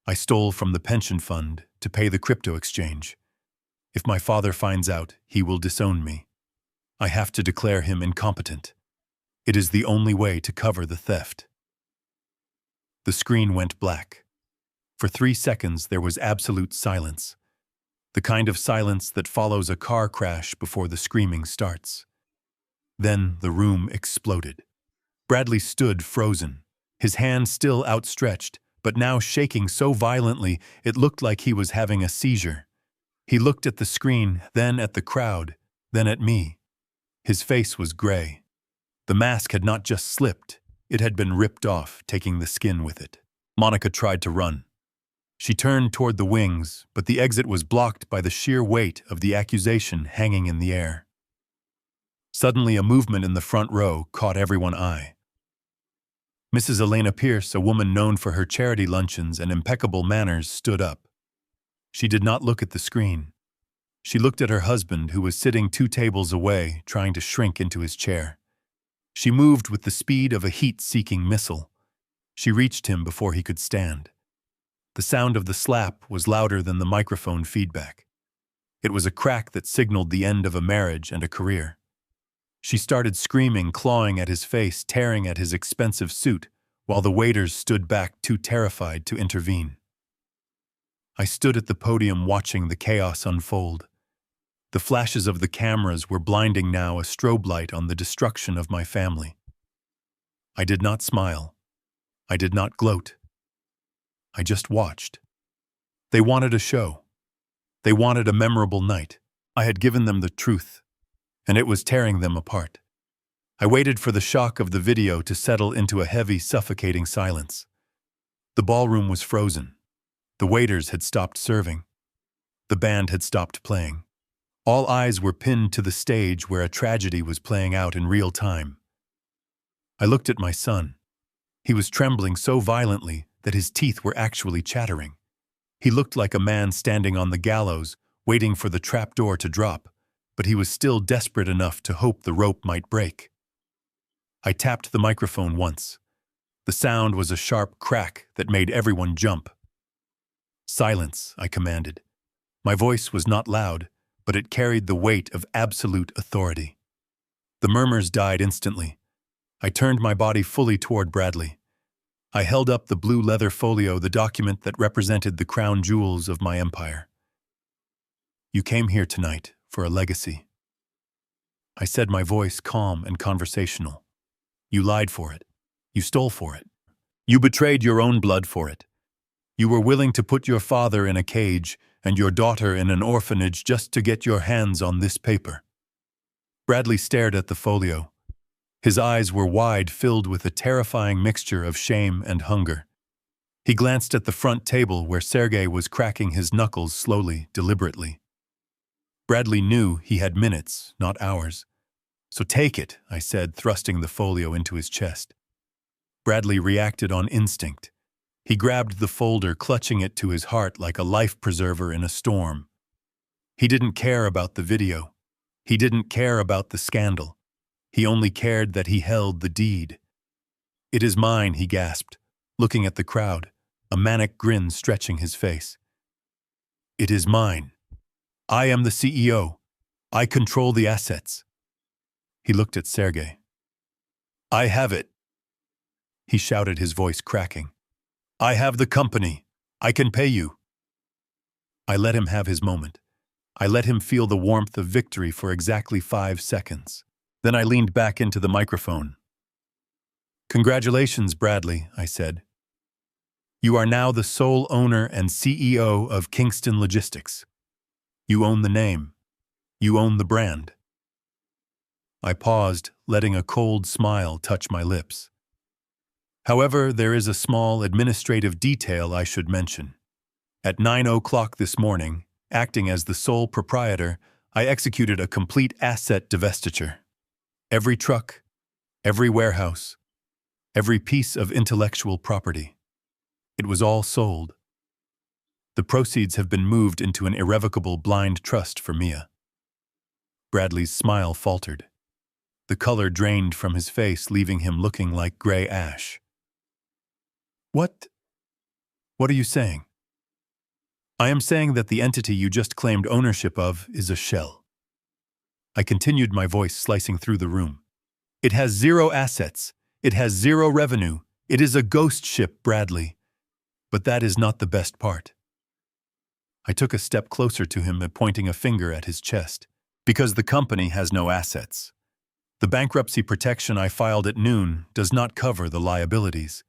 I stole from the pension fund to pay the crypto exchange. If my father finds out, he will disown me. I have to declare him incompetent. It is the only way to cover the theft. The screen went black. For 3 seconds there was absolute silence. The kind of silence that follows a car crash before the screaming starts. Then the room exploded. Bradley stood frozen, his hand still outstretched, but now shaking so violently it looked like he was having a seizure. He looked at the screen, then at the crowd, then at me. His face was gray. The mask had not just slipped, it had been ripped off, taking the skin with it. Monica tried to run. She turned toward the wings, but the exit was blocked by the sheer weight of the accusation hanging in the air. Suddenly, a movement in the front row caught everyone's eye. Mrs. Elena Pierce, a woman known for her charity luncheons and impeccable manners, stood up. She did not look at the screen. She looked at her husband, who was sitting 2 tables away, trying to shrink into his chair. She moved with the speed of a heat-seeking missile. She reached him before he could stand. The sound of the slap was louder than the microphone feedback. It was a crack that signaled the end of a marriage and a career. She started screaming, clawing at his face, tearing at his expensive suit, while the waiters stood back, too terrified to intervene. I stood at the podium watching the chaos unfold. The flashes of the cameras were blinding now, a strobe light on the destruction of my family. I did not smile. I did not gloat. I just watched. They wanted a show. They wanted a memorable night. I had given them the truth, and it was tearing them apart. I waited for the shock of the video to settle into a heavy, suffocating silence. The ballroom was frozen. The waiters had stopped serving. The band had stopped playing. All eyes were pinned to the stage where a tragedy was playing out in real time. I looked at my son. He was trembling so violently that his teeth were actually chattering. He looked like a man standing on the gallows, waiting for the trapdoor to drop, but he was still desperate enough to hope the rope might break. I tapped the microphone once. The sound was a sharp crack that made everyone jump. "Silence," I commanded. My voice was not loud, but it carried the weight of absolute authority. The murmurs died instantly. I turned my body fully toward Bradley. I held up the blue leather folio, the document that represented the crown jewels of my empire. "You came here tonight for a legacy." I said, my voice calm and conversational. "You lied for it. You stole for it. You betrayed your own blood for it. You were willing to put your father in a cage and your daughter in an orphanage just to get your hands on this paper." Bradley stared at the folio. His eyes were wide, filled with a terrifying mixture of shame and hunger. He glanced at the front table where Sergei was cracking his knuckles slowly, deliberately. Bradley knew he had minutes, not hours. "So take it," I said, thrusting the folio into his chest. Bradley reacted on instinct. He grabbed the folder, clutching it to his heart like a life preserver in a storm. He didn't care about the video. He didn't care about the scandal. He only cared that he held the deed. "It is mine," he gasped, looking at the crowd, a manic grin stretching his face. "It is mine. I am the CEO. I control the assets." He looked at Sergei. "I have it," he shouted, his voice cracking. "I have the company. I can pay you." I let him have his moment. I let him feel the warmth of victory for exactly 5 seconds. Then I leaned back into the microphone. "Congratulations, Bradley," I said. "You are now the sole owner and CEO of Kingston Logistics. You own the name. You own the brand." I paused, letting a cold smile touch my lips. However, there is a small administrative detail I should mention. At 9:00 this morning, acting as the sole proprietor, I executed a complete asset divestiture. Every truck, every warehouse, every piece of intellectual property. It was all sold. The proceeds have been moved into an irrevocable blind trust for Mia. Bradley's smile faltered. The color drained from his face, leaving him looking like gray ash. What? What are you saying? I am saying that the entity you just claimed ownership of is a shell. I continued, my voice slicing through the room. It has zero assets. It has zero revenue. It is a ghost ship, Bradley. But that is not the best part. I took a step closer to him, pointing a finger at his chest. Because the company has no assets. The bankruptcy protection I filed at noon does not cover the liabilities.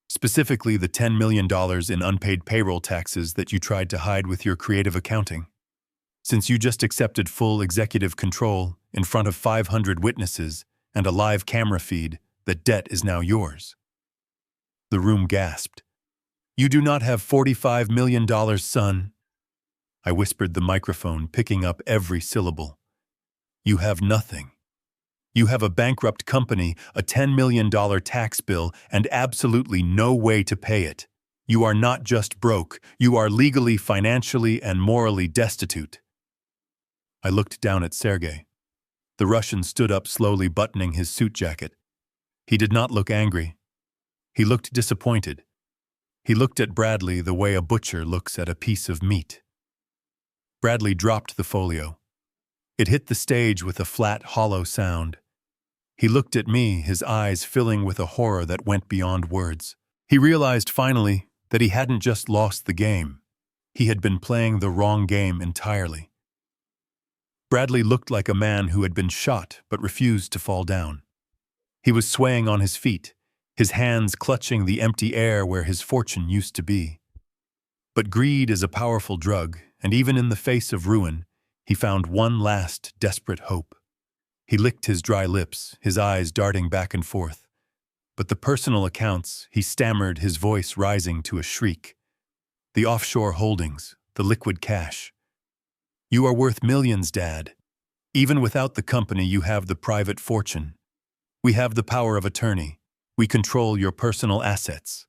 Specifically the $10 million in unpaid payroll taxes that you tried to hide with your creative accounting. Since you just accepted full executive control in front of 500 witnesses and a live camera feed, that debt is now yours. The room gasped. You do not have $45 million, son. I whispered the microphone, picking up every syllable. You have nothing. You have a bankrupt company, a $10 million tax bill, and absolutely no way to pay it. You are not just broke, you are legally, financially, and morally destitute. I looked down at Sergei. The Russian stood up slowly, buttoning his suit jacket. He did not look angry. He looked disappointed. He looked at Bradley the way a butcher looks at a piece of meat. Bradley dropped the folio. It hit the stage with a flat, hollow sound. He looked at me, his eyes filling with a horror that went beyond words. He realized finally that he hadn't just lost the game. He had been playing the wrong game entirely. Bradley looked like a man who had been shot but refused to fall down. He was swaying on his feet, his hands clutching the empty air where his fortune used to be. But greed is a powerful drug, and even in the face of ruin, he found one last desperate hope. He licked his dry lips, his eyes darting back and forth. But the personal accounts, he stammered, his voice rising to a shriek. The offshore holdings, the liquid cash. You are worth millions, Dad. Even without the company, you have the private fortune. We have the power of attorney. We control your personal assets.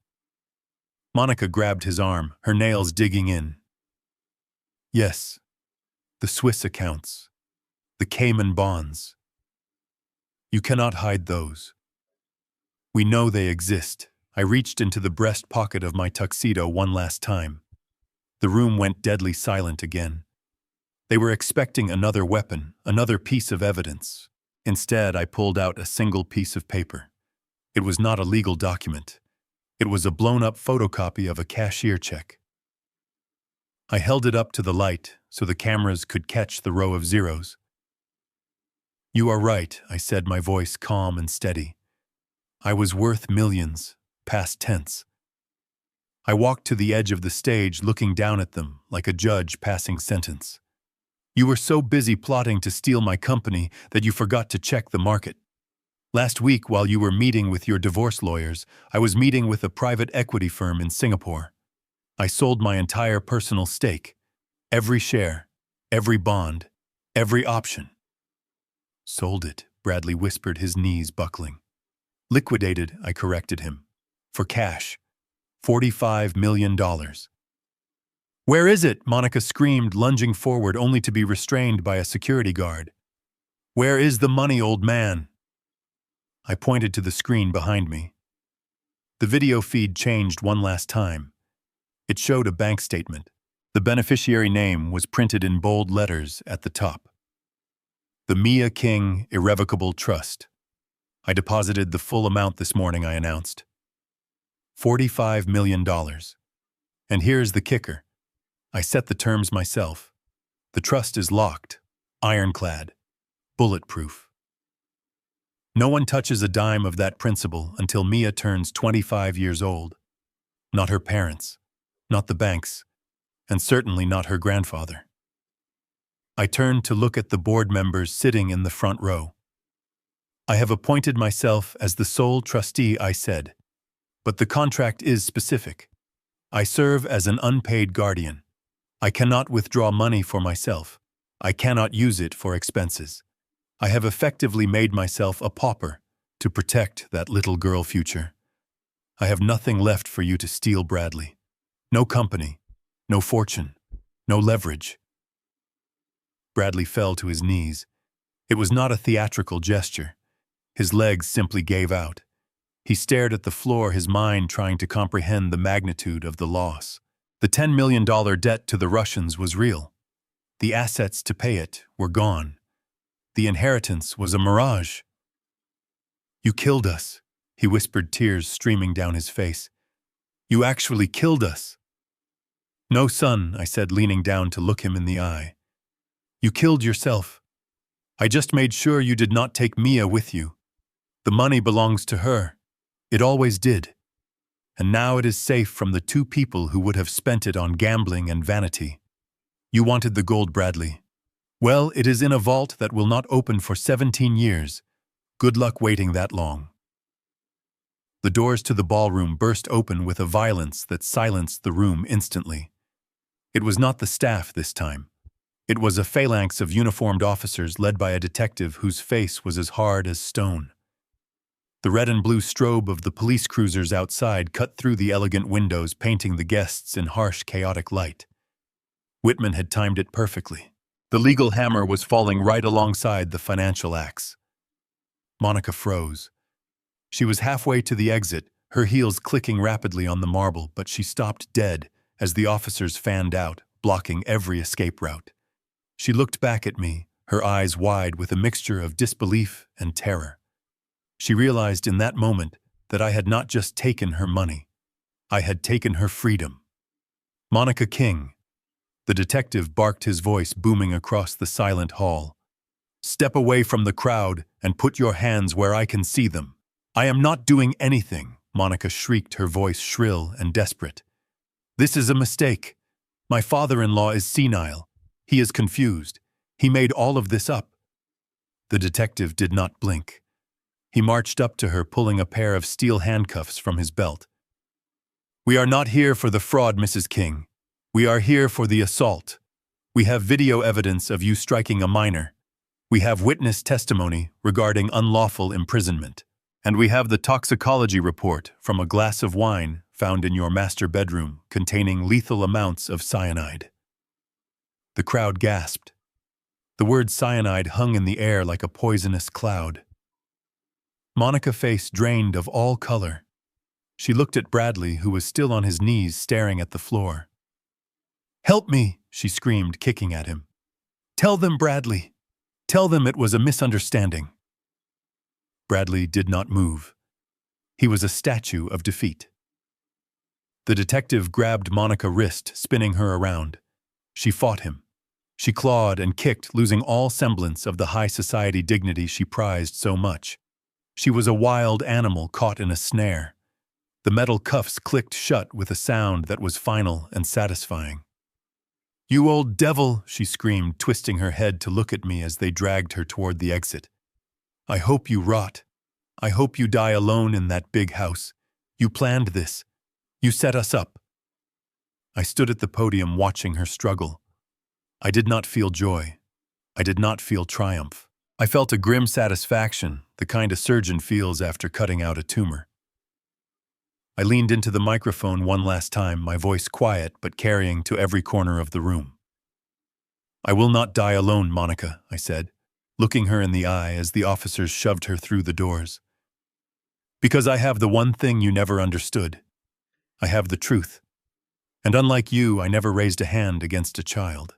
Monica grabbed his arm, her nails digging in. Yes, the Swiss accounts, the Cayman bonds. You cannot hide those. We know they exist. I reached into the breast pocket of my tuxedo one last time. The room went deadly silent again. They were expecting another weapon, another piece of evidence. Instead, I pulled out a single piece of paper. It was not a legal document. It was a blown-up photocopy of a cashier check. I held it up to the light so the cameras could catch the row of zeros. You are right, I said, my voice calm and steady. I was worth millions, past tense. I walked to the edge of the stage, looking down at them like a judge passing sentence. You were so busy plotting to steal my company that you forgot to check the market. Last week, while you were meeting with your divorce lawyers, I was meeting with a private equity firm in Singapore. I sold my entire personal stake, every share, every bond, every option. Sold it, Bradley whispered, his knees buckling. Liquidated, I corrected him. For cash. $45 million. Where is it? Monica screamed, lunging forward only to be restrained by a security guard. Where is the money, old man? I pointed to the screen behind me. The video feed changed one last time. It showed a bank statement. The beneficiary name was printed in bold letters at the top. The Mia King Irrevocable Trust. I deposited the full amount this morning, I announced. $45 million. And here's the kicker. I set the terms myself. The trust is locked, ironclad, bulletproof. No one touches a dime of that principal until Mia turns 25 years old. Not her parents, not the banks, and certainly not her grandfather. I turned to look at the board members sitting in the front row. I have appointed myself as the sole trustee, I said, but the contract is specific. I serve as an unpaid guardian. I cannot withdraw money for myself. I cannot use it for expenses. I have effectively made myself a pauper to protect that little girl future. I have nothing left for you to steal, Bradley. No company, no fortune, no leverage. Bradley fell to his knees. It was not a theatrical gesture. His legs simply gave out. He stared at the floor, his mind trying to comprehend the magnitude of the loss. The $10 million debt to the Russians was real. The assets to pay it were gone. The inheritance was a mirage. "You killed us," he whispered, tears streaming down his face. "You actually killed us." "No, son," I said, leaning down to look him in the eye. "You killed yourself. I just made sure you did not take Mia with you. The money belongs to her. It always did. And now it is safe from the two people who would have spent it on gambling and vanity. You wanted the gold, Bradley. Well, it is in a vault that will not open for 17 years. Good luck waiting that long." The doors to the ballroom burst open with a violence that silenced the room instantly. It was not the staff this time. It was a phalanx of uniformed officers led by a detective whose face was as hard as stone. The red and blue strobe of the police cruisers outside cut through the elegant windows, painting the guests in harsh, chaotic light. Whitman had timed it perfectly. The legal hammer was falling right alongside the financial axe. Monica froze. She was halfway to the exit, her heels clicking rapidly on the marble, but she stopped dead as the officers fanned out, blocking every escape route. She looked back at me, her eyes wide with a mixture of disbelief and terror. She realized in that moment that I had not just taken her money. I had taken her freedom. "Monica King." The detective barked, his voice booming across the silent hall. "Step away from the crowd and put your hands where I can see them." "I am not doing anything," Monica shrieked, her voice shrill and desperate. "This is a mistake. My father-in-law is senile. He is confused. He made all of this up." The detective did not blink. He marched up to her, pulling a pair of steel handcuffs from his belt. "We are not here for the fraud, Mrs. King. We are here for the assault. We have video evidence of you striking a minor. We have witness testimony regarding unlawful imprisonment. And we have the toxicology report from a glass of wine found in your master bedroom containing lethal amounts of cyanide." The crowd gasped. The word cyanide hung in the air like a poisonous cloud. Monica's face drained of all color. She looked at Bradley, who was still on his knees staring at the floor. "Help me," she screamed, kicking at him. "Tell them, Bradley. Tell them it was a misunderstanding." Bradley did not move. He was a statue of defeat. The detective grabbed Monica's wrist, spinning her around. She fought him. She clawed and kicked, losing all semblance of the high society dignity she prized so much. She was a wild animal caught in a snare. The metal cuffs clicked shut with a sound that was final and satisfying. "You old devil," she screamed, twisting her head to look at me as they dragged her toward the exit. "I hope you rot. I hope you die alone in that big house. You planned this. You set us up." I stood at the podium watching her struggle. I did not feel joy. I did not feel triumph. I felt a grim satisfaction, the kind a surgeon feels after cutting out a tumor. I leaned into the microphone one last time, my voice quiet but carrying to every corner of the room. "I will not die alone, Monica," I said, looking her in the eye as the officers shoved her through the doors. "Because I have the one thing you never understood. I have the truth. And unlike you, I never raised a hand against a child.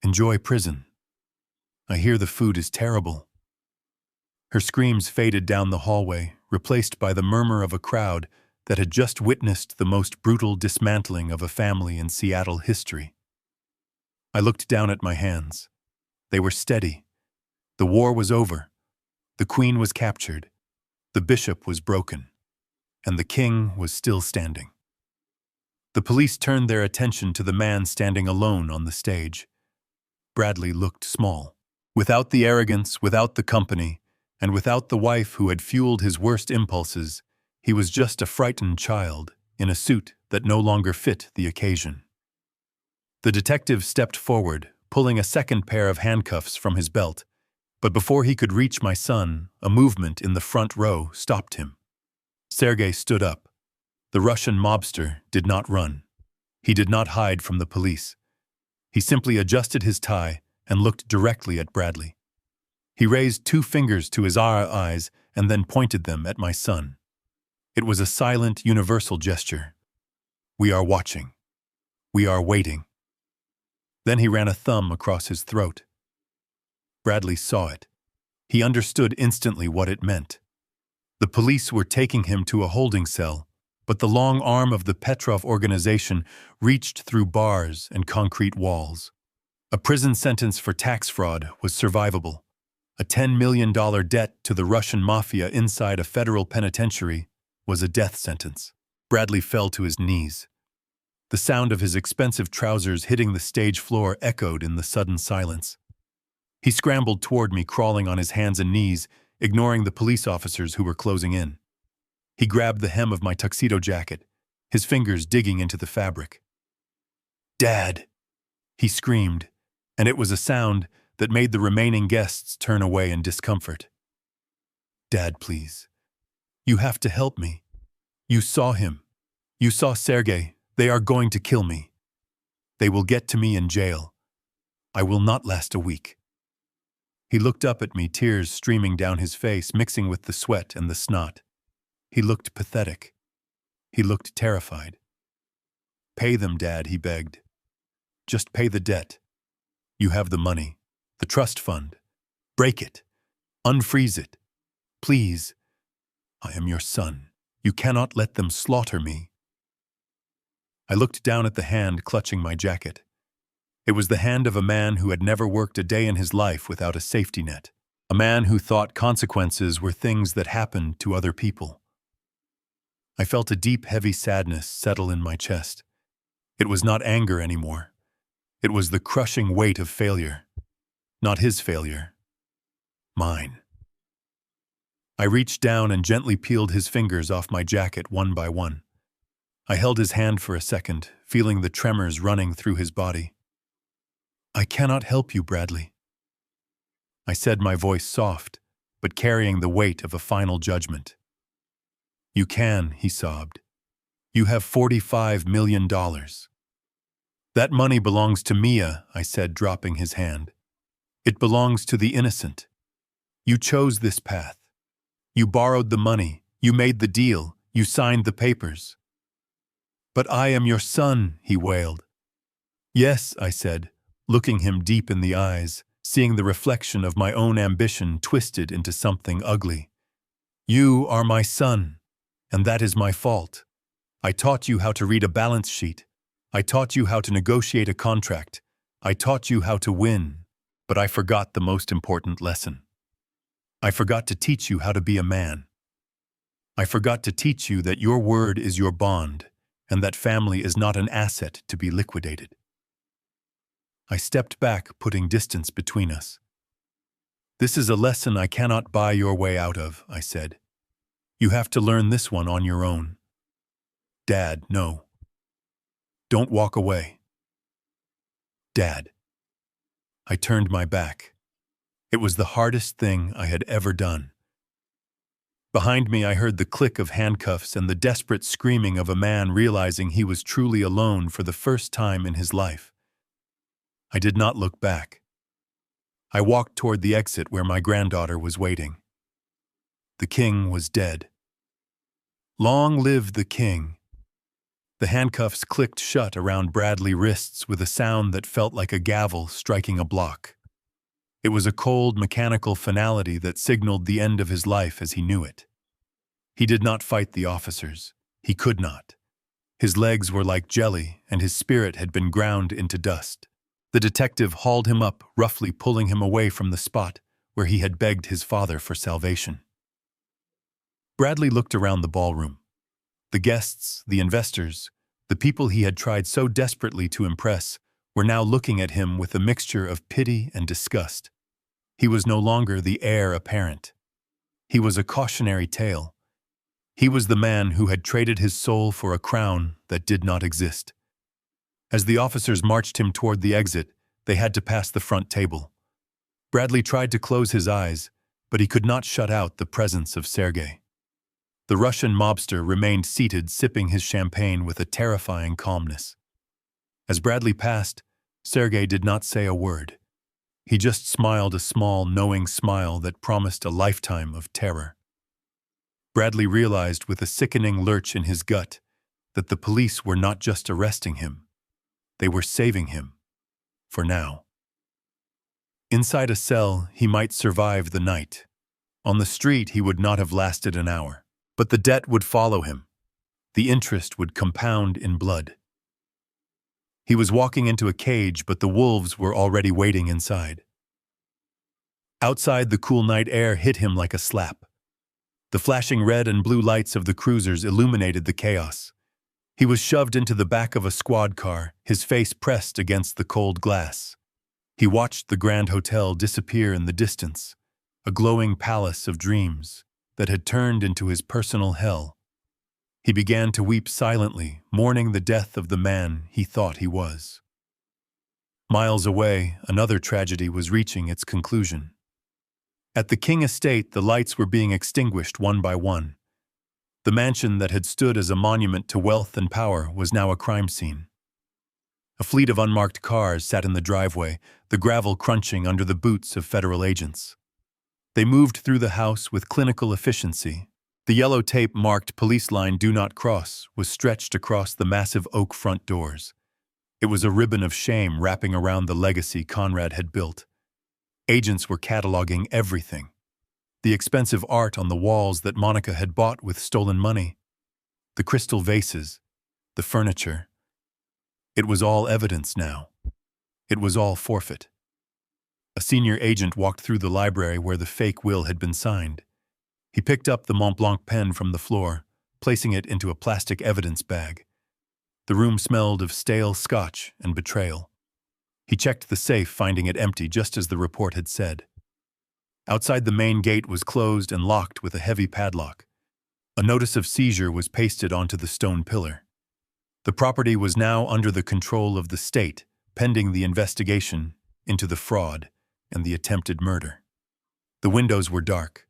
Enjoy prison. I hear the food is terrible." Her screams faded down the hallway, replaced by the murmur of a crowd that had just witnessed the most brutal dismantling of a family in Seattle history. I looked down at my hands. They were steady. The war was over. The Queen was captured. The bishop was broken. And the king was still standing. The police turned their attention to the man standing alone on the stage. Bradley looked small. Without the arrogance, without the company, and without the wife who had fueled his worst impulses, he was just a frightened child in a suit that no longer fit the occasion. The detective stepped forward, pulling a second pair of handcuffs from his belt, but before he could reach my son, a movement in the front row stopped him. Sergei stood up. The Russian mobster did not run. He did not hide from the police. He simply adjusted his tie and looked directly at Bradley. He raised two fingers to his eyes and then pointed them at my son. It was a silent, universal gesture. We are watching. We are waiting. Then he ran a thumb across his throat. Bradley saw it. He understood instantly what it meant. The police were taking him to a holding cell, but the long arm of the Petrov organization reached through bars and concrete walls. A prison sentence for tax fraud was survivable. A $10 million debt to the Russian mafia inside a federal penitentiary was a death sentence. Bradley fell to his knees. The sound of his expensive trousers hitting the stage floor echoed in the sudden silence. He scrambled toward me, crawling on his hands and knees, ignoring the police officers who were closing in. He grabbed the hem of my tuxedo jacket, his fingers digging into the fabric. "Dad!" he screamed, and it was a sound that made the remaining guests turn away in discomfort. "Dad, please. You have to help me. You saw him. You saw Sergei. They are going to kill me. They will get to me in jail. I will not last a week." He looked up at me, tears streaming down his face, mixing with the sweat and the snot. He looked pathetic. He looked terrified. "Pay them, Dad," he begged. "Just pay the debt. You have the money, the trust fund. Break it. Unfreeze it. Please. I am your son. You cannot let them slaughter me." I looked down at the hand clutching my jacket. It was the hand of a man who had never worked a day in his life without a safety net. A man who thought consequences were things that happened to other people. I felt a deep, heavy sadness settle in my chest. It was not anger anymore. It was the crushing weight of failure. Not his failure. Mine. I reached down and gently peeled his fingers off my jacket one by one. I held his hand for a second, feeling the tremors running through his body. "I cannot help you, Bradley," I said, my voice soft, but carrying the weight of a final judgment. "You can," he sobbed. "You have $45 million. That money belongs to Mia," I said, dropping his hand. "It belongs to the innocent. You chose this path. You borrowed the money. You made the deal. You signed the papers." "But I am your son," he wailed. "Yes," I said, looking him deep in the eyes, seeing the reflection of my own ambition twisted into something ugly. "You are my son, and that is my fault. I taught you how to read a balance sheet. I taught you how to negotiate a contract. I taught you how to win, but I forgot the most important lesson. I forgot to teach you how to be a man. I forgot to teach you that your word is your bond, and that family is not an asset to be liquidated." I stepped back, putting distance between us. "This is a lesson I cannot buy your way out of," I said. "You have to learn this one on your own." "Dad, no. Don't walk away." "Dad." I turned my back. It was the hardest thing I had ever done. Behind me, I heard the click of handcuffs and the desperate screaming of a man realizing he was truly alone for the first time in his life. I did not look back. I walked toward the exit where my granddaughter was waiting. The king was dead. Long live the king. The handcuffs clicked shut around Bradley's wrists with a sound that felt like a gavel striking a block. It was a cold, mechanical finality that signaled the end of his life as he knew it. He did not fight the officers. He could not. His legs were like jelly, and his spirit had been ground into dust. The detective hauled him up, roughly pulling him away from the spot where he had begged his father for salvation. Bradley looked around the ballroom. The guests, the investors, the people he had tried so desperately to impress, were now looking at him with a mixture of pity and disgust. He was no longer the heir apparent. He was a cautionary tale. He was the man who had traded his soul for a crown that did not exist. As the officers marched him toward the exit, they had to pass the front table. Bradley tried to close his eyes, but he could not shut out the presence of Sergei. The Russian mobster remained seated, sipping his champagne with a terrifying calmness. As Bradley passed, Sergei did not say a word. He just smiled a small, knowing smile that promised a lifetime of terror. Bradley realized with a sickening lurch in his gut that the police were not just arresting him, they were saving him. For now. Inside a cell, he might survive the night. On the street, he would not have lasted an hour. But the debt would follow him. The interest would compound in blood. He was walking into a cage, but the wolves were already waiting inside. Outside, the cool night air hit him like a slap. The flashing red and blue lights of the cruisers illuminated the chaos. He was shoved into the back of a squad car, his face pressed against the cold glass. He watched the Grand Hotel disappear in the distance, a glowing palace of dreams that had turned into his personal hell. He began to weep silently, mourning the death of the man he thought he was. Miles away, another tragedy was reaching its conclusion. At the King estate, the lights were being extinguished one by one. The mansion that had stood as a monument to wealth and power was now a crime scene. A fleet of unmarked cars sat in the driveway, the gravel crunching under the boots of federal agents. They moved through the house with clinical efficiency. The yellow tape marked police line "Do Not Cross" was stretched across the massive oak front doors. It was a ribbon of shame wrapping around the legacy Conrad had built. Agents were cataloging everything. The expensive art on the walls that Monica had bought with stolen money. The crystal vases. The furniture. It was all evidence now. It was all forfeit. A senior agent walked through the library where the fake will had been signed. He picked up the Mont Blanc pen from the floor, placing it into a plastic evidence bag. The room smelled of stale scotch and betrayal. He checked the safe, finding it empty just as the report had said. Outside, the main gate was closed and locked with a heavy padlock. A notice of seizure was pasted onto the stone pillar. The property was now under the control of the state, pending the investigation into the fraud and the attempted murder. The windows were dark.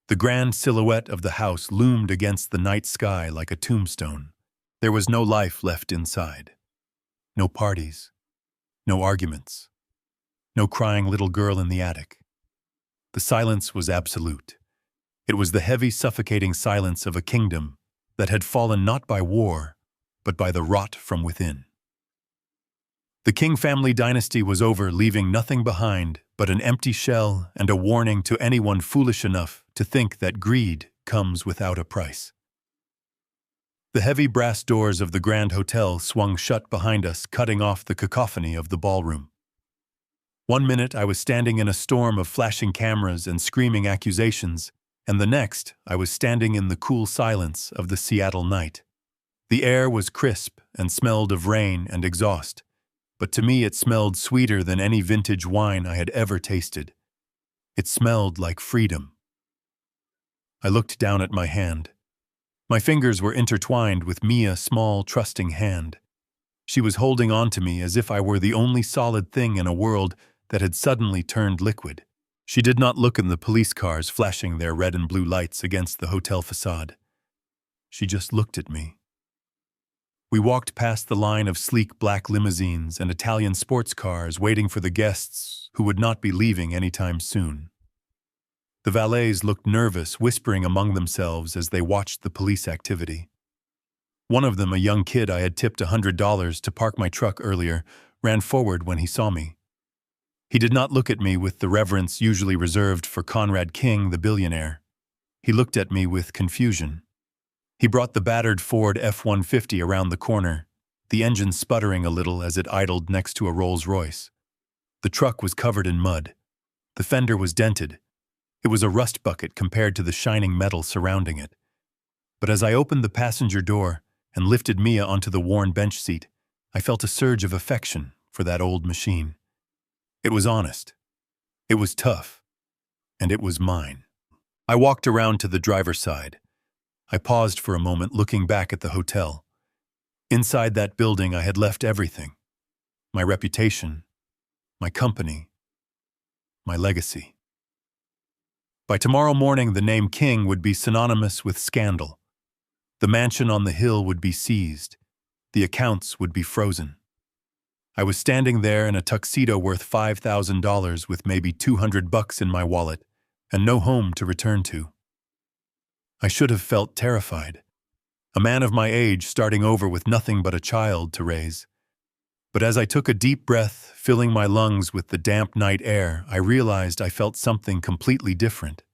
The grand silhouette of the house loomed against the night sky like a tombstone. There was no life left inside. No parties. No arguments. No crying little girl in the attic. The silence was absolute. It was the heavy, suffocating silence of a kingdom that had fallen not by war, but by the rot from within. The King family dynasty was over, leaving nothing behind but an empty shell and a warning to anyone foolish enough to think that greed comes without a price. The heavy brass doors of the Grand Hotel swung shut behind us, cutting off the cacophony of the ballroom. One minute I was standing in a storm of flashing cameras and screaming accusations, and the next I was standing in the cool silence of the Seattle night. The air was crisp and smelled of rain and exhaust, but to me it smelled sweeter than any vintage wine I had ever tasted. It smelled like freedom. I looked down at my hand. My fingers were intertwined with Mia's small, trusting hand. She was holding on to me as if I were the only solid thing in a world that had suddenly turned liquid. She did not look in the police cars flashing their red and blue lights against the hotel facade. She just looked at me. We walked past the line of sleek black limousines and Italian sports cars waiting for the guests who would not be leaving anytime soon. The valets looked nervous, whispering among themselves as they watched the police activity. One of them, a young kid I had tipped $100 to park my truck earlier, ran forward when he saw me. He did not look at me with the reverence usually reserved for Conrad King, the billionaire. He looked at me with confusion. He brought the battered Ford F-150 around the corner, the engine sputtering a little as it idled next to a Rolls-Royce. The truck was covered in mud. The fender was dented. It was a rust bucket compared to the shining metal surrounding it. But as I opened the passenger door and lifted Mia onto the worn bench seat, I felt a surge of affection for that old machine. It was honest. It was tough. And it was mine. I walked around to the driver's side. I paused for a moment, looking back at the hotel. Inside that building, I had left everything. My reputation, my company, my legacy. By tomorrow morning, the name King would be synonymous with scandal. The mansion on the hill would be seized. The accounts would be frozen. I was standing there in a tuxedo worth $5,000 with maybe $200 in my wallet and no home to return to. I should have felt terrified. A man of my age starting over with nothing but a child to raise. But as I took a deep breath, filling my lungs with the damp night air, I realized I felt something completely different.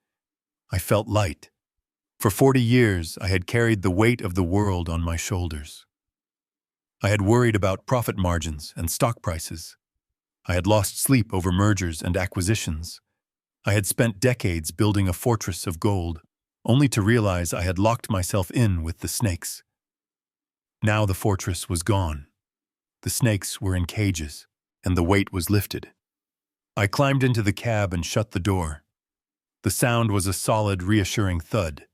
I felt light. For 40 years, I had carried the weight of the world on my shoulders. I had worried about profit margins and stock prices. I had lost sleep over mergers and acquisitions. I had spent decades building a fortress of gold, only to realize I had locked myself in with the snakes. Now the fortress was gone. The snakes were in cages, and the weight was lifted. I climbed into the cab and shut the door. The sound was a solid, reassuring thud.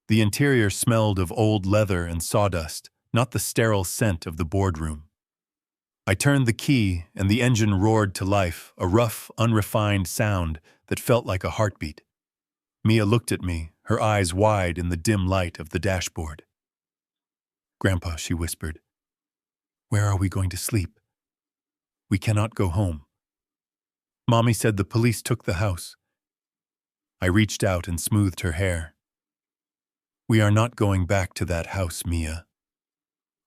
The interior smelled of old leather and sawdust, not the sterile scent of the boardroom. I turned the key, and the engine roared to life, a rough, unrefined sound that felt like a heartbeat. Mia looked at me, her eyes wide in the dim light of the dashboard. "Grandpa," she whispered, "where are we going to sleep? We cannot go home." Mommy said the police took the house. I reached out and smoothed her hair. "We are not going back to that house, Mia.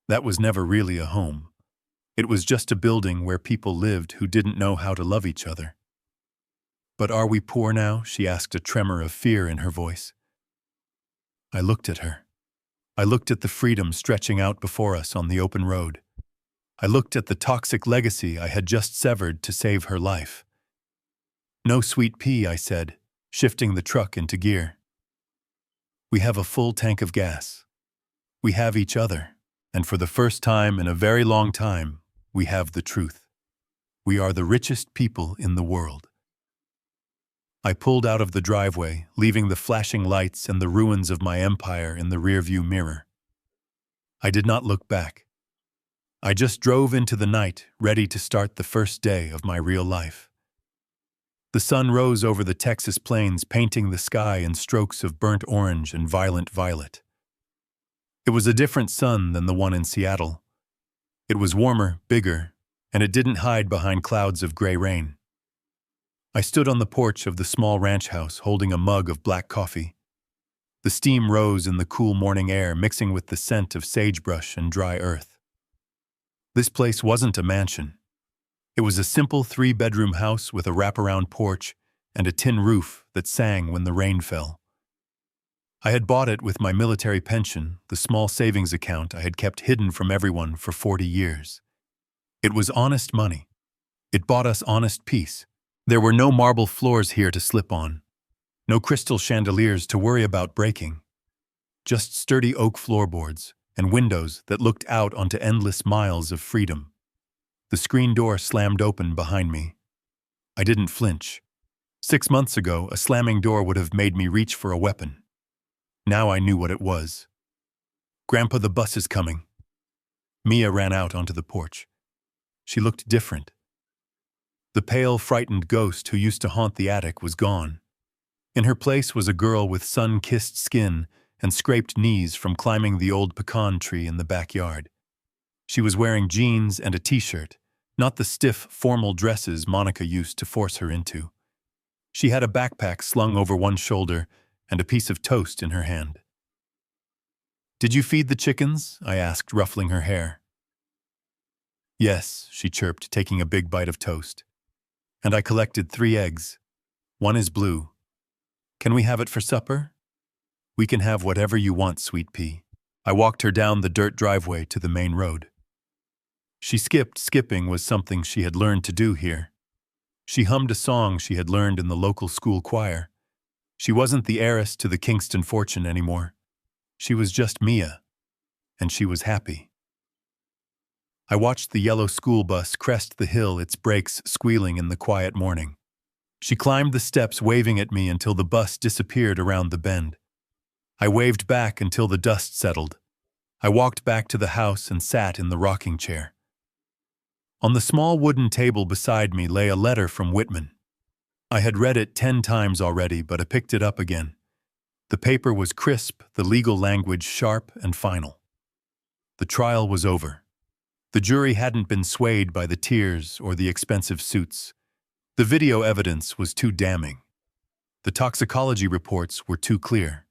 That was never really a home. It was just a building where people lived who didn't know how to love each other." "But are we poor now?" she asked, a tremor of fear in her voice. I looked at her. I looked at the freedom stretching out before us on the open road. I looked at the toxic legacy I had just severed to save her life. "No, sweet pea," I said, shifting the truck into gear. "We have a full tank of gas. We have each other, and for the first time in a very long time, we have the truth. We are the richest people in the world." I pulled out of the driveway, leaving the flashing lights and the ruins of my empire in the rearview mirror. I did not look back. I just drove into the night, ready to start the first day of my real life. The sun rose over the Texas plains, painting the sky in strokes of burnt orange and violent violet. It was a different sun than the one in Seattle. It was warmer, bigger, and it didn't hide behind clouds of gray rain. I stood on the porch of the small ranch house, holding a mug of black coffee. The steam rose in the cool morning air, mixing with the scent of sagebrush and dry earth. This place wasn't a mansion. It was a simple 3-bedroom house with a wraparound porch and a tin roof that sang when the rain fell. I had bought it with my military pension, the small savings account I had kept hidden from everyone for 40 years. It was honest money. It bought us honest peace. There were no marble floors here to slip on, no crystal chandeliers to worry about breaking, just sturdy oak floorboards and windows that looked out onto endless miles of freedom. The screen door slammed open behind me. I didn't flinch. 6 months ago, a slamming door would have made me reach for a weapon. Now I knew what it was. "Grandpa, the bus is coming." Mia ran out onto the porch. She looked different. The pale, frightened ghost who used to haunt the attic was gone. In her place was a girl with sun-kissed skin and scraped knees from climbing the old pecan tree in the backyard. She was wearing jeans and a t-shirt, not the stiff, formal dresses Monica used to force her into. She had a backpack slung over one shoulder and a piece of toast in her hand. "Did you feed the chickens?" I asked, ruffling her hair. "Yes," she chirped, taking a big bite of toast. "And I collected 3 eggs. One is blue. Can we have it for supper?" "We can have whatever you want, sweet pea." I walked her down the dirt driveway to the main road. She skipped. Skipping was something she had learned to do here. She hummed a song she had learned in the local school choir. She wasn't the heiress to the Kingston fortune anymore. She was just Mia, and she was happy. I watched the yellow school bus crest the hill, its brakes squealing in the quiet morning. She climbed the steps, waving at me until the bus disappeared around the bend. I waved back until the dust settled. I walked back to the house and sat in the rocking chair. On the small wooden table beside me lay a letter from Whitman. I had read it 10 times already, but I picked it up again. The paper was crisp, the legal language sharp and final. The trial was over. The jury hadn't been swayed by the tears or the expensive suits. The video evidence was too damning. The toxicology reports were too clear.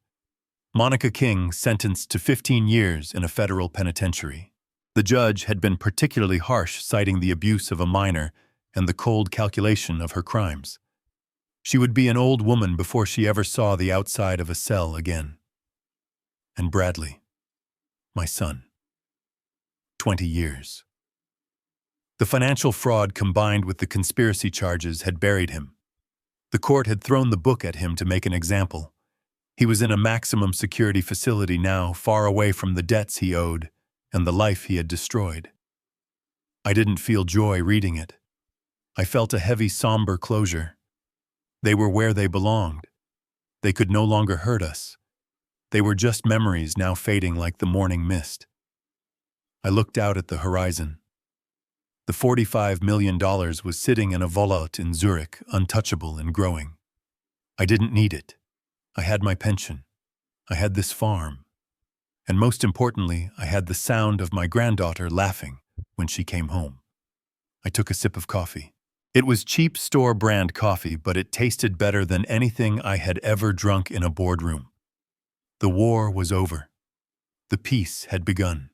Monica King sentenced to 15 years in a federal penitentiary. The judge had been particularly harsh, citing the abuse of a minor and the cold calculation of her crimes. She would be an old woman before she ever saw the outside of a cell again. And Bradley, my son, 20 years. The financial fraud combined with the conspiracy charges had buried him. The court had thrown the book at him to make an example. He was in a maximum security facility now, far away from the debts he owed and the life he had destroyed. I didn't feel joy reading it. I felt a heavy, somber closure. They were where they belonged. They could no longer hurt us. They were just memories now fading like the morning mist. I looked out at the horizon. The $45 million was sitting in a vault in Zurich, untouchable and growing. I didn't need it. I had my pension. I had this farm. And most importantly, I had the sound of my granddaughter laughing when she came home. I took a sip of coffee. It was cheap store-brand coffee, but it tasted better than anything I had ever drunk in a boardroom. The war was over. The peace had begun.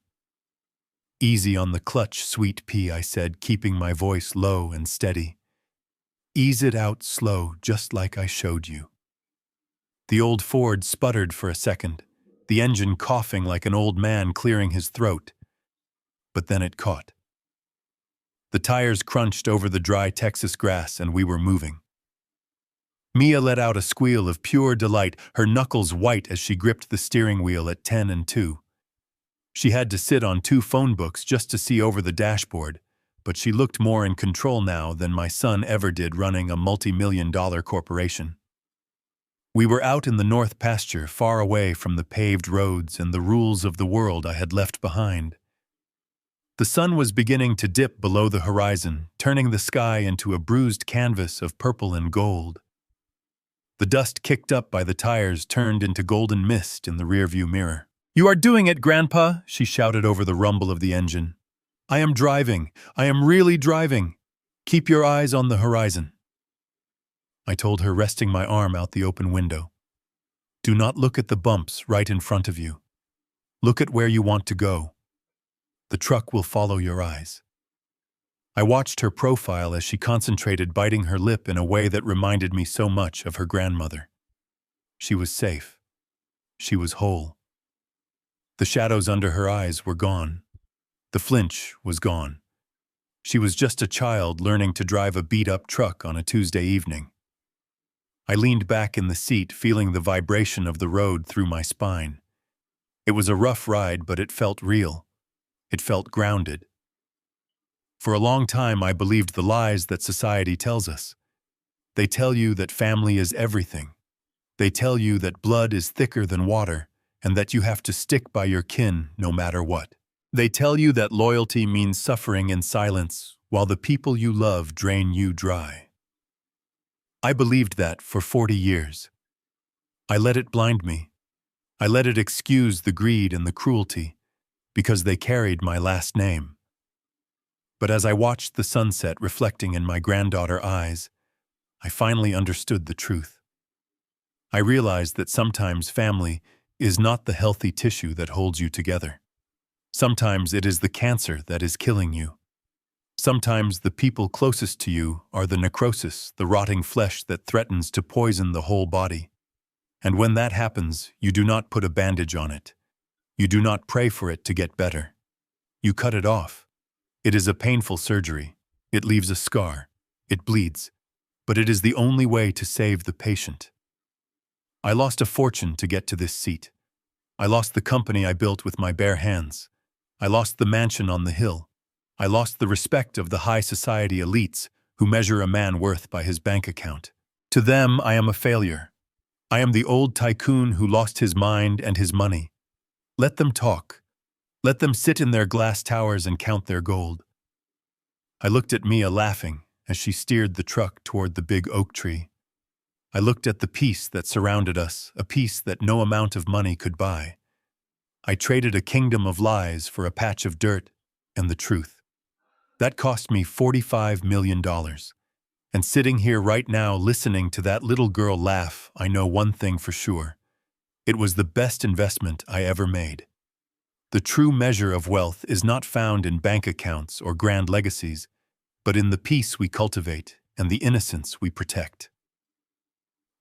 "Easy on the clutch, sweet pea," I said, keeping my voice low and steady. "Ease it out slow, just like I showed you." The old Ford sputtered for a second, the engine coughing like an old man clearing his throat. But then it caught. The tires crunched over the dry Texas grass, and we were moving. Mia let out a squeal of pure delight, her knuckles white as she gripped the steering wheel at 10 and 2. She had to sit on 2 phone books just to see over the dashboard, but she looked more in control now than my son ever did running a multi-million-dollar corporation. We were out in the north pasture, far away from the paved roads and the rules of the world I had left behind. The sun was beginning to dip below the horizon, turning the sky into a bruised canvas of purple and gold. The dust kicked up by the tires turned into golden mist in the rearview mirror. "You are doing it, Grandpa," she shouted over the rumble of the engine. "I am driving. I am really driving. Keep your eyes on the horizon." I told her, resting my arm out the open window. "Do not look at the bumps right in front of you. Look at where you want to go. The truck will follow your eyes." I watched her profile as she concentrated, biting her lip in a way that reminded me so much of her grandmother. She was safe. She was whole. The shadows under her eyes were gone. The flinch was gone. She was just a child learning to drive a beat-up truck on a Tuesday evening. I leaned back in the seat, feeling the vibration of the road through my spine. It was a rough ride, but it felt real. It felt grounded. For a long time, I believed the lies that society tells us. They tell you that family is everything. They tell you that blood is thicker than water, and that you have to stick by your kin no matter what. They tell you that loyalty means suffering in silence, while the people you love drain you dry. I believed that for 40 years. I let it blind me. I let it excuse the greed and the cruelty, because they carried my last name. But as I watched the sunset reflecting in my granddaughter's eyes, I finally understood the truth. I realized that sometimes family is not the healthy tissue that holds you together. Sometimes it is the cancer that is killing you. Sometimes the people closest to you are the necrosis, the rotting flesh that threatens to poison the whole body. And when that happens, you do not put a bandage on it. You do not pray for it to get better. You cut it off. It is a painful surgery. It leaves a scar. It bleeds. But it is the only way to save the patient. I lost a fortune to get to this seat. I lost the company I built with my bare hands. I lost the mansion on the hill. I lost the respect of the high society elites who measure a man worth by his bank account. To them, I am a failure. I am the old tycoon who lost his mind and his money. Let them talk. Let them sit in their glass towers and count their gold. I looked at Mia laughing as she steered the truck toward the big oak tree. I looked at the peace that surrounded us, a peace that no amount of money could buy. I traded a kingdom of lies for a patch of dirt and the truth. That cost me $45 million. And sitting here right now listening to that little girl laugh, I know one thing for sure. It was the best investment I ever made. The true measure of wealth is not found in bank accounts or grand legacies, but in the peace we cultivate and the innocence we protect.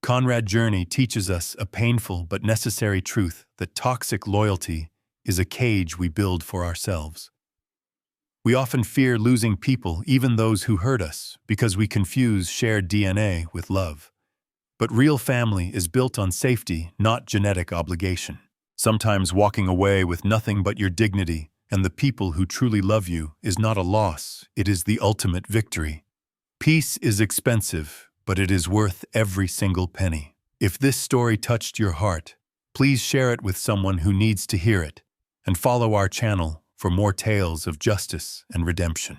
Conrad's journey teaches us a painful but necessary truth that toxic loyalty is a cage we build for ourselves. We often fear losing people, even those who hurt us, because we confuse shared DNA with love. But real family is built on safety, not genetic obligation. Sometimes walking away with nothing but your dignity and the people who truly love you is not a loss, it is the ultimate victory. Peace is expensive, but it is worth every single penny. If this story touched your heart, please share it with someone who needs to hear it, and follow our channel for more tales of justice and redemption.